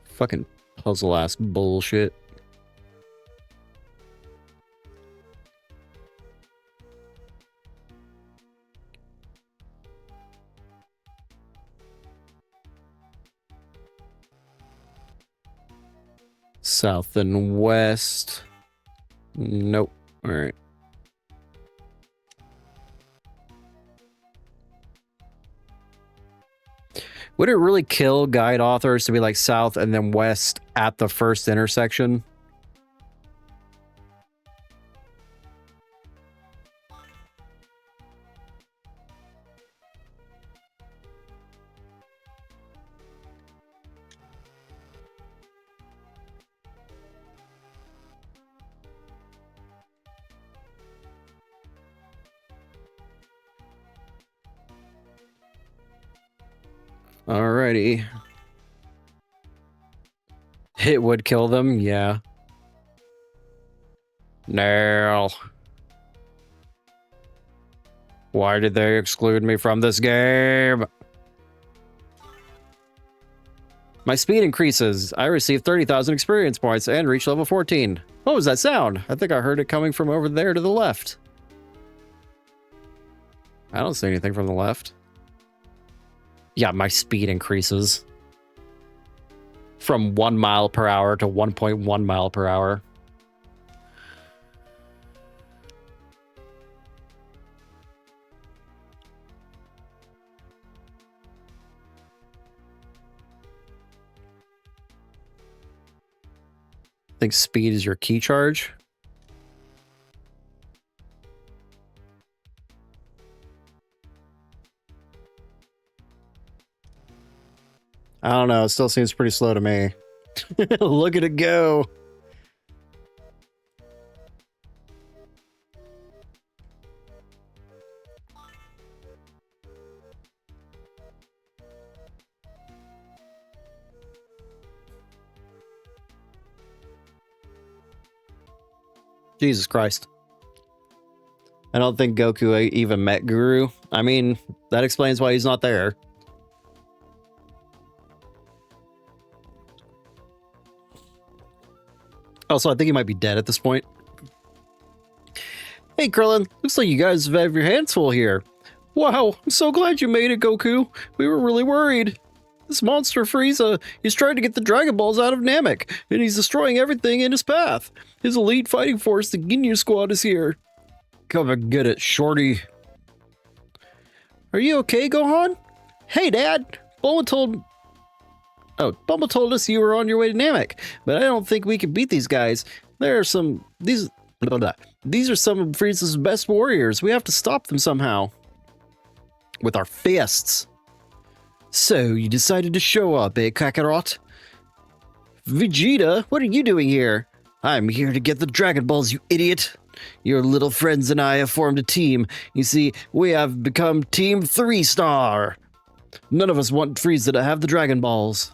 Fucking puzzle ass bullshit. South and west. Nope. All right. Would it really kill guide authors to be like south and then west at the first intersection? Alrighty. It would kill them, yeah. No. Why did they exclude me from this game? My speed increases. I received 30,000 experience points and reached level 14. What was that sound? I think I heard it coming from over there to the left. I don't see anything from the left. Yeah, my speed increases. From 1 mile per hour to 1.1 mile per hour. I think speed is your key charge. I don't know. It still seems pretty slow to me. Look at it go. Jesus Christ. I don't think Goku even met Guru. I mean, that explains why he's not there. Also, I think he might be dead at this point. Hey, Krillin. Looks like you guys have your hands full here. Wow, I'm so glad you made it, Goku. We were really worried. This monster Frieza is trying to get the Dragon Balls out of Namek, and he's destroying everything in his path. His elite fighting force, the Ginyu Squad, is here. Come and get it, shorty. Are you okay, Gohan? Hey, Dad. Bulma told us you were on your way to Namek, but I don't think we can beat these guys. These are some of Frieza's best warriors. We have to stop them somehow. With our fists. So, you decided to show up, eh, Kakarot? Vegeta, what are you doing here? I'm here to get the Dragon Balls, you idiot. Your little friends and I have formed a team. You see, we have become Team 3-Star. None of us want Frieza to have the Dragon Balls. ...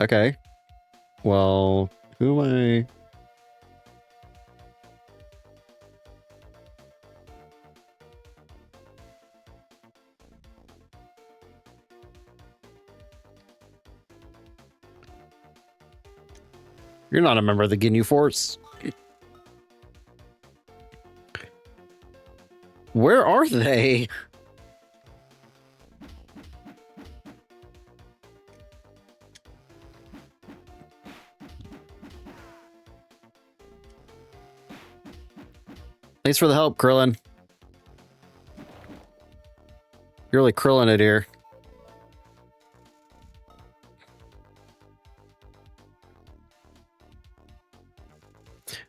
Okay. Well, who am I? You're not a member of the Ginyu Force. Where are they? Thanks for the help, Krillin. You're really Krillin it here.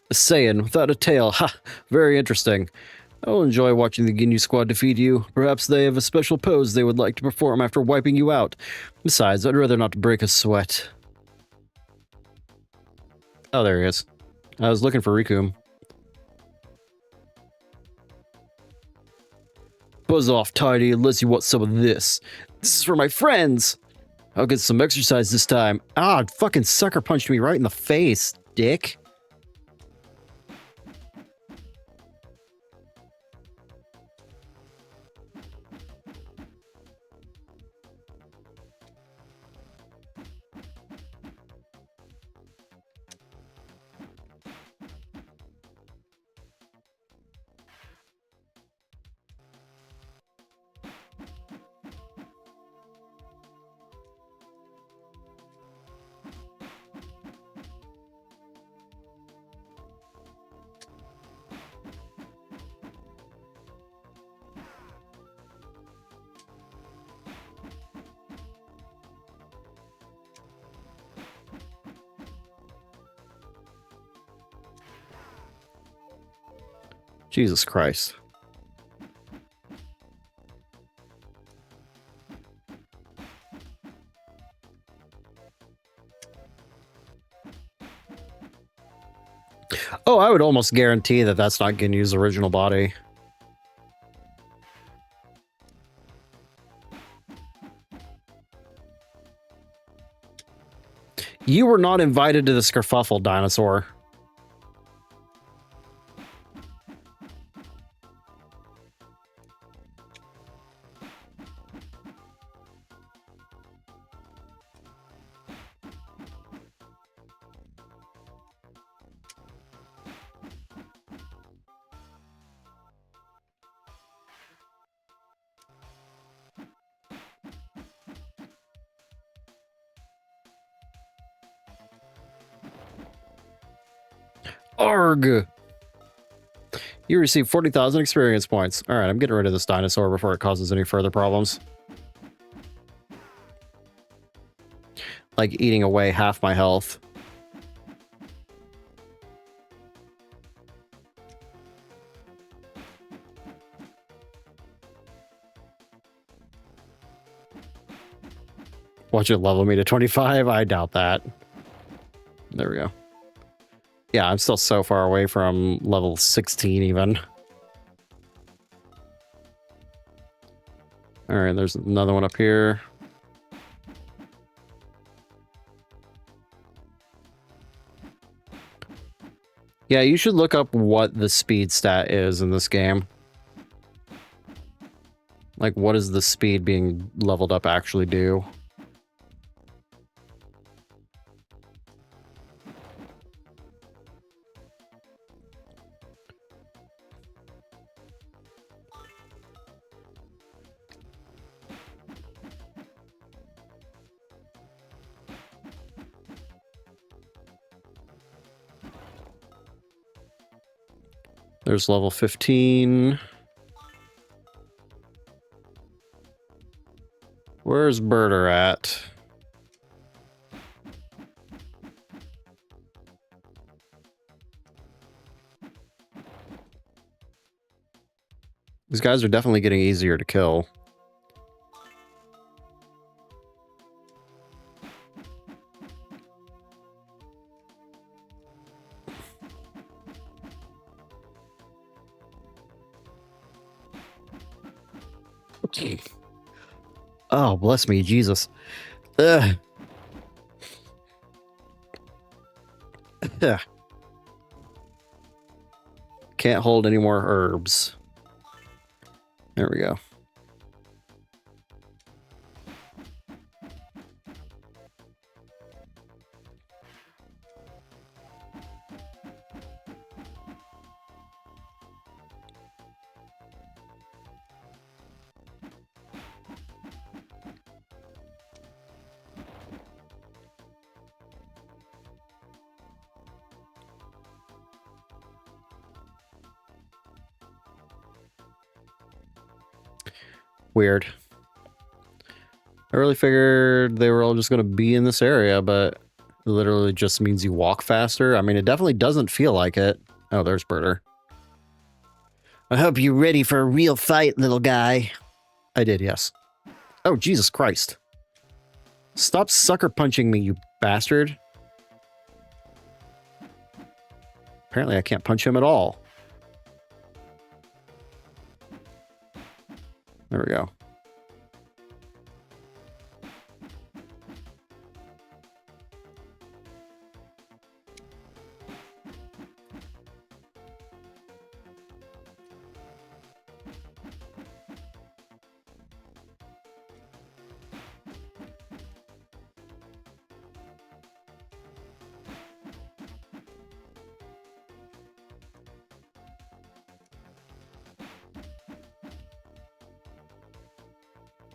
A Saiyan without a tail. Ha! Very interesting. I will enjoy watching the Ginyu squad defeat you. Perhaps they have a special pose they would like to perform after wiping you out. Besides, I'd rather not break a sweat. Oh, there he is. I was looking for Rikum. Buzz off, Tidy, unless you want some of this. This is for my friends! I'll get some exercise this time. Ah, fucking sucker punched me right in the face, dick. Jesus Christ. Oh, I would almost guarantee that that's not Ginyu's original body. You were not invited to the Skerfuffle, dinosaur. Arg! You received 40,000 experience points. Alright, I'm getting rid of this dinosaur before it causes any further problems. Like eating away half my health. Watch it level me to 25? I doubt that. There we go. Yeah, I'm still so far away from level 16 even. Alright, there's another one up here. Yeah, you should look up what the speed stat is in this game. Like, what does the speed being leveled up actually do? There's level 15. Where's Birder at? These guys are definitely getting easier to kill. Oh, bless me, Jesus. Ugh. Can't hold any more herbs. There we go. Weird. I really figured they were all just going to be in this area, but it literally just means you walk faster. I mean, it definitely doesn't feel like it. Oh, there's Birder. I hope you're ready for a real fight, little guy. I did, yes. Oh, Jesus Christ. Stop sucker punching me, you bastard. Apparently I can't punch him at all. There we go.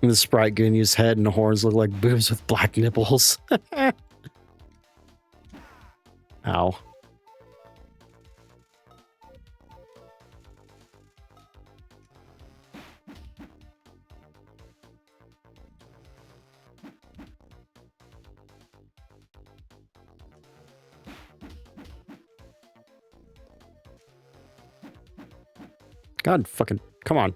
The sprite Ginya's head and horns look like boobs with black nipples. Ow. God fucking, come on.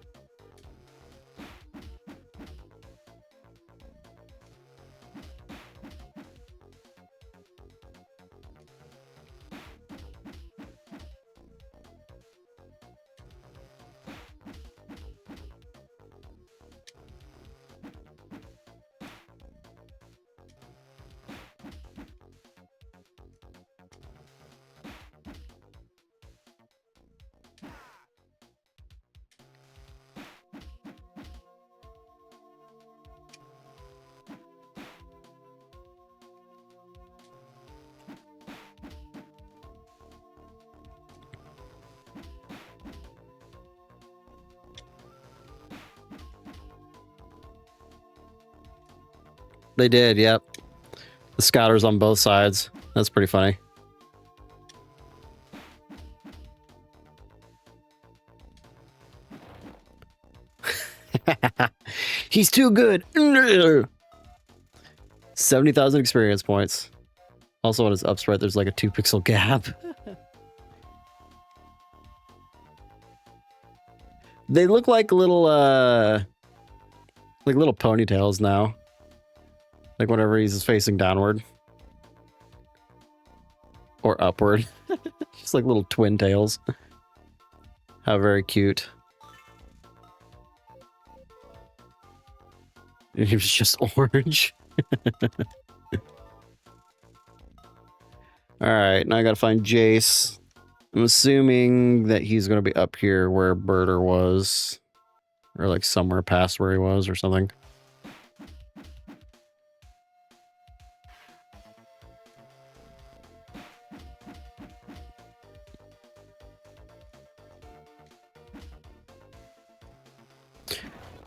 They did, yep. The scouters on both sides. That's pretty funny. He's too good. 70,000 experience points. Also on his up sprite, there's like a 2-pixel gap. They look like little ponytails now. Like whenever he's facing downward. Or upward. Just like little twin tails. How very cute. He was just orange. Alright, now I gotta find Jace. I'm assuming that he's gonna be up here where Birder was. Or like somewhere past where he was or something.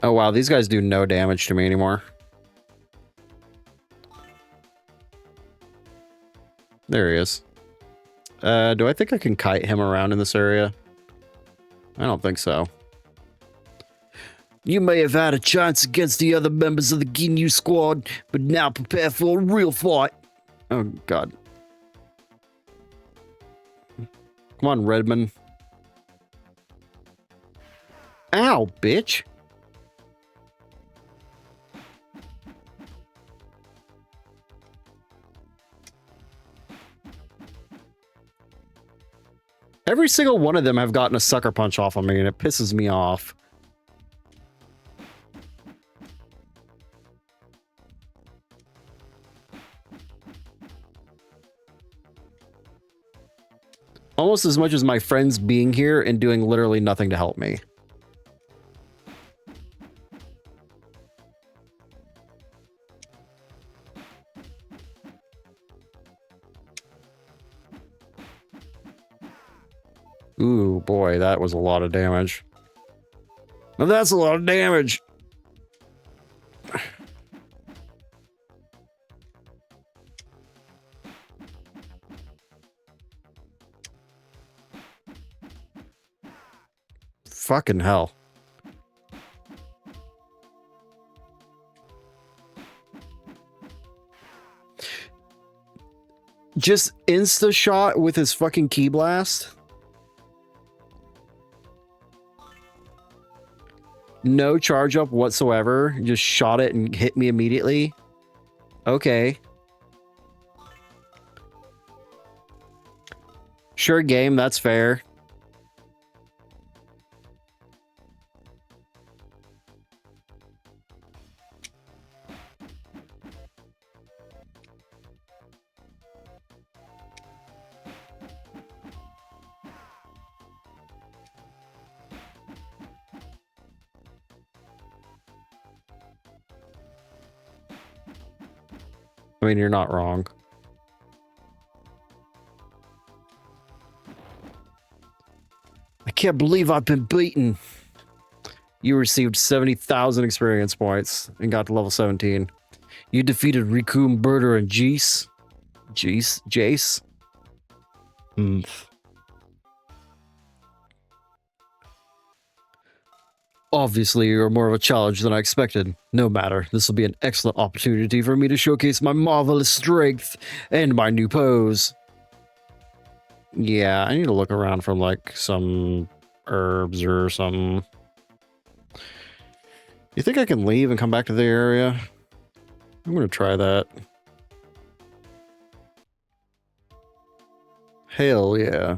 Oh wow, these guys do no damage to me anymore. There he is. Do I think I can kite him around in this area? I don't think so. You may have had a chance against the other members of the Ginyu squad, but now prepare for a real fight. Oh god. Come on, Redman. Ow, bitch. Every single one of them have gotten a sucker punch off on me, and it pisses me off. Almost as much as my friends being here and doing literally nothing to help me. Ooh, boy, that was a lot of damage. Now that's a lot of damage. Fucking hell. just insta shot with his fucking key blast. No charge up whatsoever. Just shot it and hit me immediately. Okay. Sure, game. That's fair. I mean, you're not wrong. I can't believe I've been beaten. You received 70,000 experience points and got to level 17. You defeated Riku, Birder, and Jace. Jace? Obviously, you're more of a challenge than I expected. No matter, this will be an excellent opportunity for me to showcase my marvelous strength and my new pose. Yeah, I need to look around for like some herbs or something. You think I can leave and come back to the area? I'm gonna try that. Hell yeah.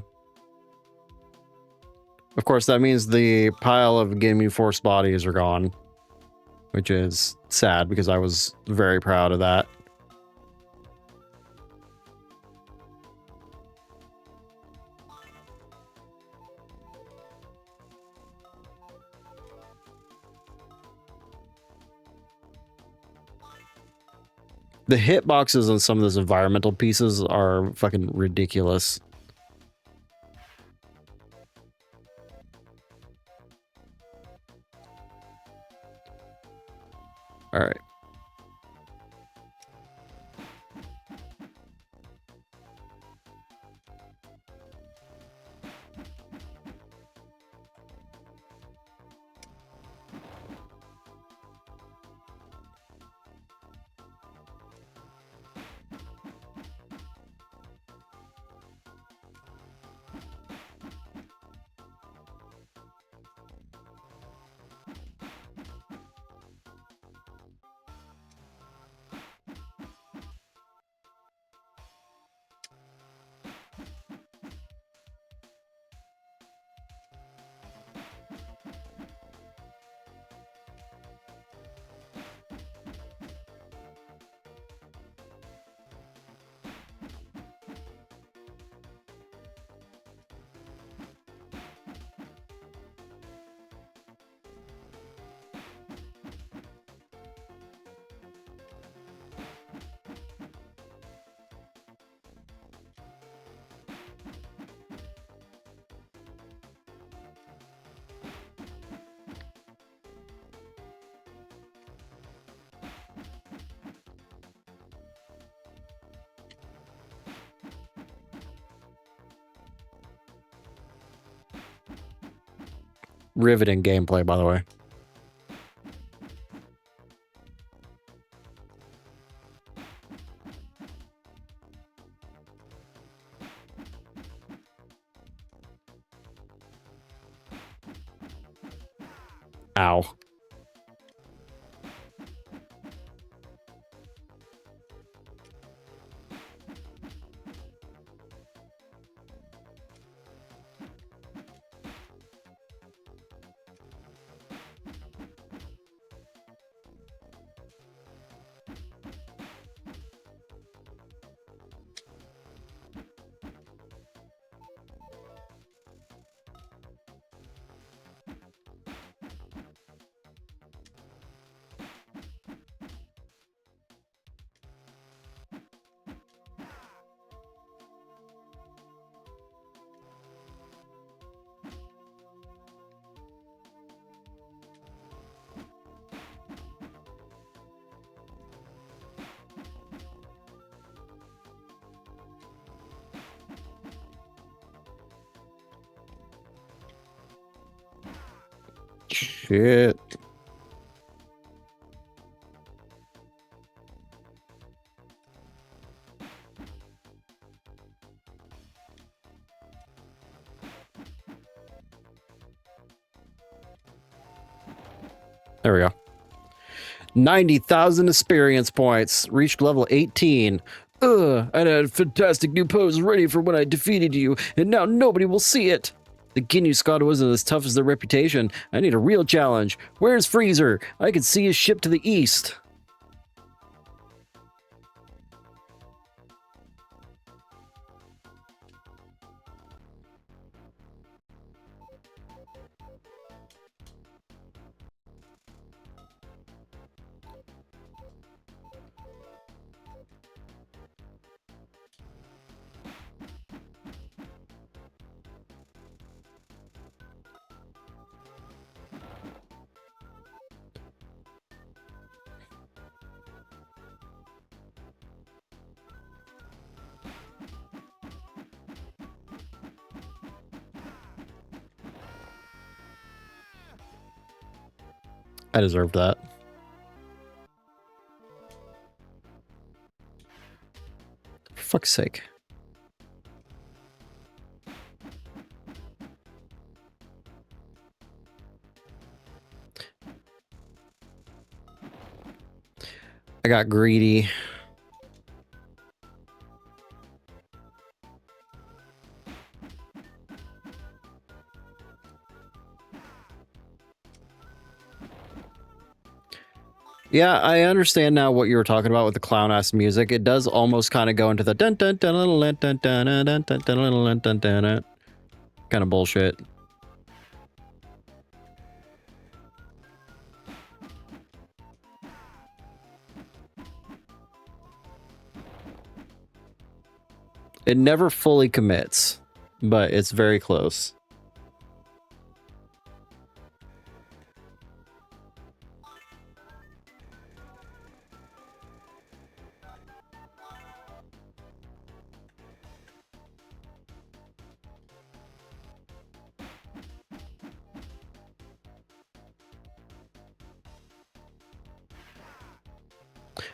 Of course, that means the pile of Gaming Force bodies are gone, which is sad because I was very proud of that. The hitboxes on some of those environmental pieces are fucking ridiculous. All right. Riveting gameplay, by the way. Ow. Shit. There we go. 90,000 experience points. Reached level 18. I had a fantastic new pose ready for when I defeated you, and now nobody will see it. The Ginyu squad wasn't as tough as their reputation. I need a real challenge. Where's Freezer? I can see his ship to the east. I deserve that. For fuck's sake. I got greedy. Yeah, I understand now what you were talking about with the clown-ass music. It does almost kind of go into the dun dun dun dun dun dun dun dun dun dun dun dun dun dun kind of bullshit. It never fully commits, but it's very close.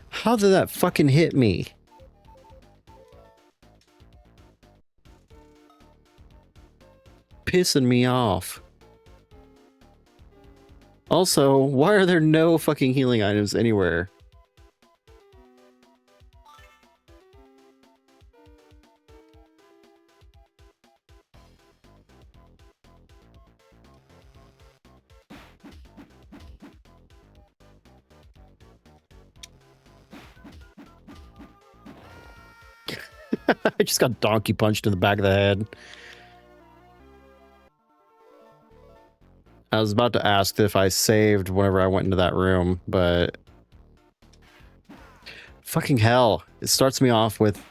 How did that fucking hit me? Pissing me off. Also, why are there no fucking healing items anywhere? I just got donkey punched in the back of the head. I was about to ask if I saved whenever I went into that room, but... Fucking hell. It starts me off with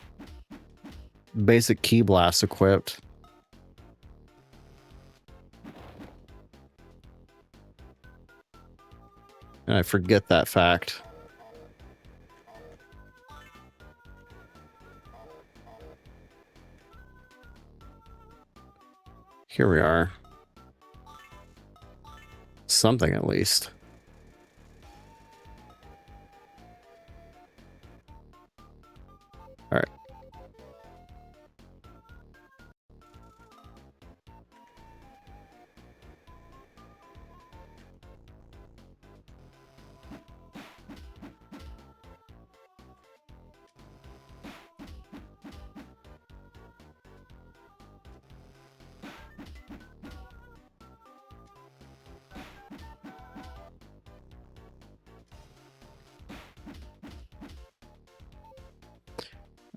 basic key blast equipped. And I forget that fact. Here we are. Something at least. All right.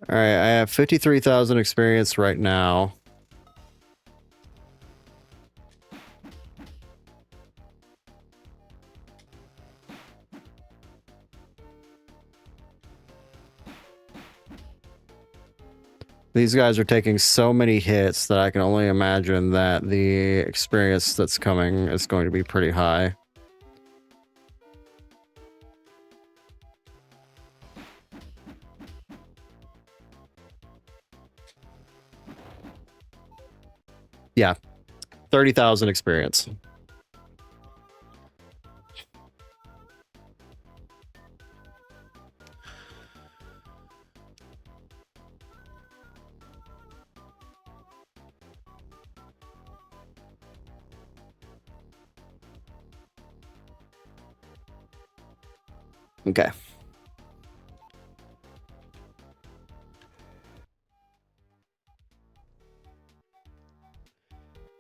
All right, I have 53,000 experience right now. These guys are taking so many hits that I can only imagine that the experience that's coming is going to be pretty high. Yeah, 30,000 experience. Okay.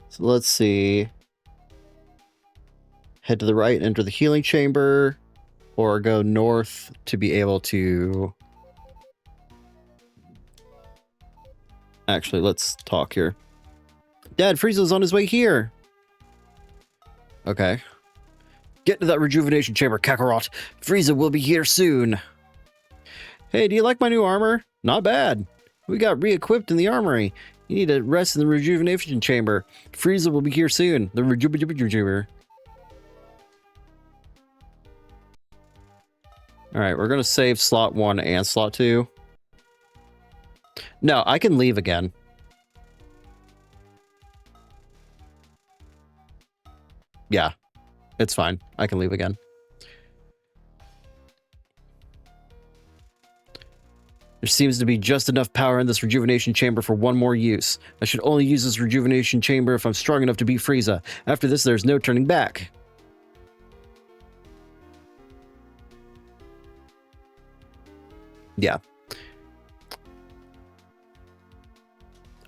So let's see. Head to the right, enter the healing chamber, or go north to be able to... Actually, let's talk here. Dad, Frieza's on his way here. Okay. Get to that rejuvenation chamber, Kakarot. Frieza will be here soon. Hey, do you like my new armor? Not bad. We got re-equipped in the armory. You need to rest in the rejuvenation chamber. Frieza will be here soon. The rejuvenation chamber. Alright, we're gonna save slot 1 and slot 2. No, I can leave again. Yeah, it's fine. I can leave again. There seems to be just enough power in this rejuvenation chamber for one more use. I should only use this rejuvenation chamber if I'm strong enough to beat Frieza. After this, there's no turning back. Yeah.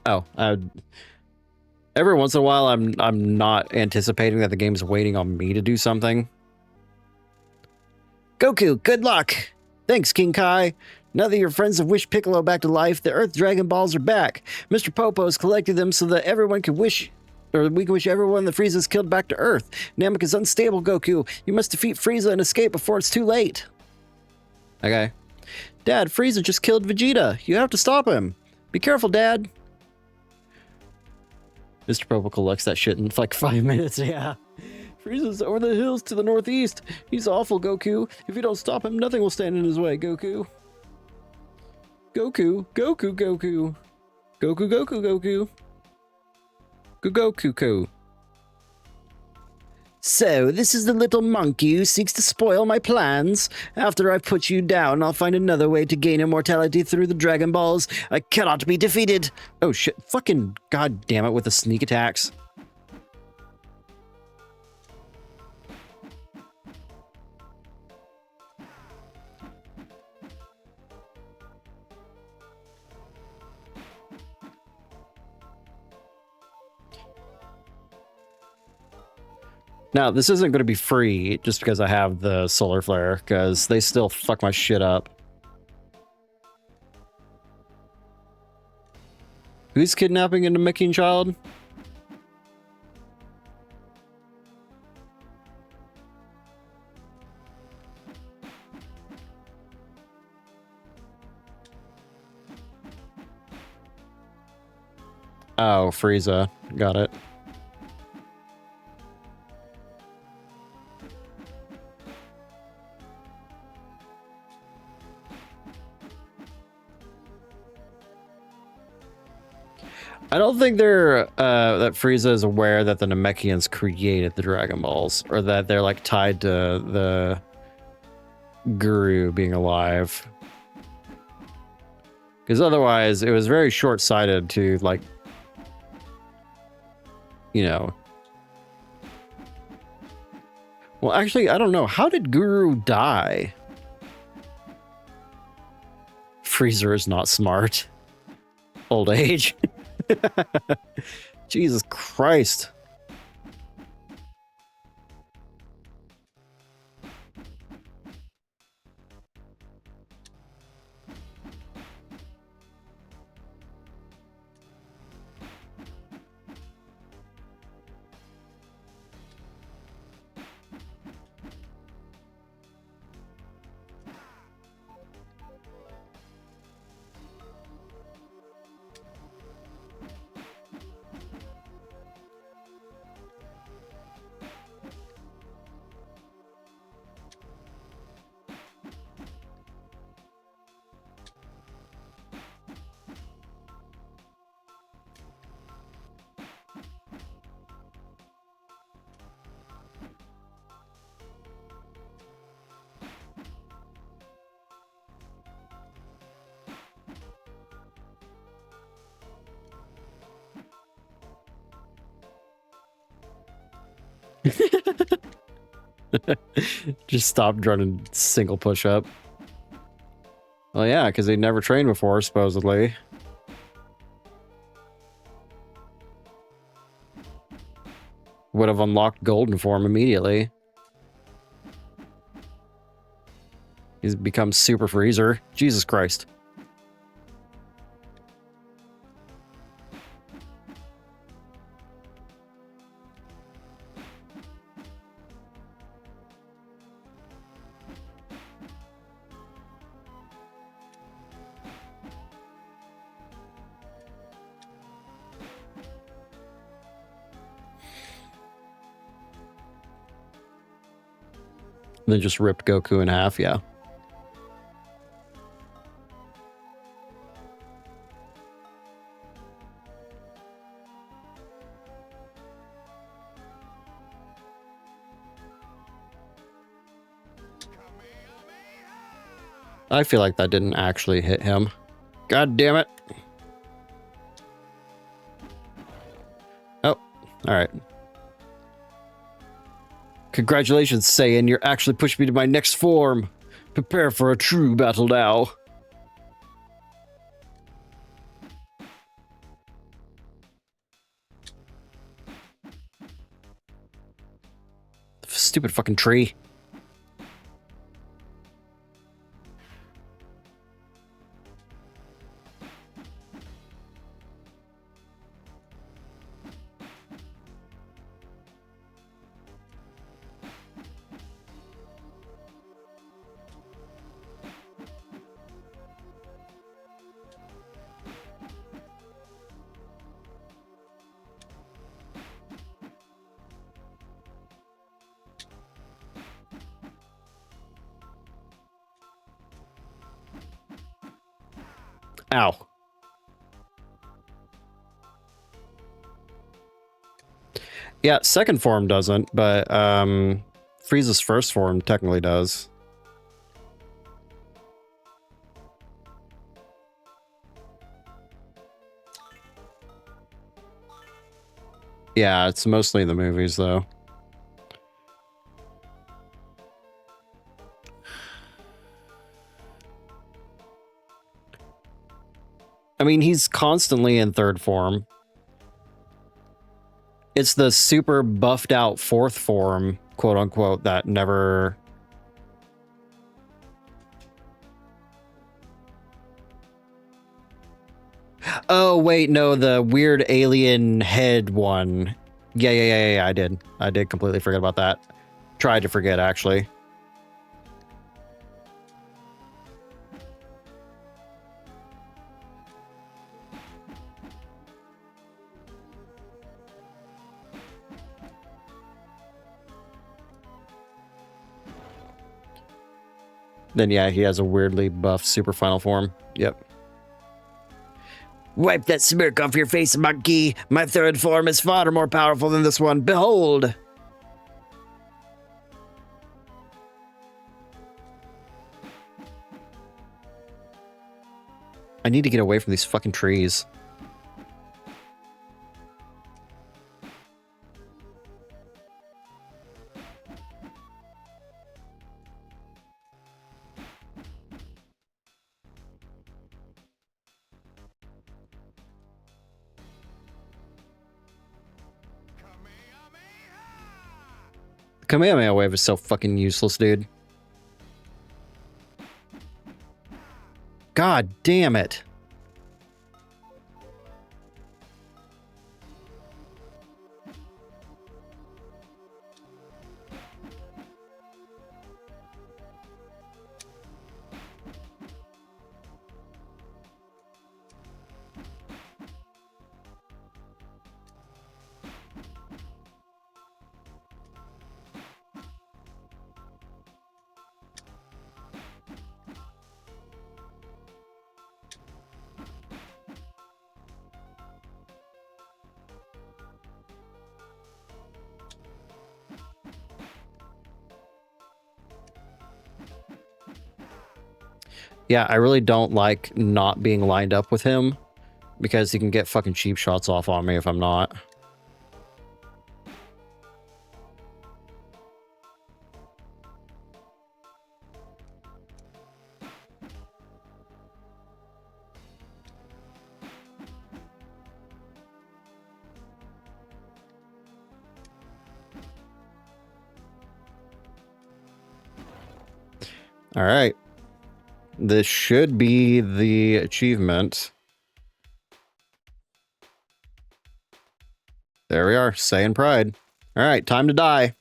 Oh, every once in a while, I'm not anticipating that the game's waiting on me to do something. Goku, good luck! Thanks, King Kai. Now that your friends have wished Piccolo back to life, the Earth Dragon Balls are back. Mr. Popo has collected them so that everyone can wish... Or we can wish everyone that Frieza's killed back to Earth. Namek is unstable, Goku. You must defeat Frieza and escape before it's too late. Okay. Dad, Frieza just killed Vegeta. You have to stop him. Be careful, Dad. Mr. Popo collects that shit in like 5 minutes, yeah. Frieza's over the hills to the northeast. He's awful, Goku. If you don't stop him, nothing will stand in his way, Goku. Goku, Goku, Goku. Goku, Goku, Goku. Goku. So, this is the little monkey who seeks to spoil my plans. After I put you down, I'll find another way to gain immortality through the Dragon Balls. I cannot be defeated. Oh shit, fucking goddamn it with the sneak attacks. Now, this isn't going to be free just because I have the solar flare, because they still fuck my shit up. Who's kidnapping a Namekian child? Oh, Frieza. Got it. I don't think they're that Frieza is aware that the Namekians created the Dragon Balls, or that they're like tied to the Guru being alive. Because otherwise, it was very short-sighted to like, you know. Well, actually, I don't know. How did Guru die? Freezer is not smart. Old age. Jesus Christ. Just stopped running single push-up. Well, yeah, because they never trained before, supposedly. Would have unlocked golden form immediately. He's become Super Freezer. Jesus Christ. And then just ripped Goku in half, yeah. I feel like that didn't actually hit him. God damn it. Oh, alright. Congratulations, Saiyan. You're actually pushing me to my next form. Prepare for a true battle now. Stupid fucking tree. Ow. Yeah, second form doesn't, but Frieza's first form technically does. Yeah, it's mostly the movies, though. I mean, he's constantly in third form. It's the super buffed out fourth form, quote unquote, that never... Oh, wait, no, the weird alien head one. Yeah, I did. I did completely forget about that. Tried to forget, actually. Then yeah, he has a weirdly buffed super final form. Yep. Wipe that smirk off your face, monkey. My third form is far more powerful than this one. Behold! I need to get away from these fucking trees. The Kamehameha wave is so fucking useless, dude. God damn it. Yeah, I really don't like not being lined up with him because he can get fucking cheap shots off on me if I'm not. All right. This should be the achievement. There we are. Saying pride. All right, time to die.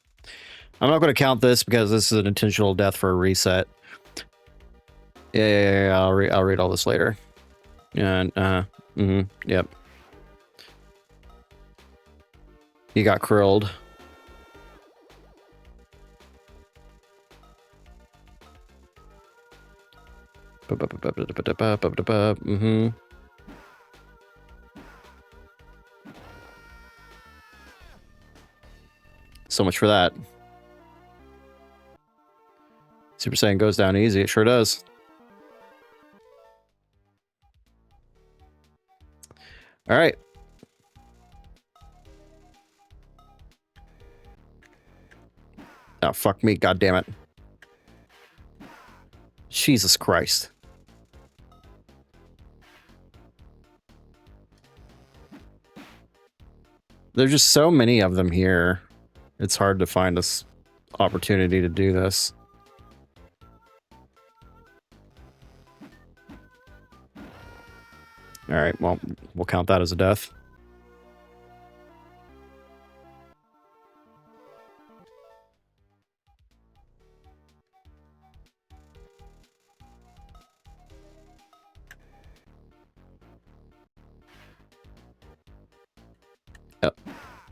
I'm not going to count this because this is an intentional death for a reset. Yeah. I'll read all this later. And yep. He got krilled. So much for that. Super Saiyan goes down easy. It sure does. All right. Oh, fuck me. God damn it. Jesus Christ. There's just so many of them here. It's hard to find this opportunity to do this. All right, well, we'll count that as a death.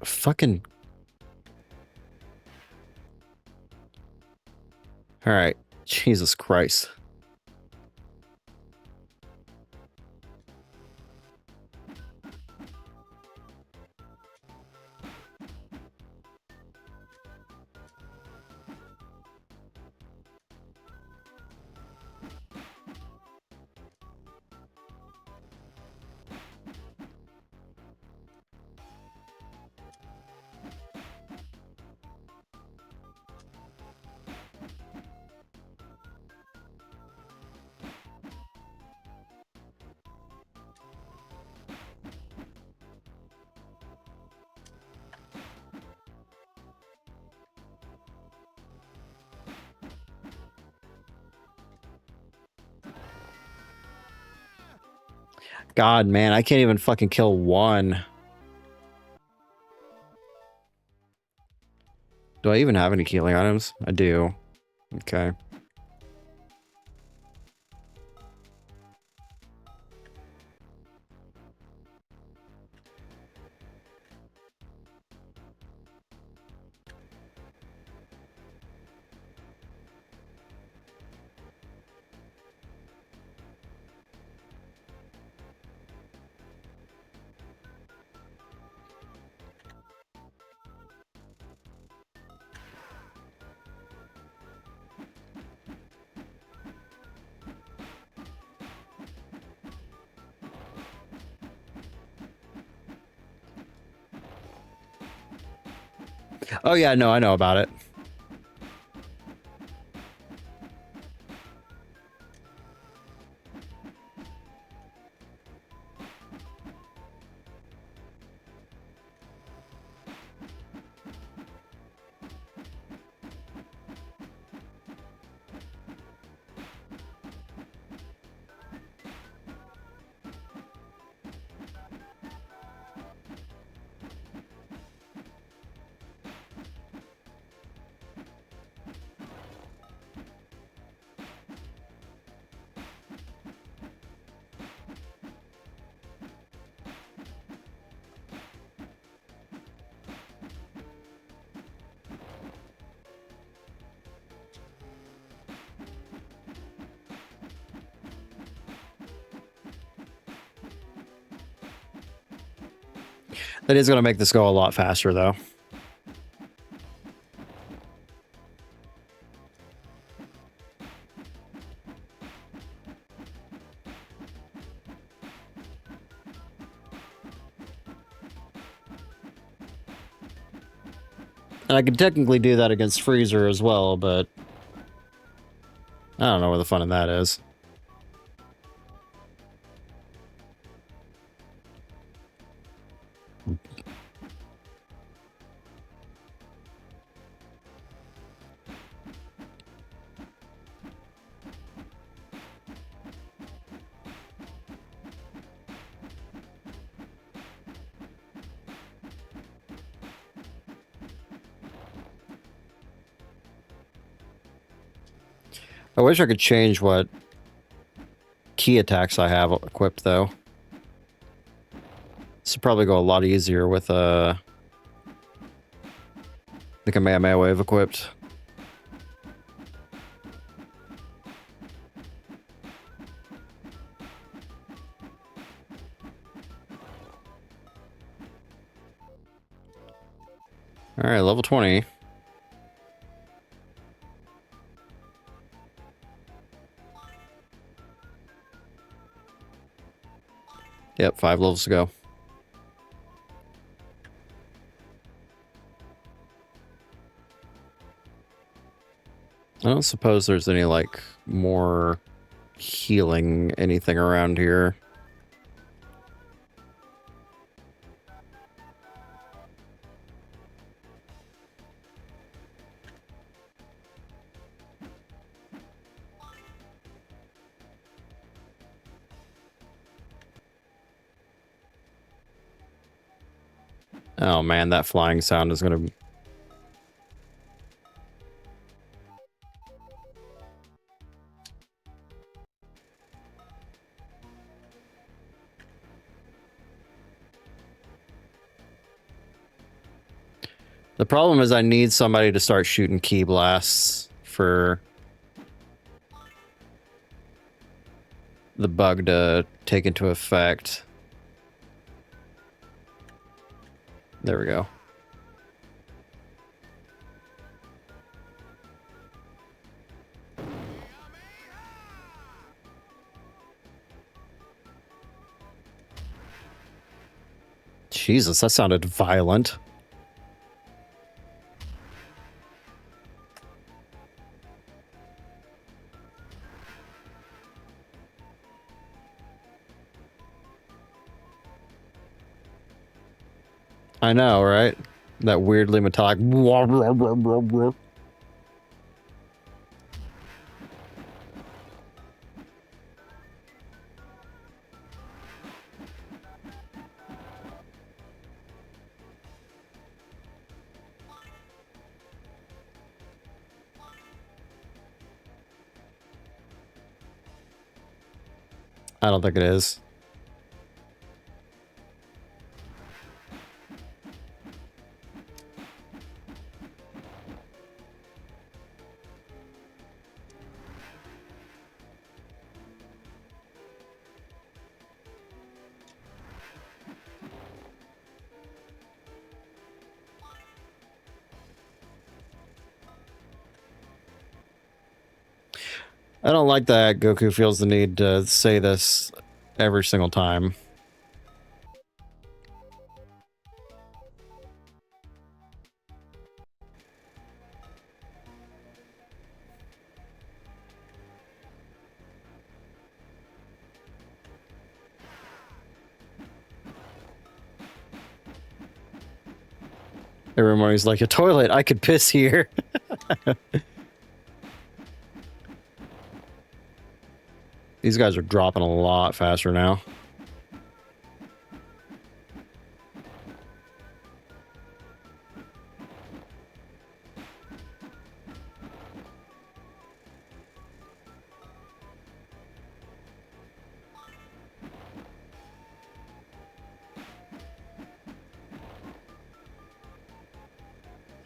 Fucking... All right. Jesus Christ. God, man, I can't even fucking kill one. Do I even have any healing items? I do. Okay. Oh, yeah, no, I know about it. That is going to make this go a lot faster, though. And I could technically do that against Freezer as well, but I don't know where the fun in that is. I wish I could change what key attacks I have equipped, though. This would probably go a lot easier with the Kamehameha Wave equipped. All right, level 20. Yep, 5 levels to go. I don't suppose there's any, like, more healing anything around here. Oh man, that flying sound is gonna... The problem is I need somebody to start shooting key blasts for the bug to take into effect. There we go. Jesus, that sounded violent. I know, right? That weirdly metallic... I don't think it is. I don't like that Goku feels the need to say this every single time. Every morning he's like, a toilet, I could piss here. These guys are dropping a lot faster now.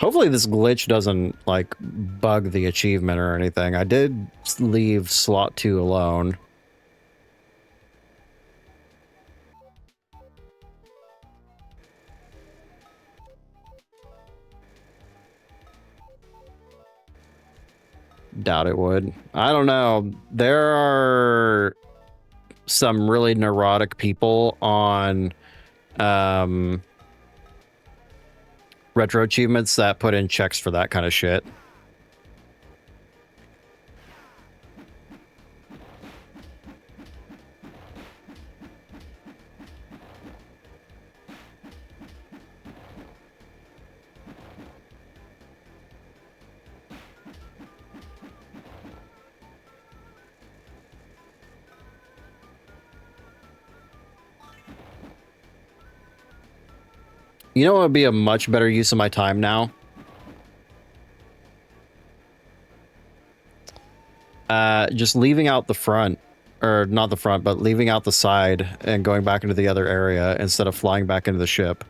Hopefully this glitch doesn't, like, bug the achievement or anything. I did leave slot 2 alone. Doubt it would. I don't know. There are some really neurotic people on retro achievements that put in checks for that kind of shit. You know what would be a much better use of my time now? Just leaving out the front, or not the front, but leaving out the side and going back into the other area instead of flying back into the ship.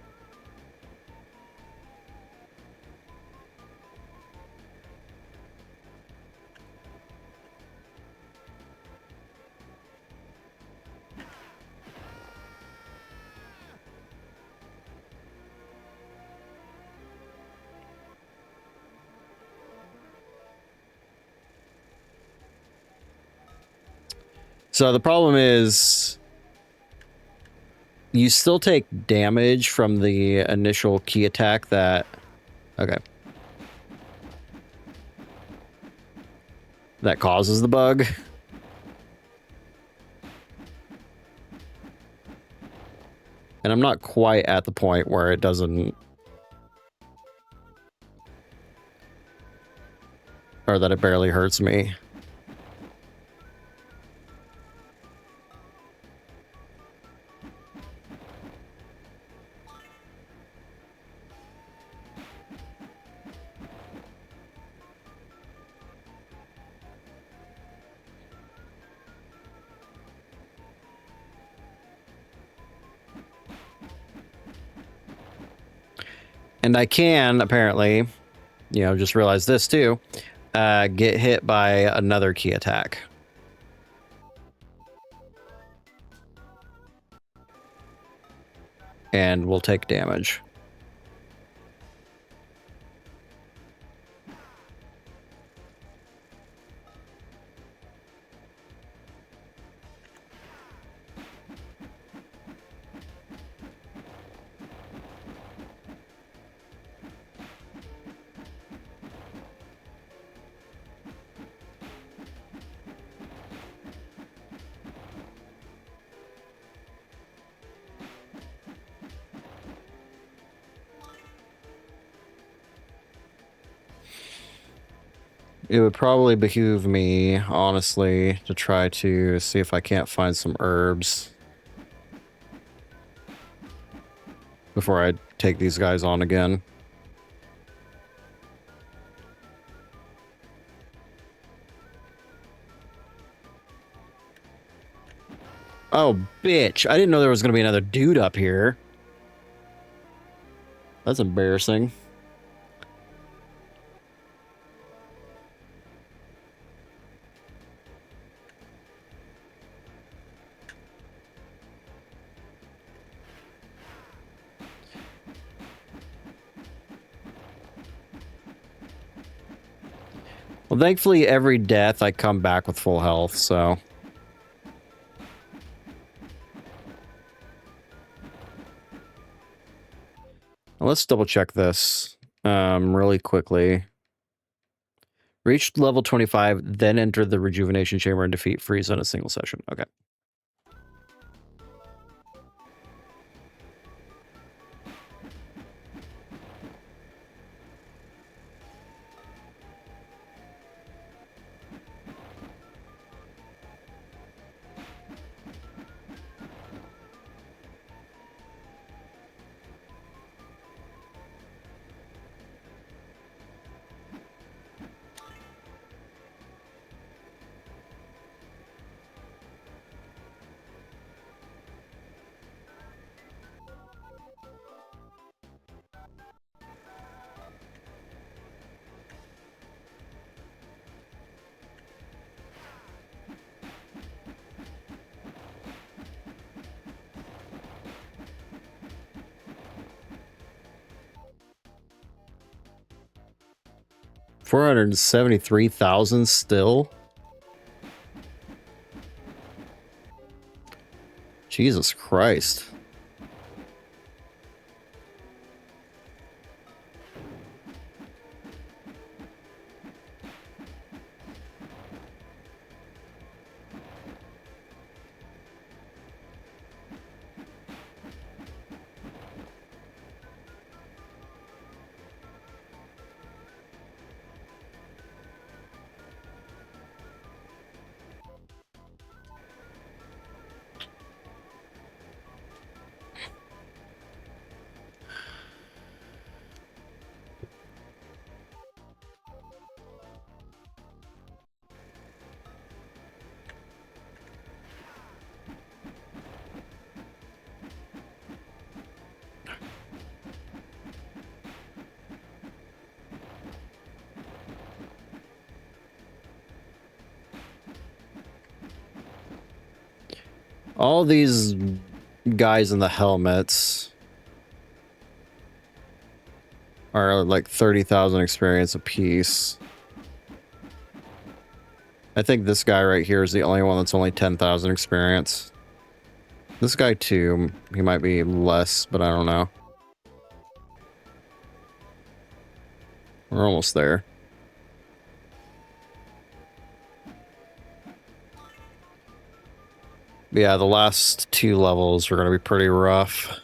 So the problem is you still take damage from the initial key attack that... Okay. That causes the bug. And I'm not quite at the point where it doesn't... Or that it barely hurts me. And I can, apparently, you know, just realize this too, get hit by another key attack. And we'll take damage. It would probably behoove me, honestly, to try to see if I can't find some herbs before I take these guys on again. Oh, bitch. I didn't know there was going to be another dude up here. That's embarrassing. Well, thankfully, every death I come back with full health, so... Let's double check this really quickly. Reach level 25, then enter the rejuvenation chamber and defeat Frieza in a single session. Okay. $473,000 still? Jesus Christ. All these guys in the helmets are like 30,000 experience apiece. I think this guy right here is the only one that's only 10,000 experience. This guy too, he might be less, but I don't know. We're almost there. But yeah, the last 2 levels are going to be pretty rough.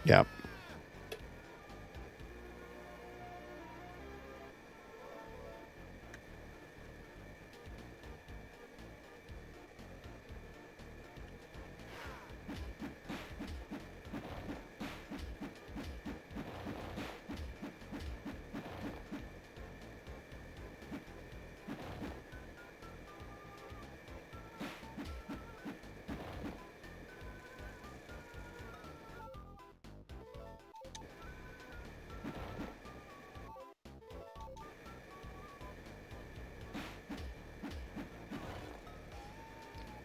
Yep.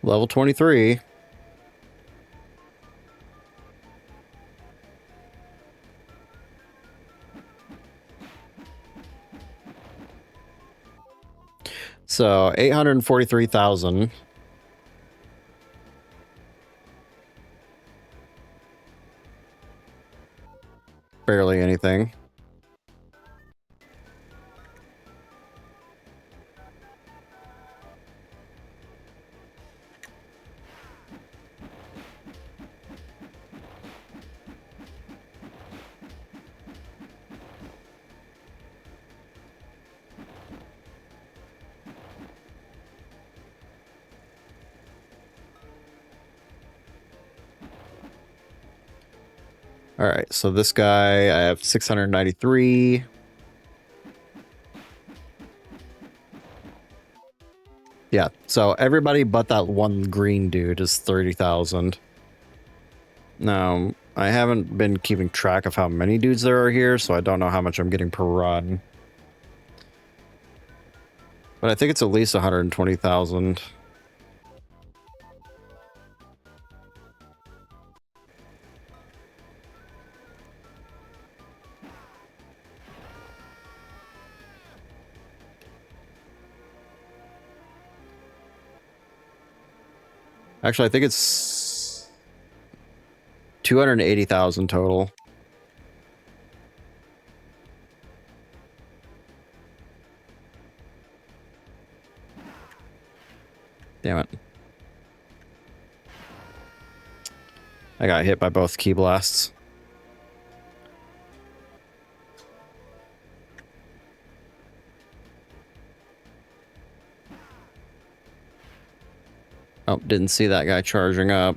Level 23. So 843,000. Barely anything. All right, so this guy, I have 693. Yeah, so everybody but that one green dude is 30,000. Now, I haven't been keeping track of how many dudes there are here, so I don't know how much I'm getting per run. But I think it's at least 120,000. Actually, I think it's 280,000 total. Damn it. I got hit by both key blasts. Oh, didn't see that guy charging up.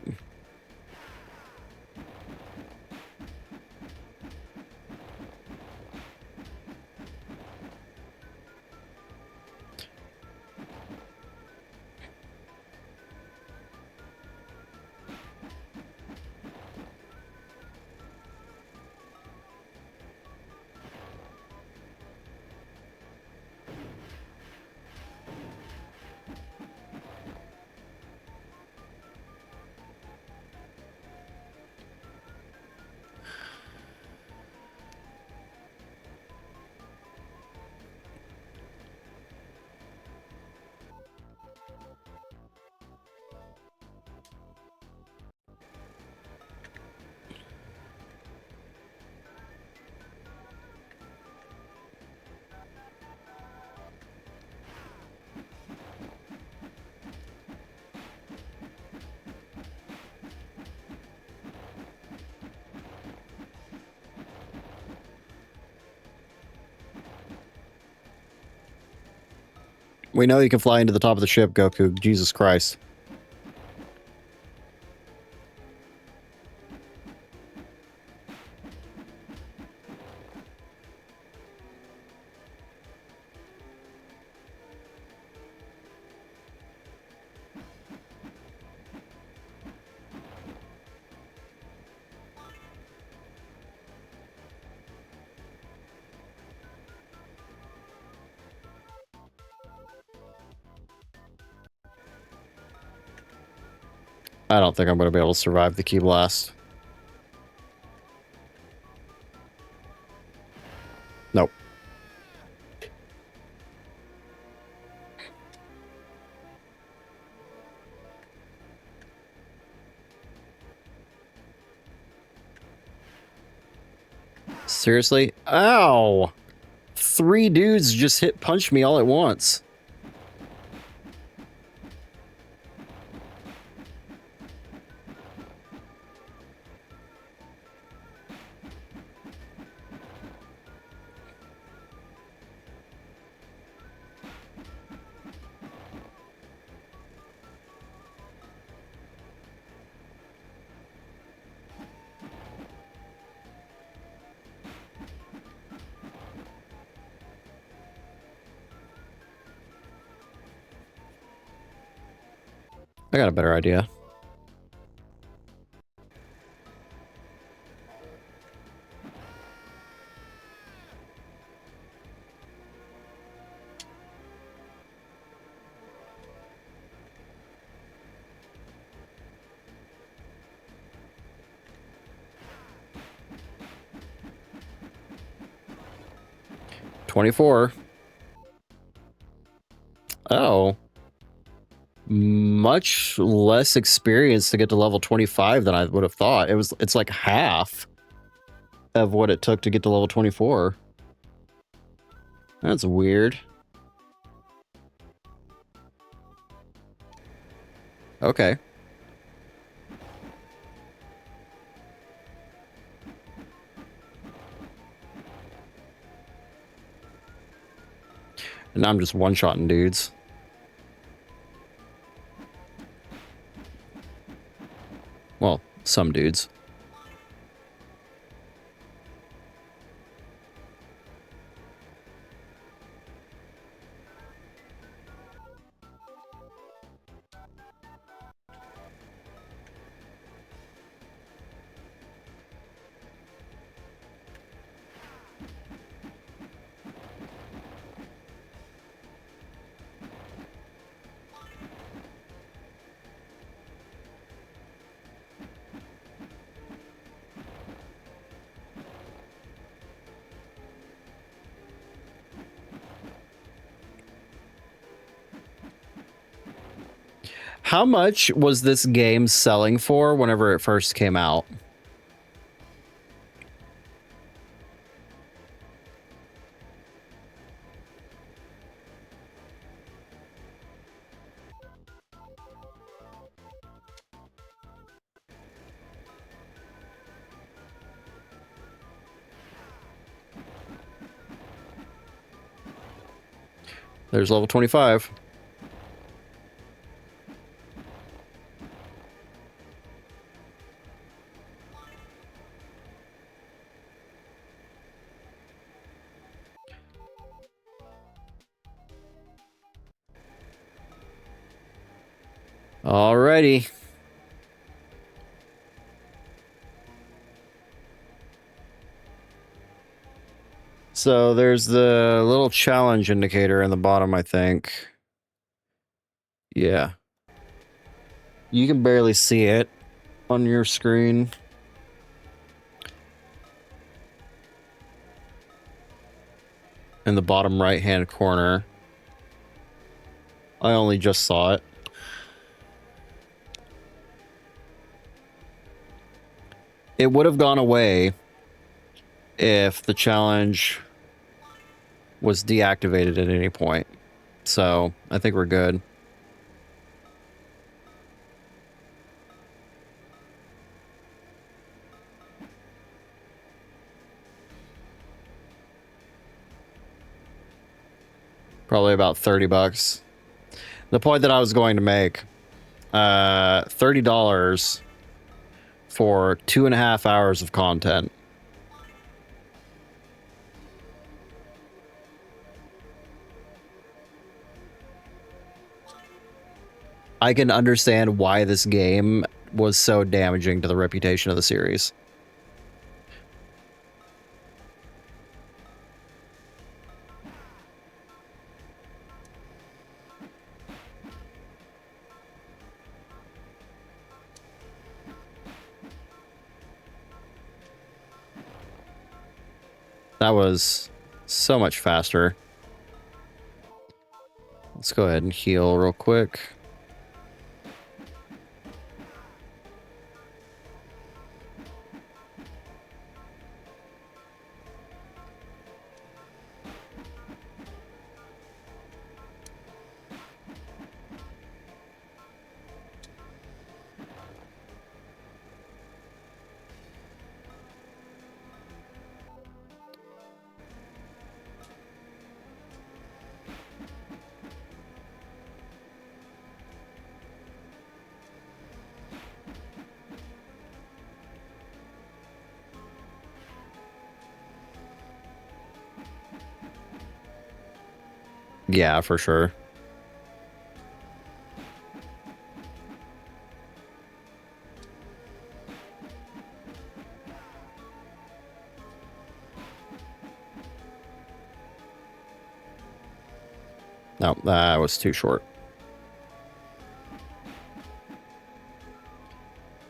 We know you can fly into the top of the ship, Goku. Jesus Christ. I don't think I'm going to be able to survive the Ki Blast. Nope. Seriously? Ow! 3 dudes just punched me all at once. I got a better idea. $24. Oh. Much less experience to get to level 25 than I would have thought. It's like half of what it took to get to level 24. That's weird. Okay. And I'm just one-shotting dudes. Well, some dudes. How much was this game selling for whenever it first came out? There's level 25. Alrighty. So there's the little challenge indicator in the bottom, I think. Yeah. You can barely see it on your screen. In the bottom right-hand corner. I only just saw it. It would have gone away if the challenge was deactivated at any point. So, I think we're good. Probably about 30 bucks. The point that I was going to make, $30 for 2.5 hours of content. I can understand why this game was so damaging to the reputation of the series. That was so much faster. Let's go ahead and heal real quick. Yeah, for sure. No, that was too short.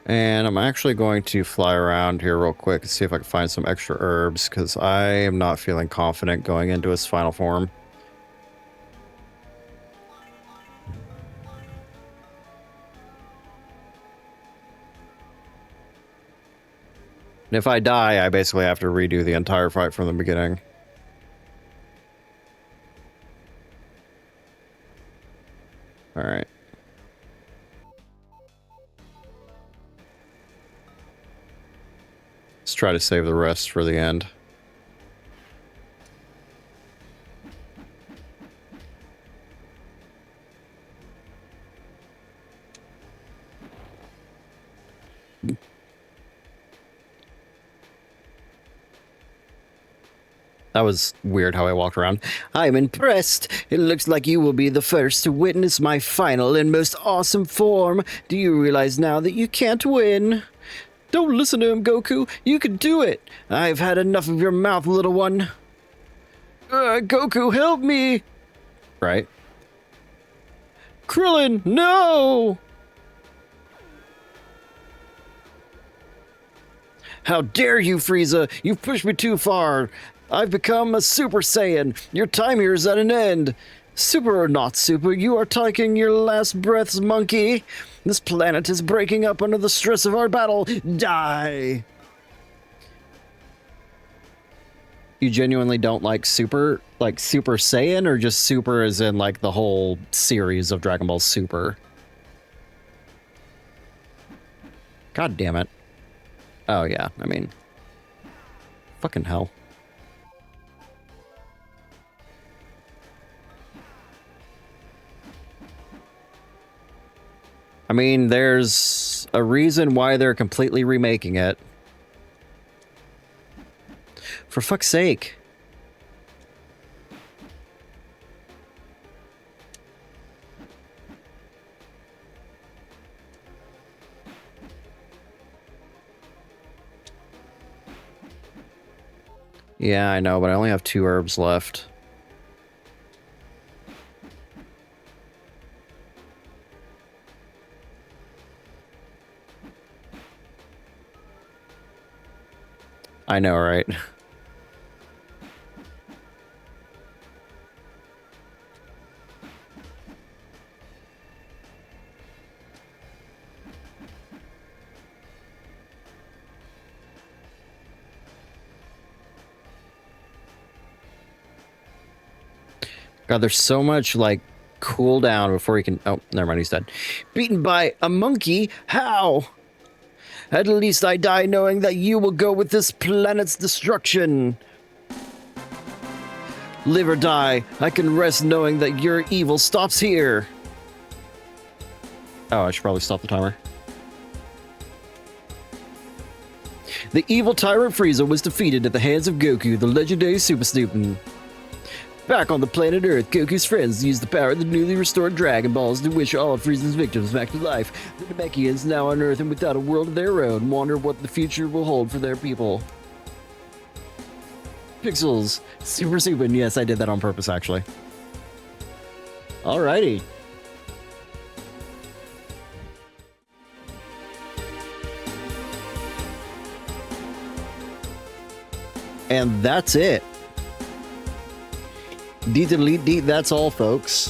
And I'm actually going to fly around here real quick and see if I can find some extra herbs, because I am not feeling confident going into his final form. And if I die, I basically have to redo the entire fight from the beginning. All right. Let's try to save the rest for the end. That was weird how I walked around. I'm impressed. It looks like you will be the first to witness my final and most awesome form. Do you realize now that you can't win? Don't listen to him, Goku. You can do it. I've had enough of your mouth, little one. Goku, help me. Right? Krillin, no! How dare you, Frieza! You've pushed me too far. I've become a Super Saiyan. Your time here is at an end. Super or not super, you are taking your last breaths, monkey. This planet is breaking up under the stress of our battle. Die! You genuinely don't like Super Saiyan, or just Super as in like the whole series of Dragon Ball Super? God damn it. Oh yeah, I mean, fucking hell. I mean, there's a reason why they're completely remaking it. For fuck's sake. Yeah, I know, but I only have 2 herbs left. I know, right? God, there's so much, like, cooldown before he can... Oh, never mind, he's dead. Beaten by a monkey? How? At least I die knowing that you will go with this planet's destruction. Live or die, I can rest knowing that your evil stops here. Oh, I should probably stop the timer. The evil tyrant Frieza was defeated at the hands of Goku, the legendary Super Student. Back on the planet Earth, Goku's friends used the power of the newly restored Dragon Balls to wish all of Frieza's victims back to life. The Namekians, now on Earth and without a world of their own, wonder what the future will hold for their people. Pixels. Super Super. Yes, I did that on purpose, actually. Alrighty. And that's it. That's all, folks.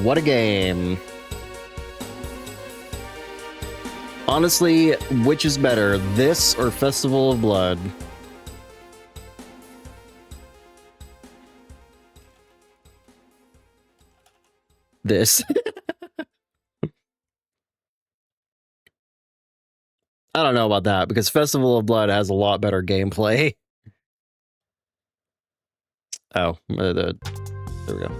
What a game. Honestly, which is better, this or Festival of Blood? This. I don't know about that, because Festival of Blood has a lot better gameplay. Oh, there we go.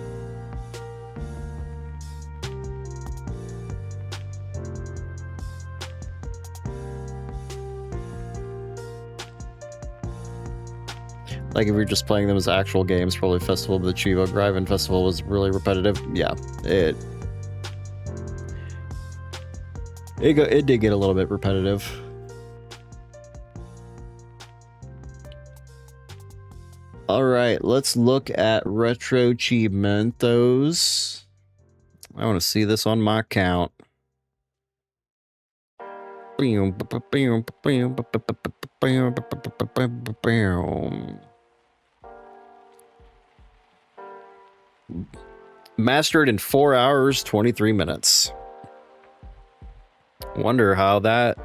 Like, if you're just playing them as actual games, probably Festival of the Chivo Griven Festival was really repetitive. Yeah, it did get a little bit repetitive. All right, let's look at retro achievements. I want to see this on my account. Mastered in 4 hours, 23 minutes. Wonder how that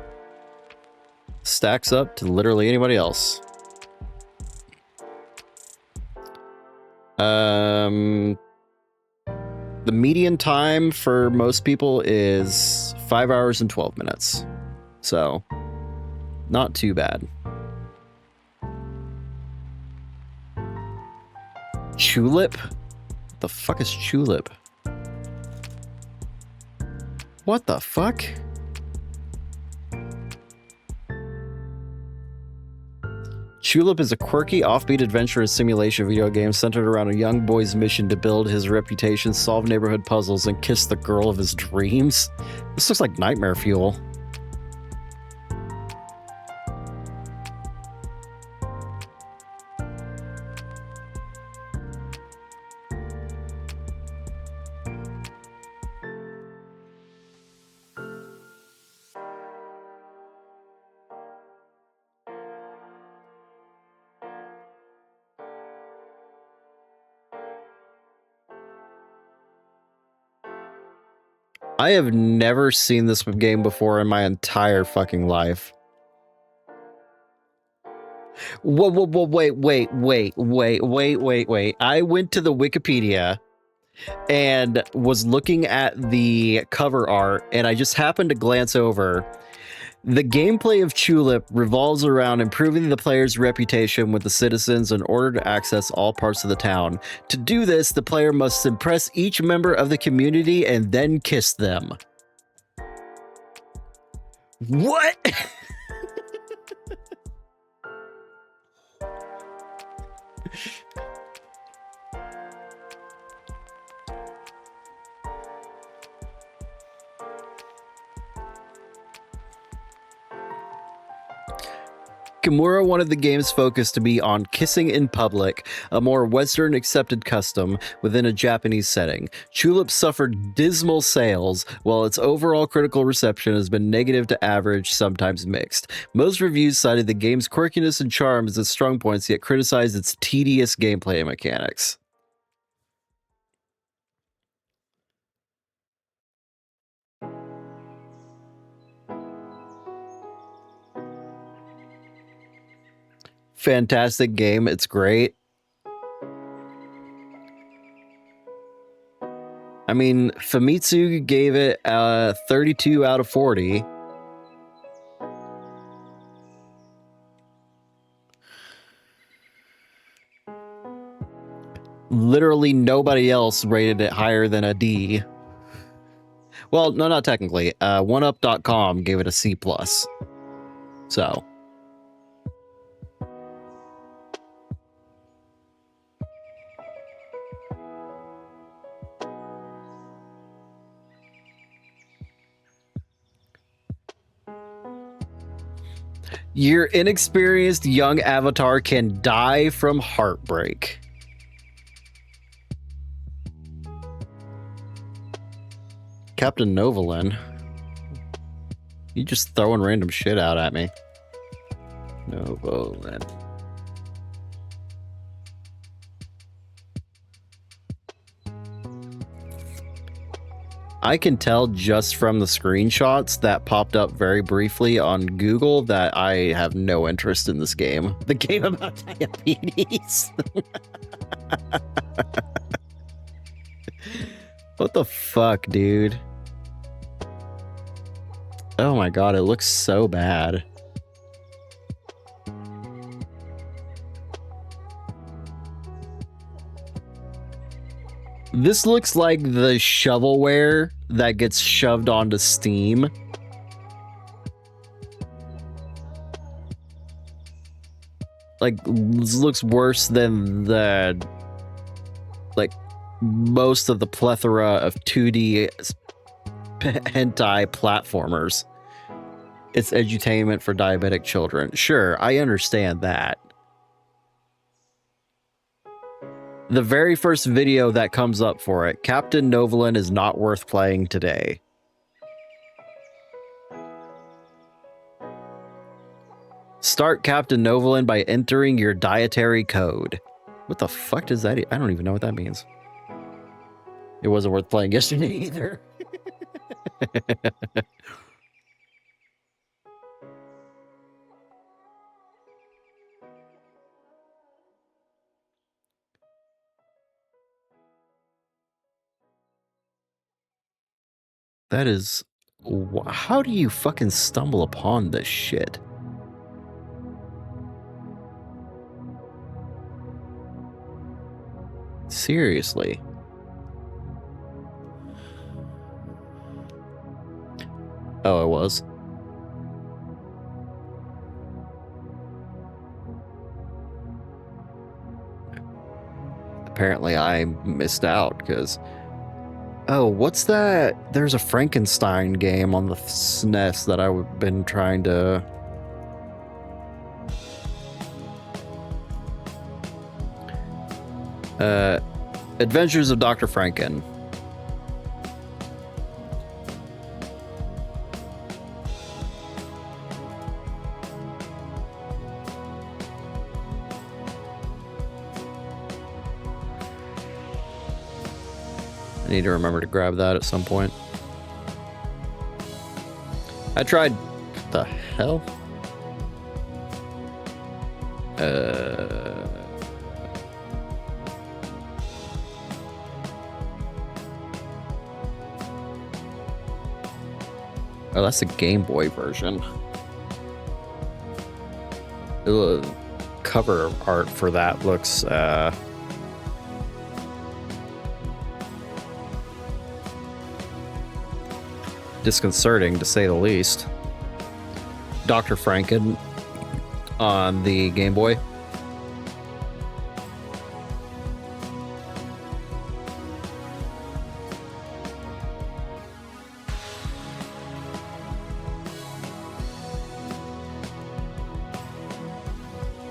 stacks up to literally anybody else. The median time for most people is 5 hours and 12 minutes. So, not too bad. Tulip? What the fuck is Tulip? What the fuck? Tulip is a quirky, offbeat adventure and simulation video game centered around a young boy's mission to build his reputation, solve neighborhood puzzles, and kiss the girl of his dreams. This looks like nightmare fuel. I have never seen this game before in my entire fucking life. Whoa, wait. I went to the Wikipedia and was looking at the cover art, and I just happened to glance over. The gameplay of Tulip revolves around improving the player's reputation with the citizens in order to access all parts of the town. To do this, the player must impress each member of the community and then kiss them. What? Kimura wanted the game's focus to be on kissing in public, a more Western accepted custom within a Japanese setting. Tulip suffered dismal sales, while its overall critical reception has been negative to average, sometimes mixed. Most reviews cited the game's quirkiness and charm as its strong points, yet criticized its tedious gameplay mechanics. Fantastic game. It's great. I mean, Famitsu gave it 32 out of 40. Literally nobody else rated it higher than a D. Well, no, not technically. OneUp.com gave it a C+. So... your inexperienced young avatar can die from heartbreak. Captain Novalin. You just throwing random shit out at me. Novoland. I can tell just from the screenshots that popped up very briefly on Google that I have no interest in this game. The game about diabetes. What the fuck, dude? Oh my god, it looks so bad. This looks like the shovelware that gets shoved onto Steam. Like, this looks worse than the, like, most of the plethora of 2D hentai platformers. It's edutainment for diabetic children. Sure, I understand that. The very first video that comes up for it, Captain Novolin is not worth playing today. Start Captain Novolin by entering your dietary code. What the fuck does that? I don't even know what that means. It wasn't worth playing yesterday either. That is... How do you fucking stumble upon this shit? Seriously. Oh, it was. Apparently I missed out because... Oh, what's that? There's a Frankenstein game on the SNES that I've been trying to... Adventures of Dr. Franken. I need to remember to grab that at some point. I tried... What the hell? Oh, that's the Game Boy version. The cover art for that looks... disconcerting, to say the least. Dr. Franken on the Game Boy.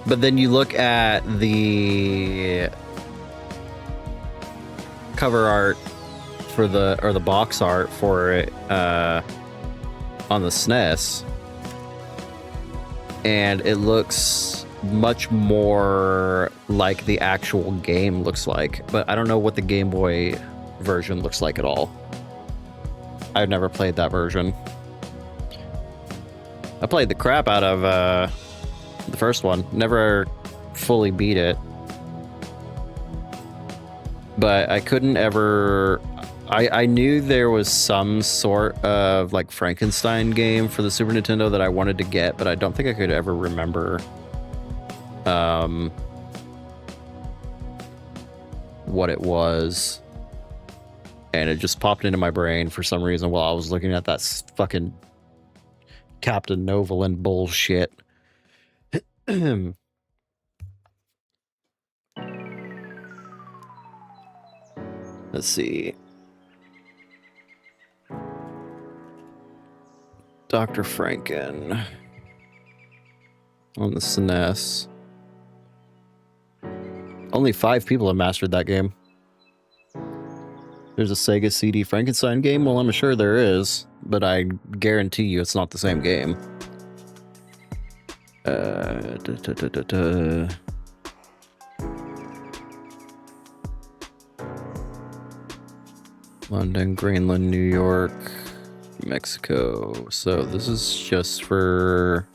But then you look at the cover art for the, or the box art for it on the SNES, and it looks much more like the actual game looks like, but I don't know what the Game Boy version looks like at all. I've never played that version. I played the crap out of the first one, never fully beat it, but I couldn't ever... I knew there was some sort of like Frankenstein game for the Super Nintendo that I wanted to get, but I don't think I could ever remember what it was. And it just popped into my brain for some reason while I was looking at that fucking Captain Novolin bullshit. Let's see. Dr. Franken on the SNES. Only 5 people have mastered that game. There's a Sega CD Frankenstein game? Well, I'm sure there is, but I guarantee you it's not the same game. Da, da, da, da, da. London, Greenland, New York, Mexico. So this is just for...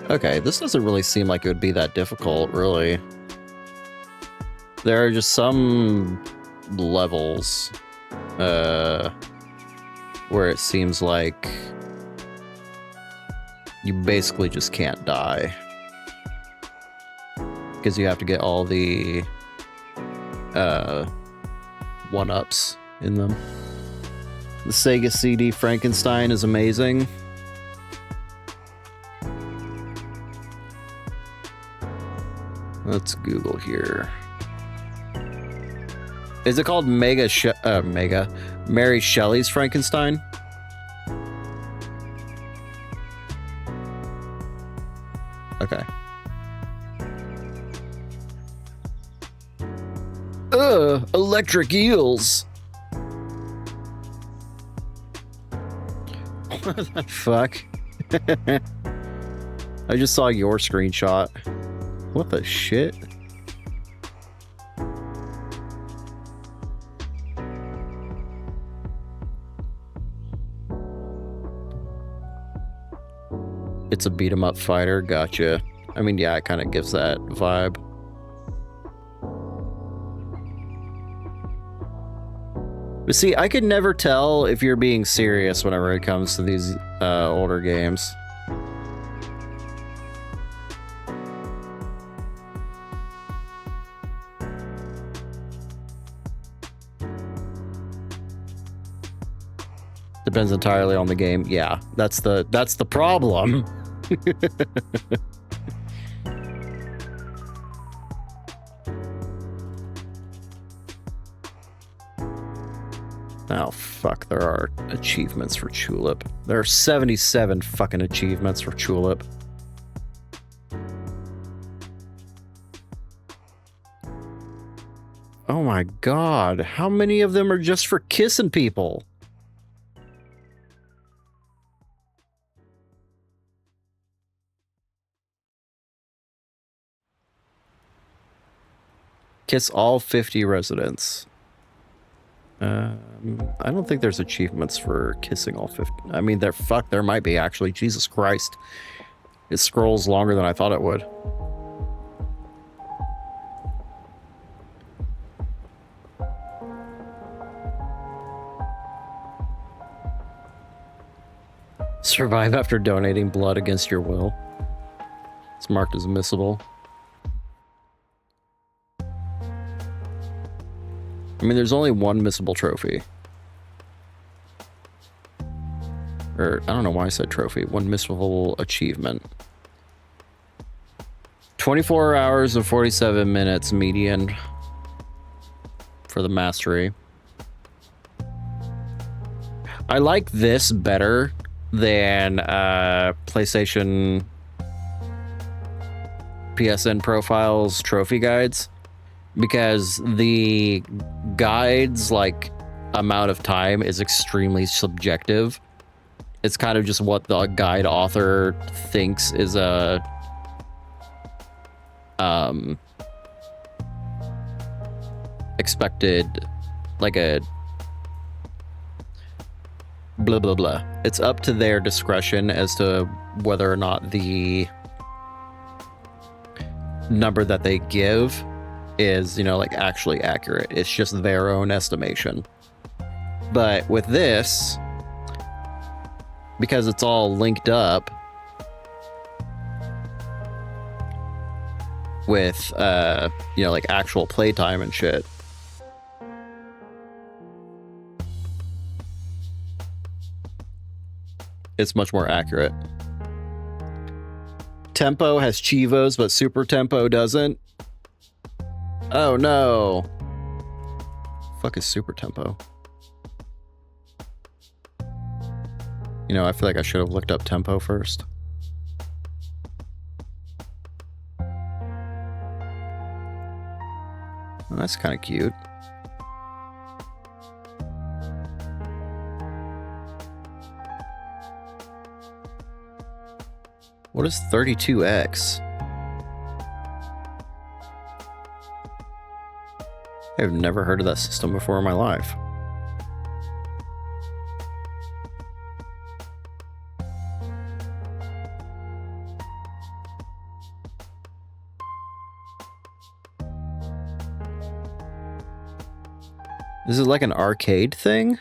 Okay, this doesn't really seem like it would be that difficult, really. There are just some levels where it seems like you basically just can't die. Because you have to get all the one-ups in them. The Sega CD Frankenstein is amazing. Let's Google here. Is it called Mary Shelley's Frankenstein? Okay. Electric eels. What the fuck? I just saw your screenshot. What the shit? It's a beat 'em up fighter, gotcha. I mean, yeah, it kind of gives that vibe. But see, I could never tell if you're being serious whenever it comes to these older games. Depends entirely on the game. Yeah, that's the problem. Oh, fuck, there are achievements for Tulip. There are 77 fucking achievements for Tulip. Oh my god, how many of them are just for kissing people? Kiss all 50 residents. I don't think there's achievements for kissing all 50. I mean, there might be, actually. Jesus Christ. It scrolls longer than I thought it would. Survive after donating blood against your will. It's marked as missable. I mean, there's only one missable trophy. Or, I don't know why I said trophy. One missable achievement. 24 hours and 47 minutes median for the mastery. I like this better than PlayStation PSN profiles trophy guides, because the guides, like, amount of time is extremely subjective. It's kind of just what the guide author thinks is a expected, like a blah blah blah. It's up to their discretion as to whether or not the number that they give is, you know, like, actually accurate. It's just their own estimation. But with this, because it's all linked up with you know, like, actual playtime and shit, it's much more accurate. Tempo has Chivos, but Super Tempo doesn't. Oh no. Fuck is Super Tempo? You know, I feel like I should have looked up Tempo first. Well, that's kind of cute. What is 32X? I've never heard of that system before in my life. Is it like an arcade thing?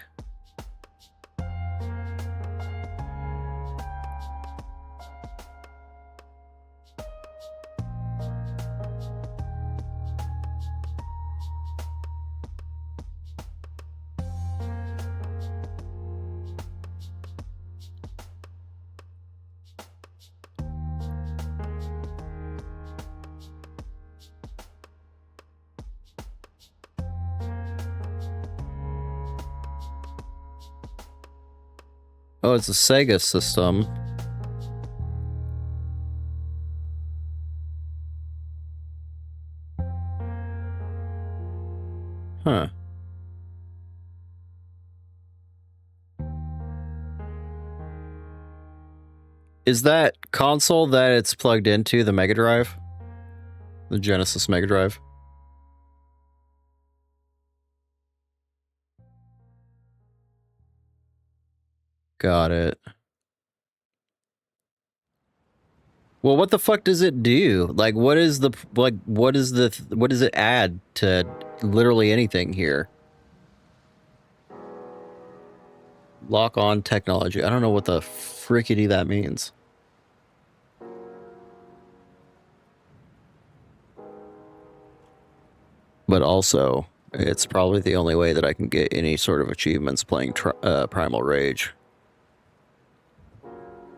Oh, it's a Sega system. Huh. Is that console that it's plugged into the Mega Drive? The Genesis Mega Drive? Got it. Well, what the fuck does it do? Like, what is the, like, what does it add to literally anything here? Lock on technology. I don't know what the frickety that means. But also, it's probably the only way that I can get any sort of achievements playing Primal Rage.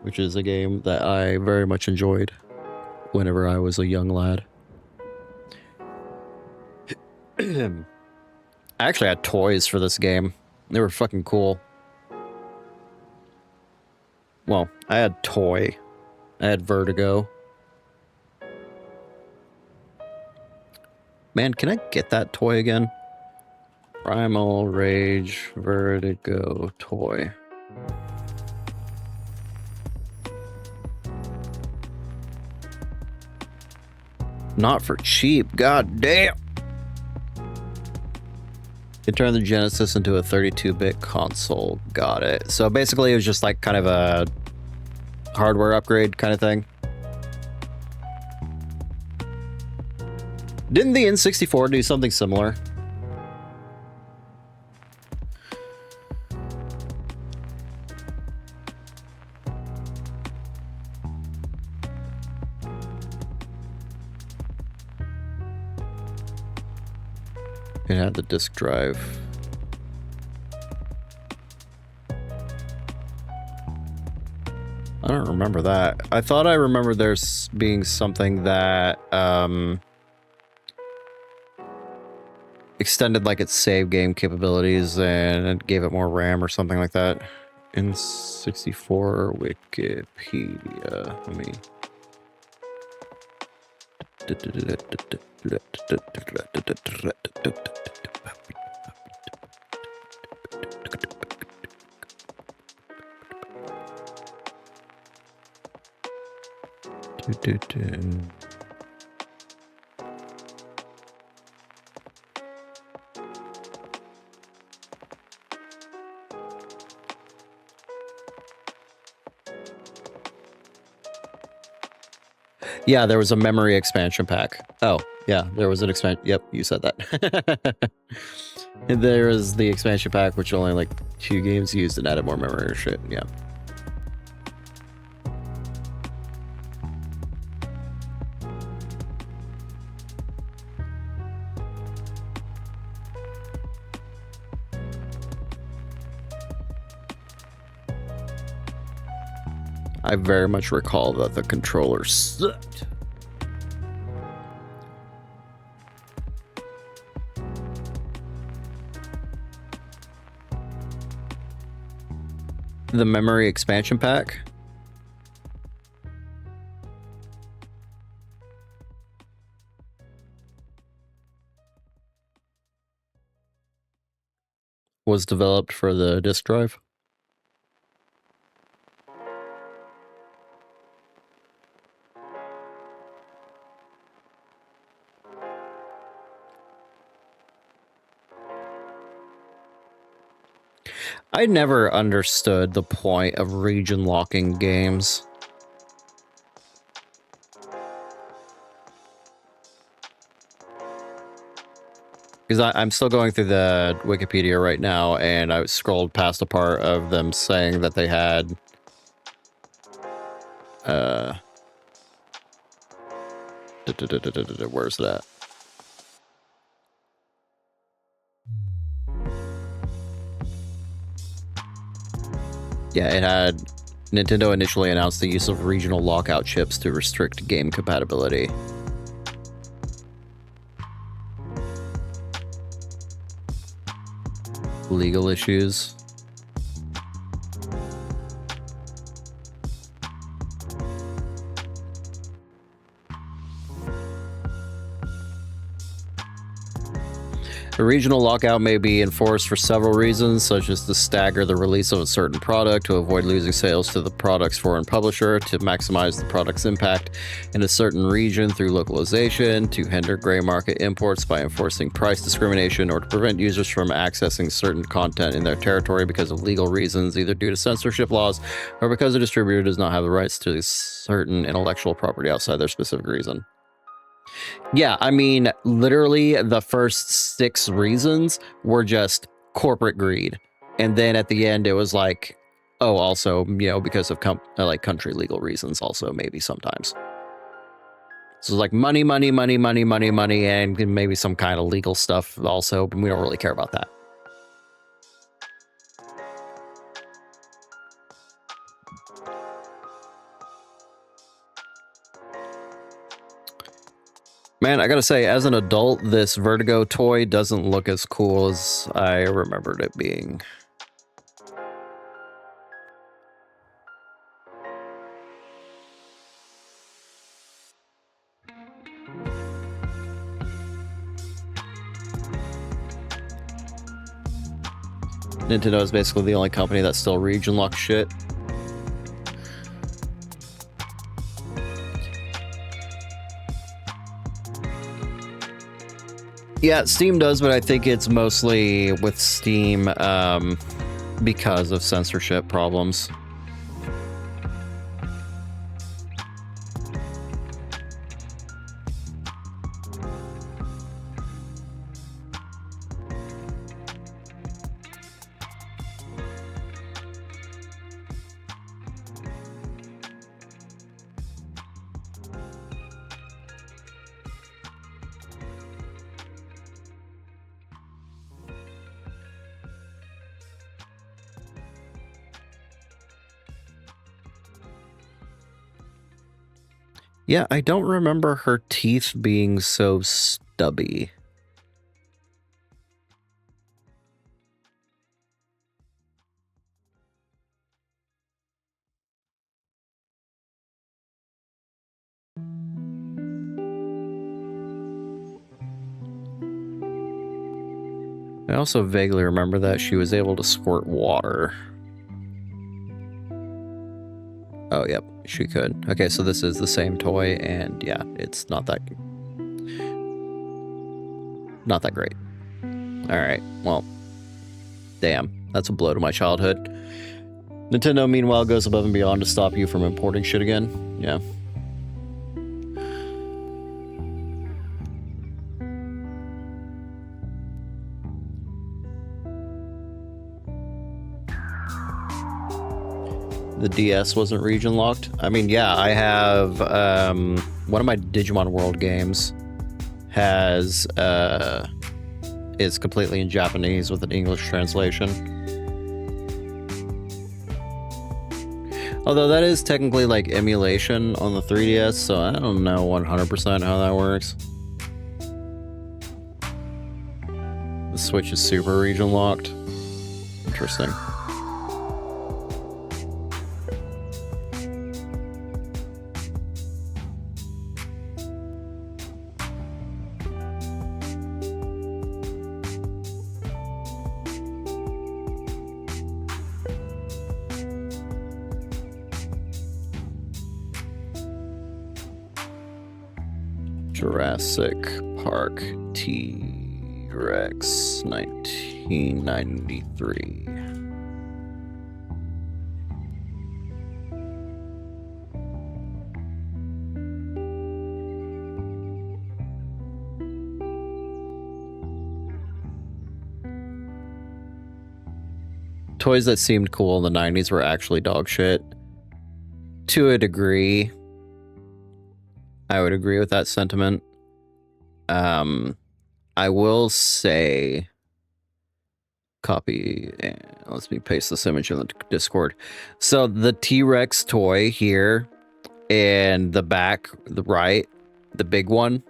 Which is a game that I very much enjoyed whenever I was a young lad. I actually had toys for this game. They were fucking cool. Well, I had Toy. I had Vertigo. Man, can I get that toy again? Primal Rage Vertigo toy. Not for cheap, god damn! It turned the Genesis into a 32-bit console. Got it. So basically it was just like kind of a hardware upgrade kind of thing. Didn't the N64 do something similar? It had the disk drive. I don't remember that. I thought I remember there's being something that extended like its save game capabilities and it gave it more RAM or something like that. N64 Wikipedia. Let me. Yeah, there was a memory expansion pack. Oh, yeah, there was an expansion. Yep, you said that. There is the expansion pack, which only like 2 games used and added more memory or shit. Yeah. I very much recall that the controller sucked. The memory expansion pack? Was developed for the disk drive? I never understood the point of region locking games. Because I'm still going through the Wikipedia right now, and I scrolled past a part of them saying that they had... where's that? Yeah, it had... Nintendo initially announced the use of regional lockout chips to restrict game compatibility. Legal issues. A regional lockout may be enforced for several reasons, such as to stagger the release of a certain product, to avoid losing sales to the product's foreign publisher, to maximize the product's impact in a certain region through localization, to hinder gray market imports by enforcing price discrimination, or to prevent users from accessing certain content in their territory because of legal reasons, either due to censorship laws or because the distributor does not have the rights to certain intellectual property outside their specific reason. Yeah, I mean, literally the first 6 reasons were just corporate greed. And then at the end, it was like, oh, also, you know, because of like country legal reasons also, maybe sometimes. So it's like money, money, money, money, money, money, and maybe some kind of legal stuff also, but we don't really care about that. Man, I gotta say, as an adult, this Vertigo toy doesn't look as cool as I remembered it being. Nintendo is basically the only company that still region lock shit. Yeah, Steam does, but I think it's mostly with Steam because of censorship problems. Yeah, I don't remember her teeth being so stubby. I also vaguely remember that she was able to squirt water. Oh, yep, she could. Okay, so this is the same toy, and yeah, it's not that great. All right, well, damn, that's a blow to my childhood. Nintendo, meanwhile, goes above and beyond to stop you from importing shit again. Yeah. The DS wasn't region locked. I mean, yeah, I have one of my Digimon World games is completely in Japanese with an English translation. Although that is technically like emulation on the 3DS, so I don't know 100% how that works. The Switch is super region locked. Interesting. Jurassic Park T-Rex 1993. toys that seemed cool in the 90s were actually dog shit. To a degree, I would agree with that sentiment. I will say, copy, let me paste this image in the Discord. So the T-Rex toy here in the back, the right, the big one,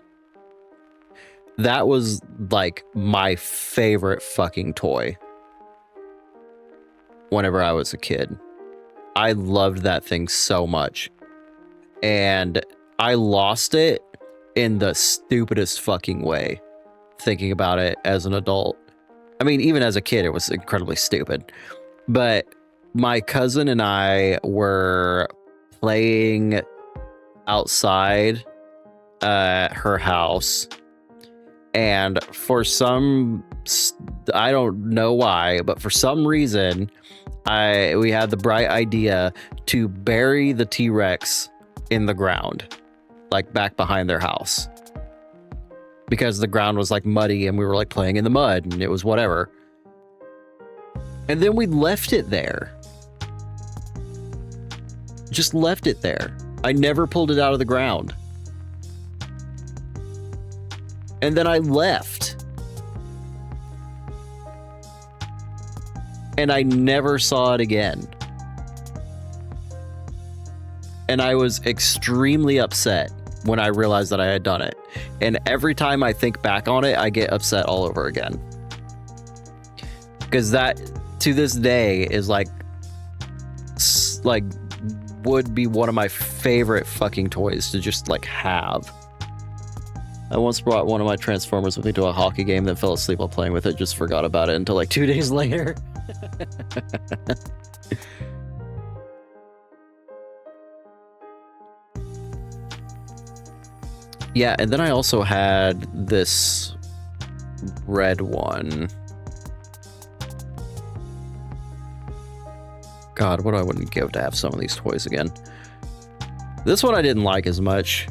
that was like my favorite fucking toy whenever I was a kid. I loved that thing so much. And I lost it in the stupidest fucking way, thinking about it as an adult. I mean, even as a kid, it was incredibly stupid. But my cousin and I were playing outside her house. And for some, I don't know why, but for some reason, we had the bright idea to bury the T-Rex in the ground, like back behind their house, because the ground was like muddy and we were like playing in the mud and it was whatever. And then we left it there. Just left it there. I never pulled it out of the ground. And then I left. And I never saw it again. And I was extremely upset when I realized that I had done it. And every time I think back on it, I get upset all over again. Because that, to this day, is like would be one of my favorite fucking toys to just like have. I once brought one of my Transformers with me to a hockey game, then fell asleep while playing with it, just forgot about it until like 2 days later. Yeah, and then I also had this red one. God, what I wouldn't give to have some of these toys again. This one I didn't like as much.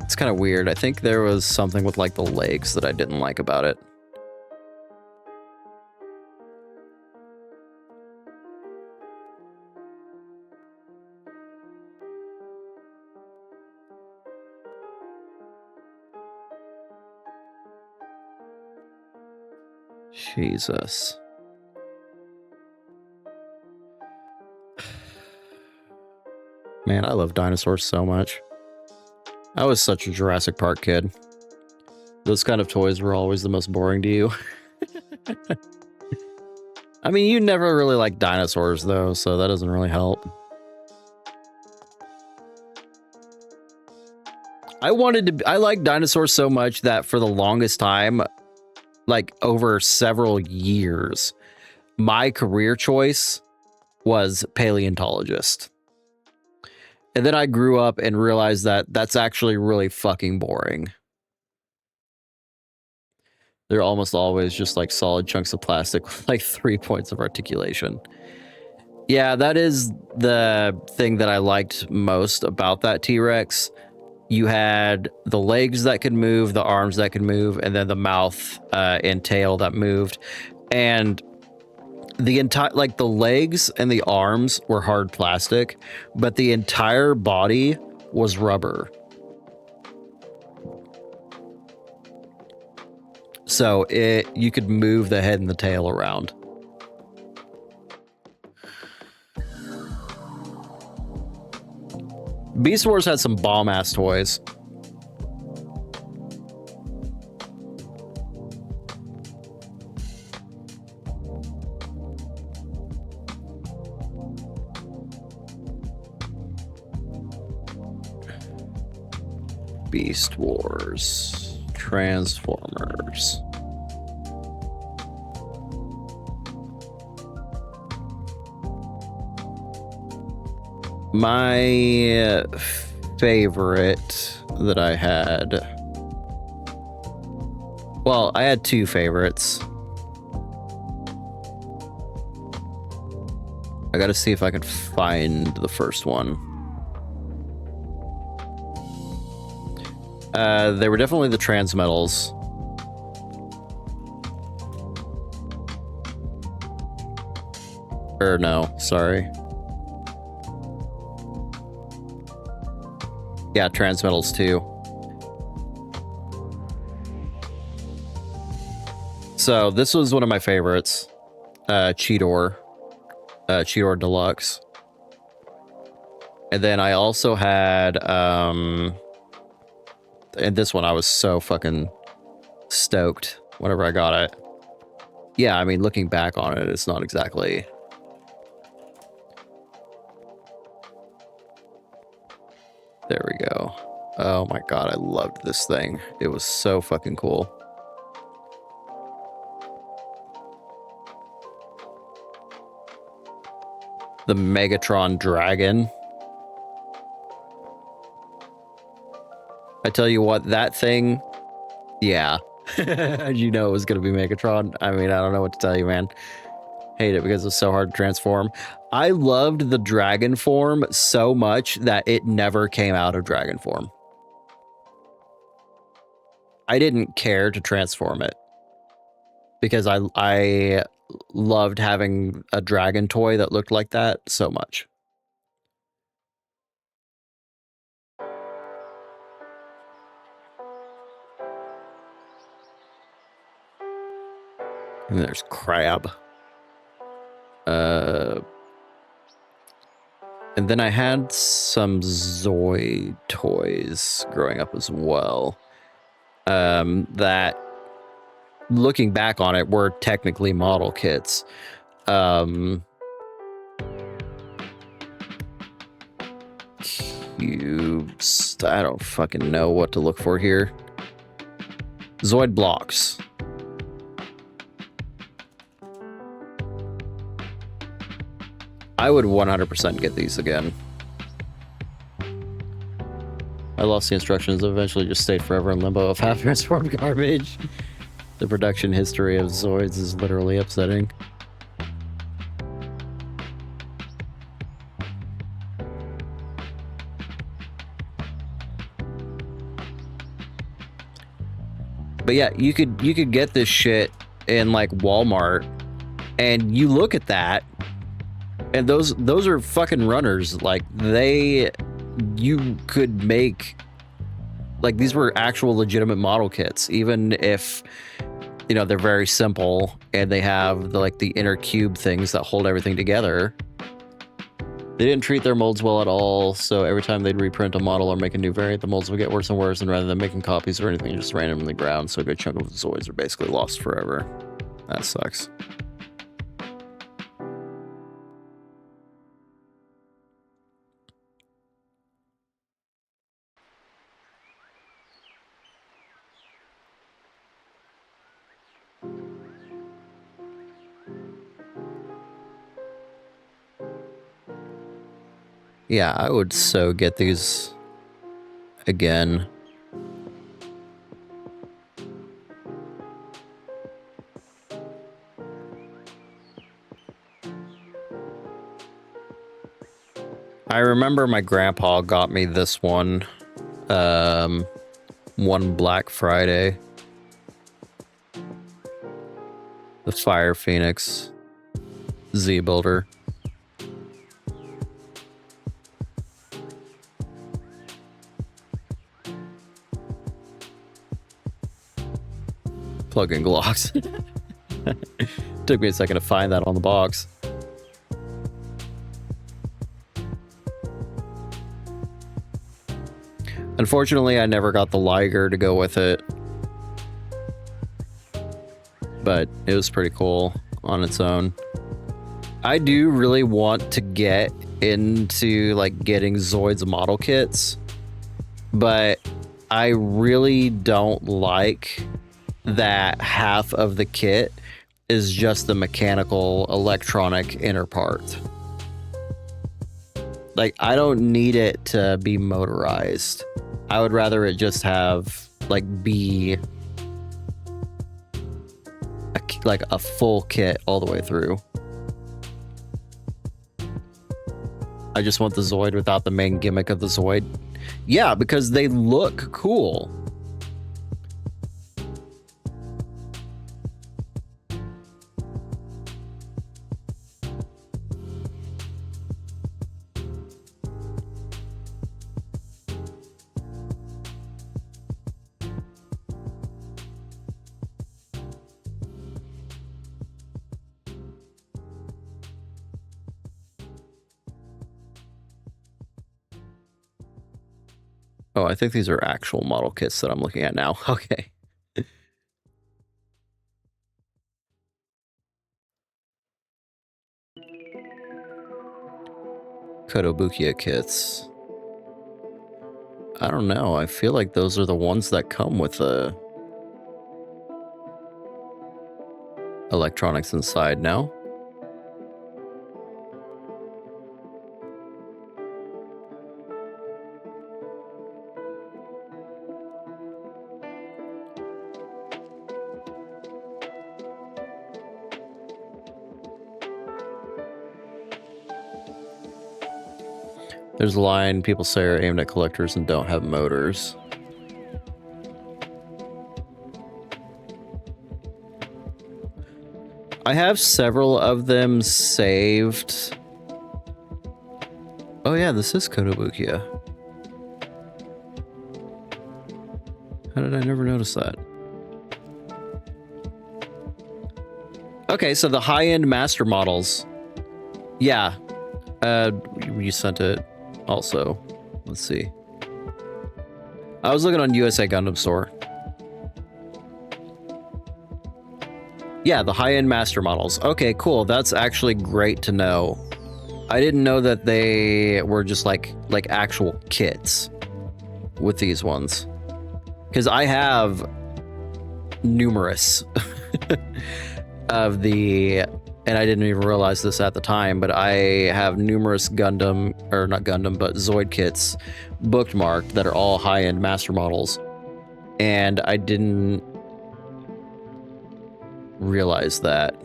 It's kind of weird. I think there was something with like the legs that I didn't like about it. Jesus. Man, I love dinosaurs so much. I was such a Jurassic Park kid. Those kind of toys were always the most boring to you. I mean, you never really liked dinosaurs, though, so that doesn't really help. I liked dinosaurs so much that for the longest time, like over several years, my career choice was paleontologist. And then I grew up and realized that that's actually really fucking boring. They're almost always just like solid chunks of plastic with like 3 points of articulation. Yeah, that is the thing that I liked most about that T-Rex. You had the legs that could move, the arms that could move, and then the mouth and tail that moved. And the entire, like the legs and the arms were hard plastic, but the entire body was rubber. So you could move the head and the tail around. Beast Wars had some bomb-ass toys. Beast Wars, Transformers. My favorite that I had, well, I had two favorites. I gotta see if I can find the first one. They were definitely the Transmetals. Or no, sorry. Yeah, Transmetals too. So this was one of my favorites. Cheetor. Cheetor Deluxe. And then I also had, and this one I was so fucking stoked whenever I got it. Yeah, I mean, looking back on it, it's not exactly... There we go. Oh my god, I loved this thing. It was so fucking cool. The Megatron Dragon. I tell you what, that thing... Yeah. You know it was going to be Megatron. I mean, I don't know what to tell you, man. Hate it because it's so hard to transform. I loved the dragon form so much that it never came out of dragon form. I didn't care to transform it because I loved having a dragon toy that looked like that so much. And there's Crab. And then I had some Zoid toys growing up as well. That, looking back on it, were technically model kits. Cubes. I don't fucking know what to look for here. Zoid blocks. I would 100% get these again. I lost the instructions, eventually just stayed forever in limbo of half-transformed garbage. The production history of Zoids is literally upsetting. But yeah, you could get this shit in like Walmart, and you look at that, and those are fucking runners. Like you could make, like, these were actual legitimate model kits, even if, you know, they're very simple and they have the inner cube things that hold everything together. They didn't treat their molds well at all, so every time they'd reprint a model or make a new variant, the molds would get worse and worse, and rather than making copies or anything, just randomly ground, so a good chunk of the Zoids are basically lost forever. That sucks. Yeah, I would so get these again. I remember my grandpa got me this one Black Friday. The Fire Phoenix Z Builder. Plug-in Glocks. Took me a second to find that on the box. Unfortunately, I never got the Liger to go with it, but it was pretty cool on its own. I do really want to get into like getting Zoids model kits, but I really don't like that half of the kit is just the mechanical electronic inner part. Like, I don't need it to be motorized. I would rather it just have be a full kit all the way through. I just want the Zoid without the main gimmick of the Zoid. Yeah, because they look cool. Oh, I think these are actual model kits that I'm looking at now. Okay. Kotobukiya kits. I don't know. I feel like those are the ones that come with the electronics inside now. There's a line people say are aimed at collectors and don't have motors. I have several of them saved. Oh yeah, this is Kotobukiya. How did I never notice that? Okay, so the high-end master models. Yeah. You sent it also. Let's see. I was looking on USA Gundam Store. Yeah, the high-end master models. Okay, cool. That's actually great to know. I didn't know that they were just like actual kits with these ones. Because I have numerous of the, and I didn't even realize this at the time, but I have numerous Gundam, or not Gundam, but Zoid kits bookmarked that are all high-end master models. And I didn't realize that.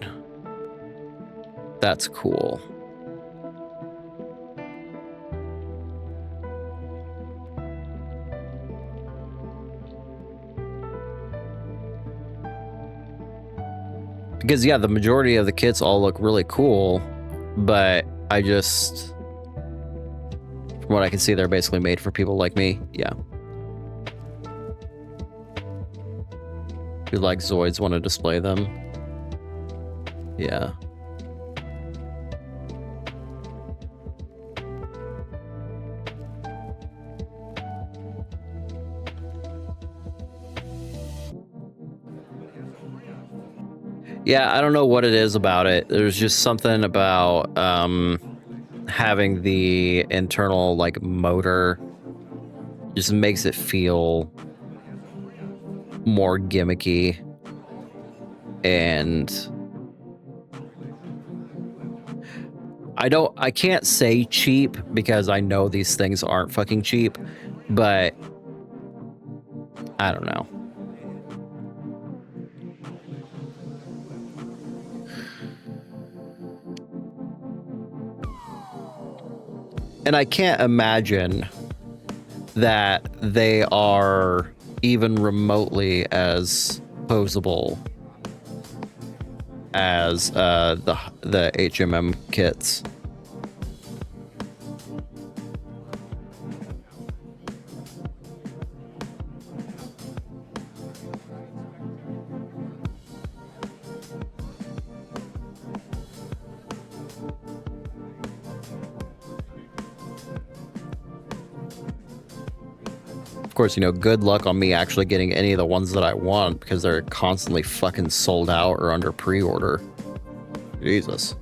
That's cool. Because yeah, the majority of the kits all look really cool, but I just, from what I can see, they're basically made for people like me. Yeah. Who like Zoids want to display them. Yeah. Yeah, I don't know what it is about it. There's just something about having the internal like motor just makes it feel more gimmicky, and I can't say cheap because I know these things aren't fucking cheap, but I don't know. And I can't imagine that they are even remotely as posable as the HMM kits. Of course, you know, good luck on me actually getting any of the ones that I want because they're constantly fucking sold out or under pre-order. Jesus.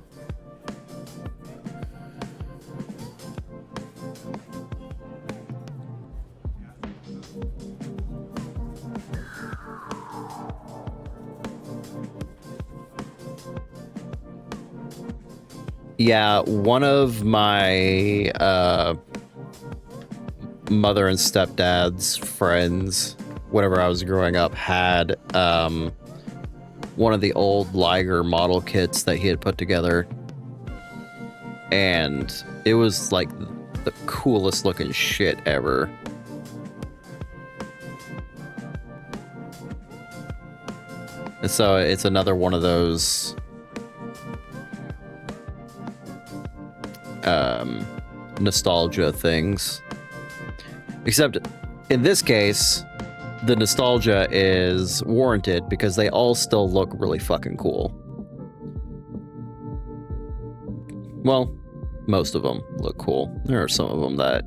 Yeah, one of my mother and stepdad's friends, whenever I was growing up, had one of the old Liger model kits that he had put together, and it was like the coolest looking shit ever. And so it's another one of those nostalgia things. Except in this case, the nostalgia is warranted because they all still look really fucking cool. Well, most of them look cool. There are some of them that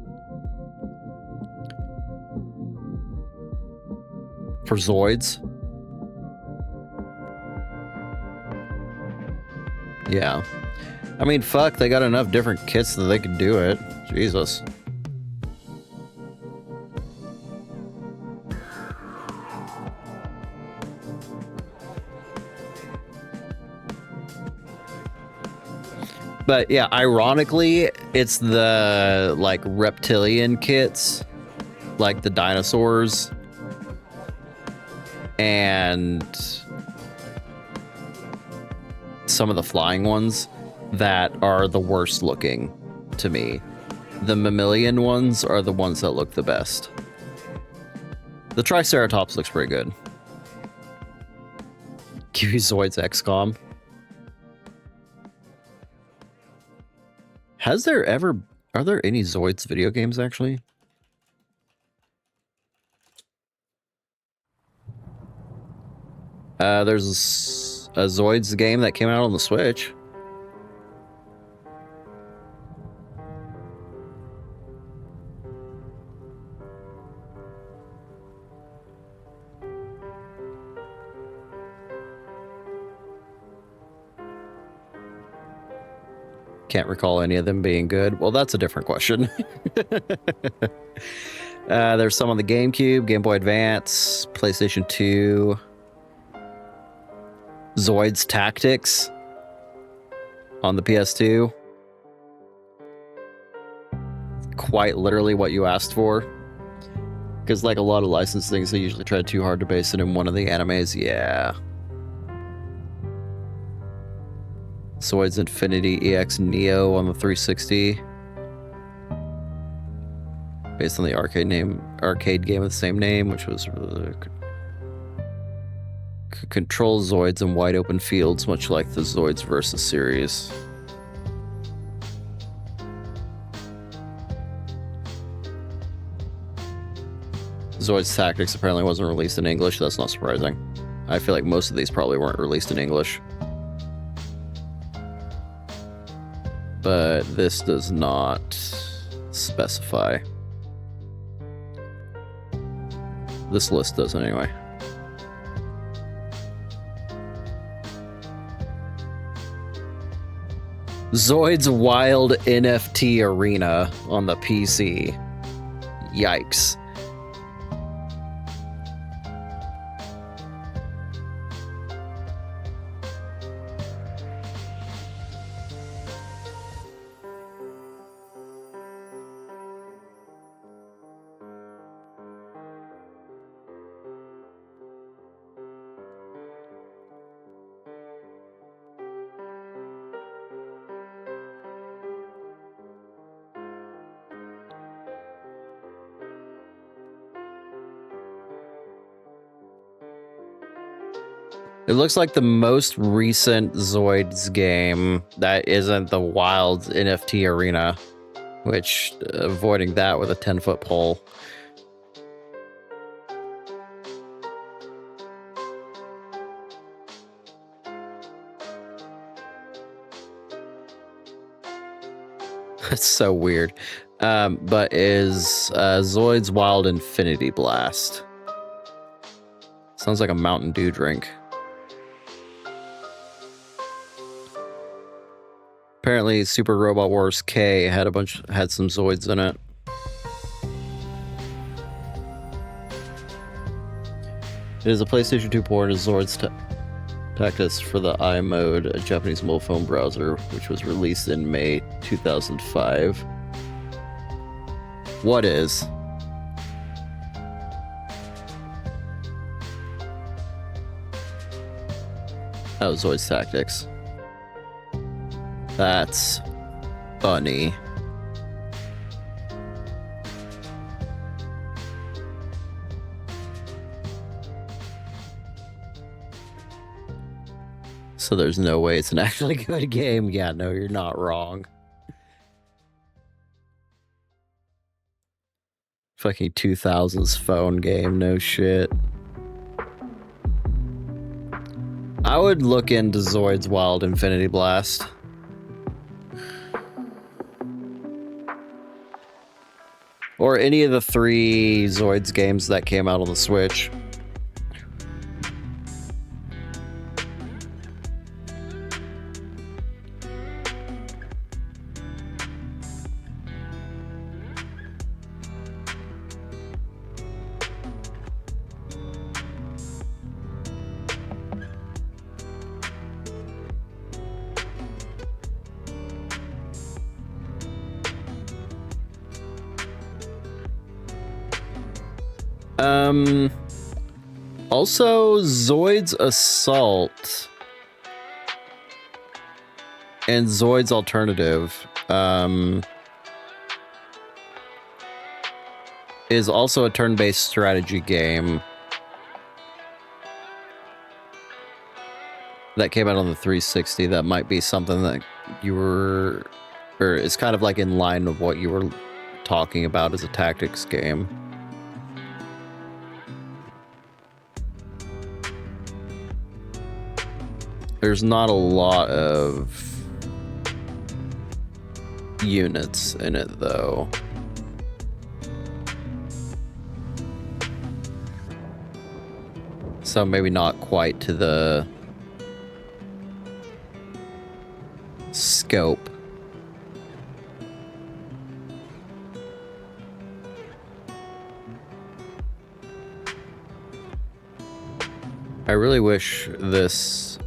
For Zoids? Yeah. I mean, fuck, they got enough different kits that they could do it. Jesus. But yeah, ironically, it's the like reptilian kits, like the dinosaurs, and some of the flying ones that are the worst looking to me. The mammalian ones are the ones that look the best. The Triceratops looks pretty good. Zoids XCOM. Are there any Zoids video games actually? There's a Zoids game that came out on the Switch. Can't recall any of them being good. Well, that's a different question. There's some on the GameCube, Game Boy Advance, PlayStation 2, Zoids Tactics on the PS2. Quite literally what you asked for. Because like a lot of licensed things, they usually try too hard to base it in one of the animes. Yeah. Zoids Infinity EX Neo on the 360. Based on the arcade game of the same name, which was control Zoids in wide open fields, much like the Zoids Versus series. Zoids Tactics apparently wasn't released in English. That's not surprising. I feel like most of these probably weren't released in English. But this does not specify. This list doesn't anyway. Zoids Wild NFT Arena on the PC. Yikes. It looks like the most recent Zoids game that isn't the Wild NFT Arena, which avoiding that with a 10-foot pole. That's so weird. But is Zoids Wild Infinity Blast. Sounds like a Mountain Dew drink. Apparently, Super Robot Wars K had some Zoids in it. It is a PlayStation 2 port of Zoids Tactics for the iMode, a Japanese mobile phone browser, which was released in May 2005. What is? Oh, Zoids Tactics. That's funny. So there's no way it's an actually good game. Yeah, no, you're not wrong. Fucking 2000s phone game, no shit. I would look into Zoids Wild Infinity Blast. Or any of the 3 Zoids games that came out on the Switch. Also, Zoid's Assault and Zoid's Alternative is also a turn-based strategy game that came out on the 360. That might be something that you were, or it's kind of like in line with what you were talking about as a tactics game. There's not a lot of units in it, though. So maybe not quite to the scope. I really wish this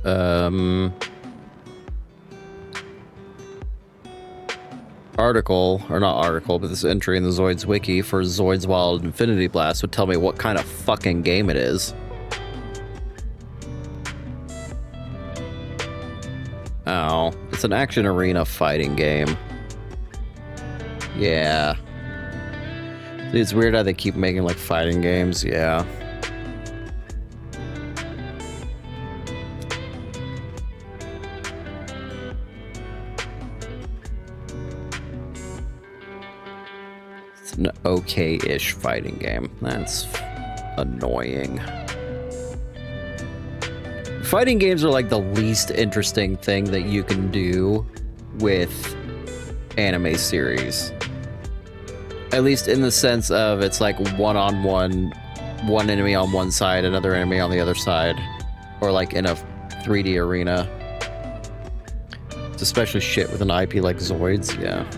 article, or not article, but this entry in the Zoids wiki for Zoids Wild Infinity Blast would tell me what kind of fucking game it is. Oh, it's an action arena fighting game. Yeah. It's weird how they keep making like fighting games, yeah. It's an okay-ish fighting game. That's annoying. Fighting games are like the least interesting thing that you can do with anime series. At least in the sense of it's like one-on-one, one enemy on one side, another enemy on the other side. Or like in a 3D arena. It's especially shit with an IP like Zoids, yeah.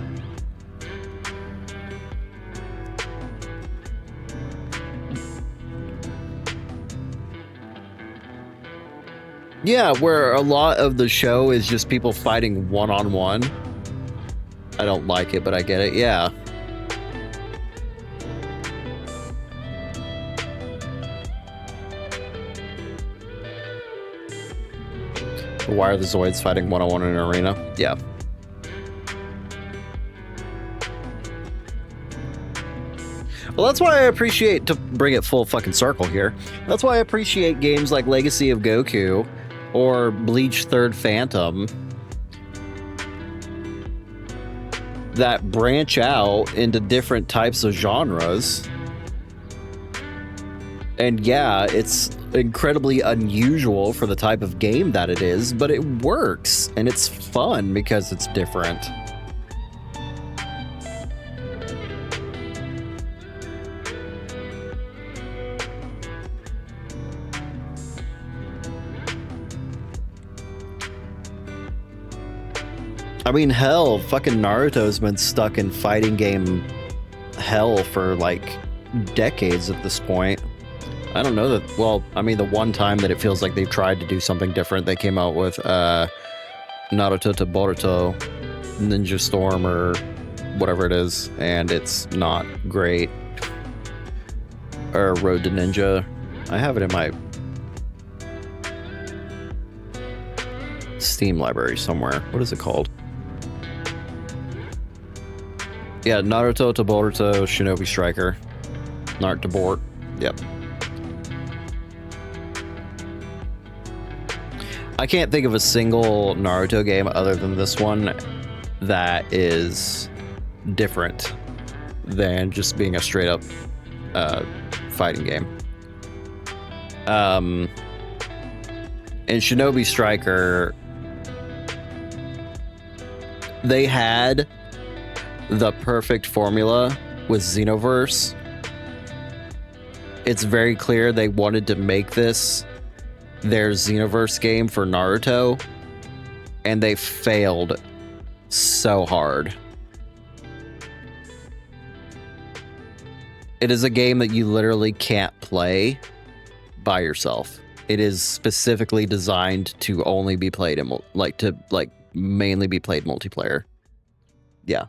Yeah, where a lot of the show is just people fighting one-on-one. I don't like it, but I get it, yeah. Why are the Zoids fighting one-on-one in an arena? Yeah. Well, that's why I appreciate, to bring it full fucking circle here, that's why I appreciate games like Legacy of Goku or Bleach Third Phantom that branch out into different types of genres. And yeah, it's incredibly unusual for the type of game that it is, but it works and it's fun because it's different. I mean, hell, fucking Naruto's been stuck in fighting game hell for like decades at this point. I don't know that, well, I mean, the one time that it feels like they've tried to do something different, they came out with Naruto to Boruto, Ninja Storm, or whatever it is, and it's not great. Or Road to Ninja. I have it in my Steam library somewhere. What is it called? Yeah, Naruto to Boruto, Shinobi Striker. Naruto to Bort. Yep. I can't think of a single Naruto game other than this one that is different than just being a straight up fighting game. In Shinobi Striker, they had the perfect formula with Xenoverse. It's very clear they wanted to make this their Xenoverse game for Naruto, and they failed so hard. It is a game that you literally can't play by yourself. It is specifically designed to only be played in mainly be played multiplayer. Yeah.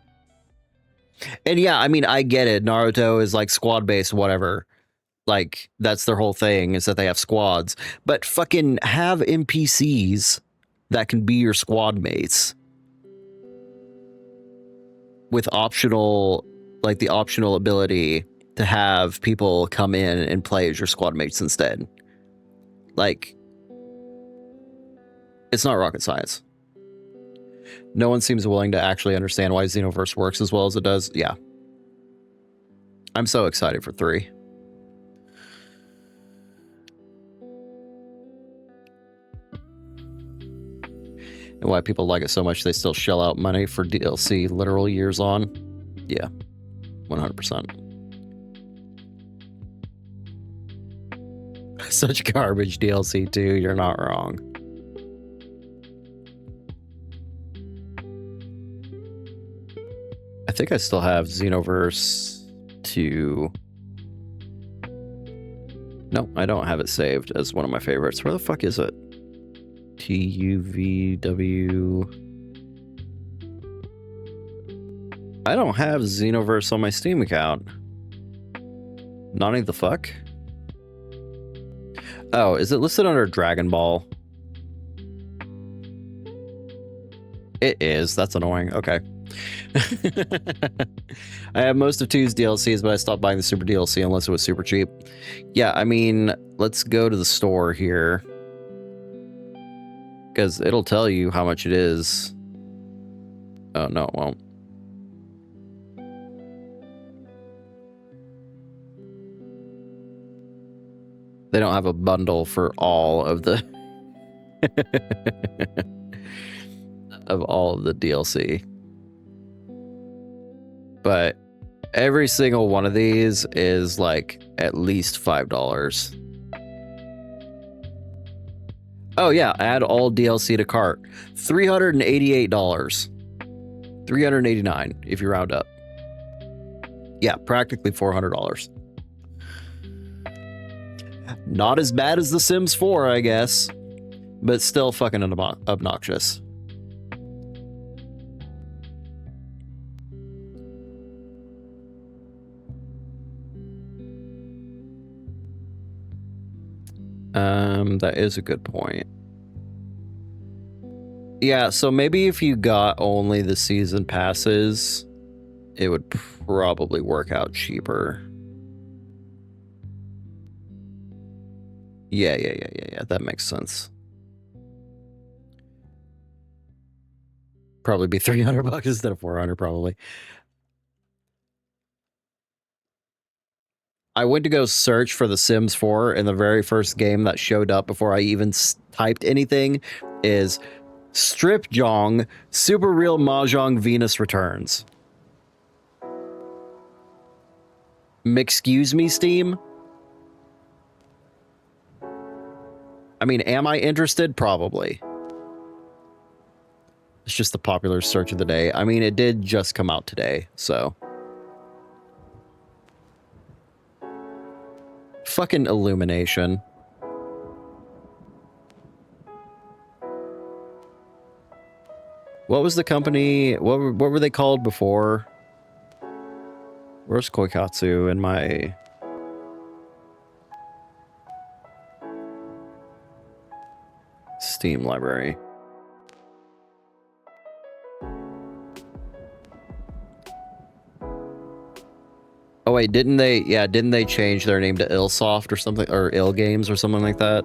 And yeah, I mean, I get it. Naruto is like squad based, whatever. Like, that's their whole thing, is that they have squads. But fucking have NPCs that can be your squad mates. With optional, like the optional ability to have people come in and play as your squad mates instead. Like, it's not rocket science. No one seems willing to actually understand why Xenoverse works as well as it does. Yeah. I'm so excited for 3. And why people like it so much they still shell out money for DLC literal years on. Yeah, 100%. Such garbage DLC too, you're not wrong. I think I still have Xenoverse 2. No, I don't have it saved as one of my favorites. Where the fuck is it? TUVW. I don't have Xenoverse on my Steam account. Nani the fuck? Oh, is it listed under Dragon Ball? It is. That's annoying. Okay. I have most of 2's DLCs, but I stopped buying the Super DLC unless it was super cheap. Yeah, I mean, let's go to the store here. Because it'll tell you how much it is. Oh, no, it won't. They don't have a bundle for all of the... of all of the DLC. But every single one of these is like at least $5. Oh yeah, add all DLC to cart. $388. $389 if you round up. Yeah, practically $400. Not as bad as The Sims 4, I guess, but still fucking obnoxious. That is a good point. Yeah, so maybe if you got only the season passes, it would probably work out cheaper. Yeah, that makes sense. Probably be $300 instead of $400, probably. I went to go search for The Sims 4, and the very first game that showed up before I even typed anything is Strip Jong Super Real Mahjong Venus Returns. Excuse me, Steam? I mean, am I interested? Probably. It's just the popular search of the day. I mean, it did just come out today, so... Fucking Illumination. What was the company? What were they called before? Where's Koikatsu in my... Steam library? Oh wait, didn't they? Yeah, didn't they change their name to Illsoft or something, or Ill Games or something like that?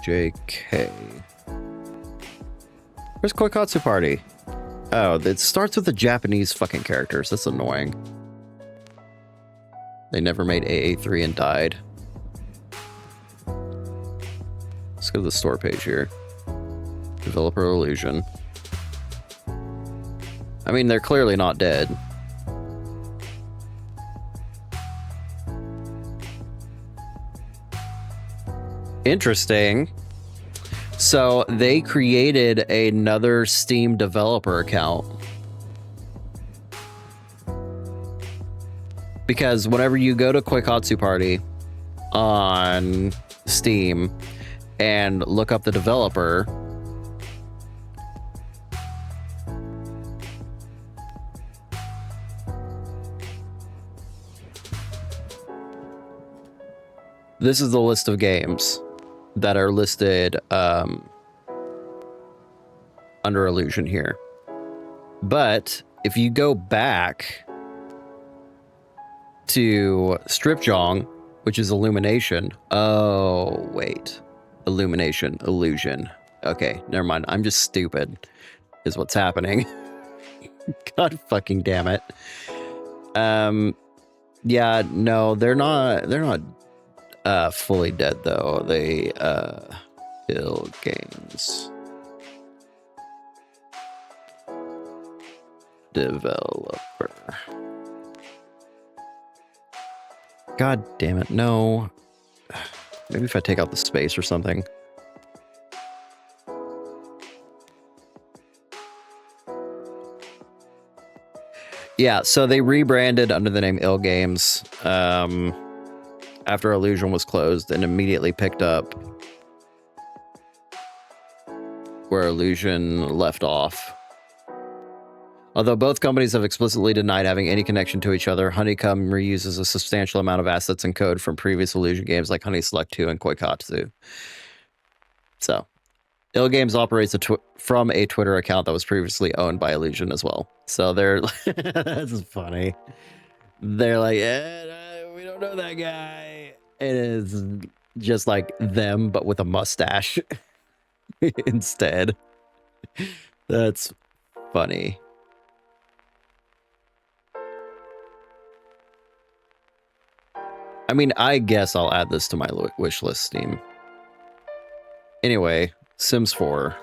JK. Where's Koikatsu Party? Oh, it starts with the Japanese fucking characters. That's annoying. They never made AA3 and died. Let's go to the store page here. Developer Illusion. I mean, they're clearly not dead. Interesting. So they created another Steam developer account. Because whenever you go to Koikatsu Party on Steam and look up the developer, this is the list of games that are listed under Illusion here. But if you go back to Stripjong, which is Illumination. Oh, wait. Illusion. Okay, never mind. I'm just stupid, is what's happening. God fucking damn it. Yeah, no, they're not fully dead though. They Ill Games developer. God damn it, no. Maybe if I take out the space or something. Yeah, so they rebranded under the name Ill Games after Illusion was closed and immediately picked up where Illusion left off. Although both companies have explicitly denied having any connection to each other, Honeycomb reuses a substantial amount of assets and code from previous Illusion games like Honey Select 2 and Koikatsu. So, Ill Games operates from a Twitter account that was previously owned by Illusion as well. So they're... This is funny. They're like, we don't know that guy. It is just like them, but with a mustache instead. That's funny. I mean, I guess I'll add this to my wish list, Steam. Anyway, Sims 4.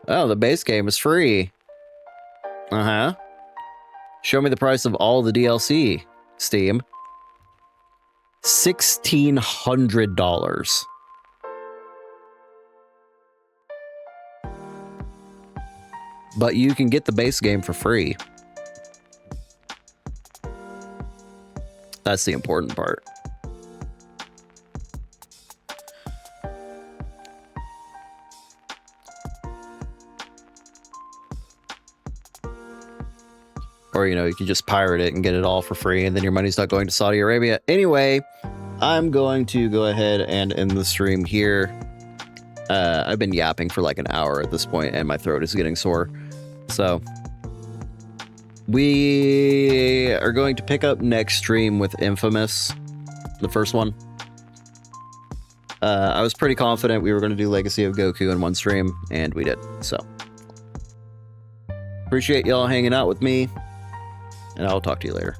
Oh, the base game is free. Uh-huh. Show me the price of all the DLC, Steam. $1,600. But you can get the base game for free. That's the important part. Or, you know, you can just pirate it and get it all for free, and then your money's not going to Saudi Arabia. Anyway, I'm going to go ahead and end the stream here. I've been yapping for like an hour at this point, and my throat is getting sore. So, we are going to pick up next stream with Infamous, the first one. I was pretty confident we were going to do Legacy of Goku in one stream, and we did. So, appreciate y'all hanging out with me, and I'll talk to you later.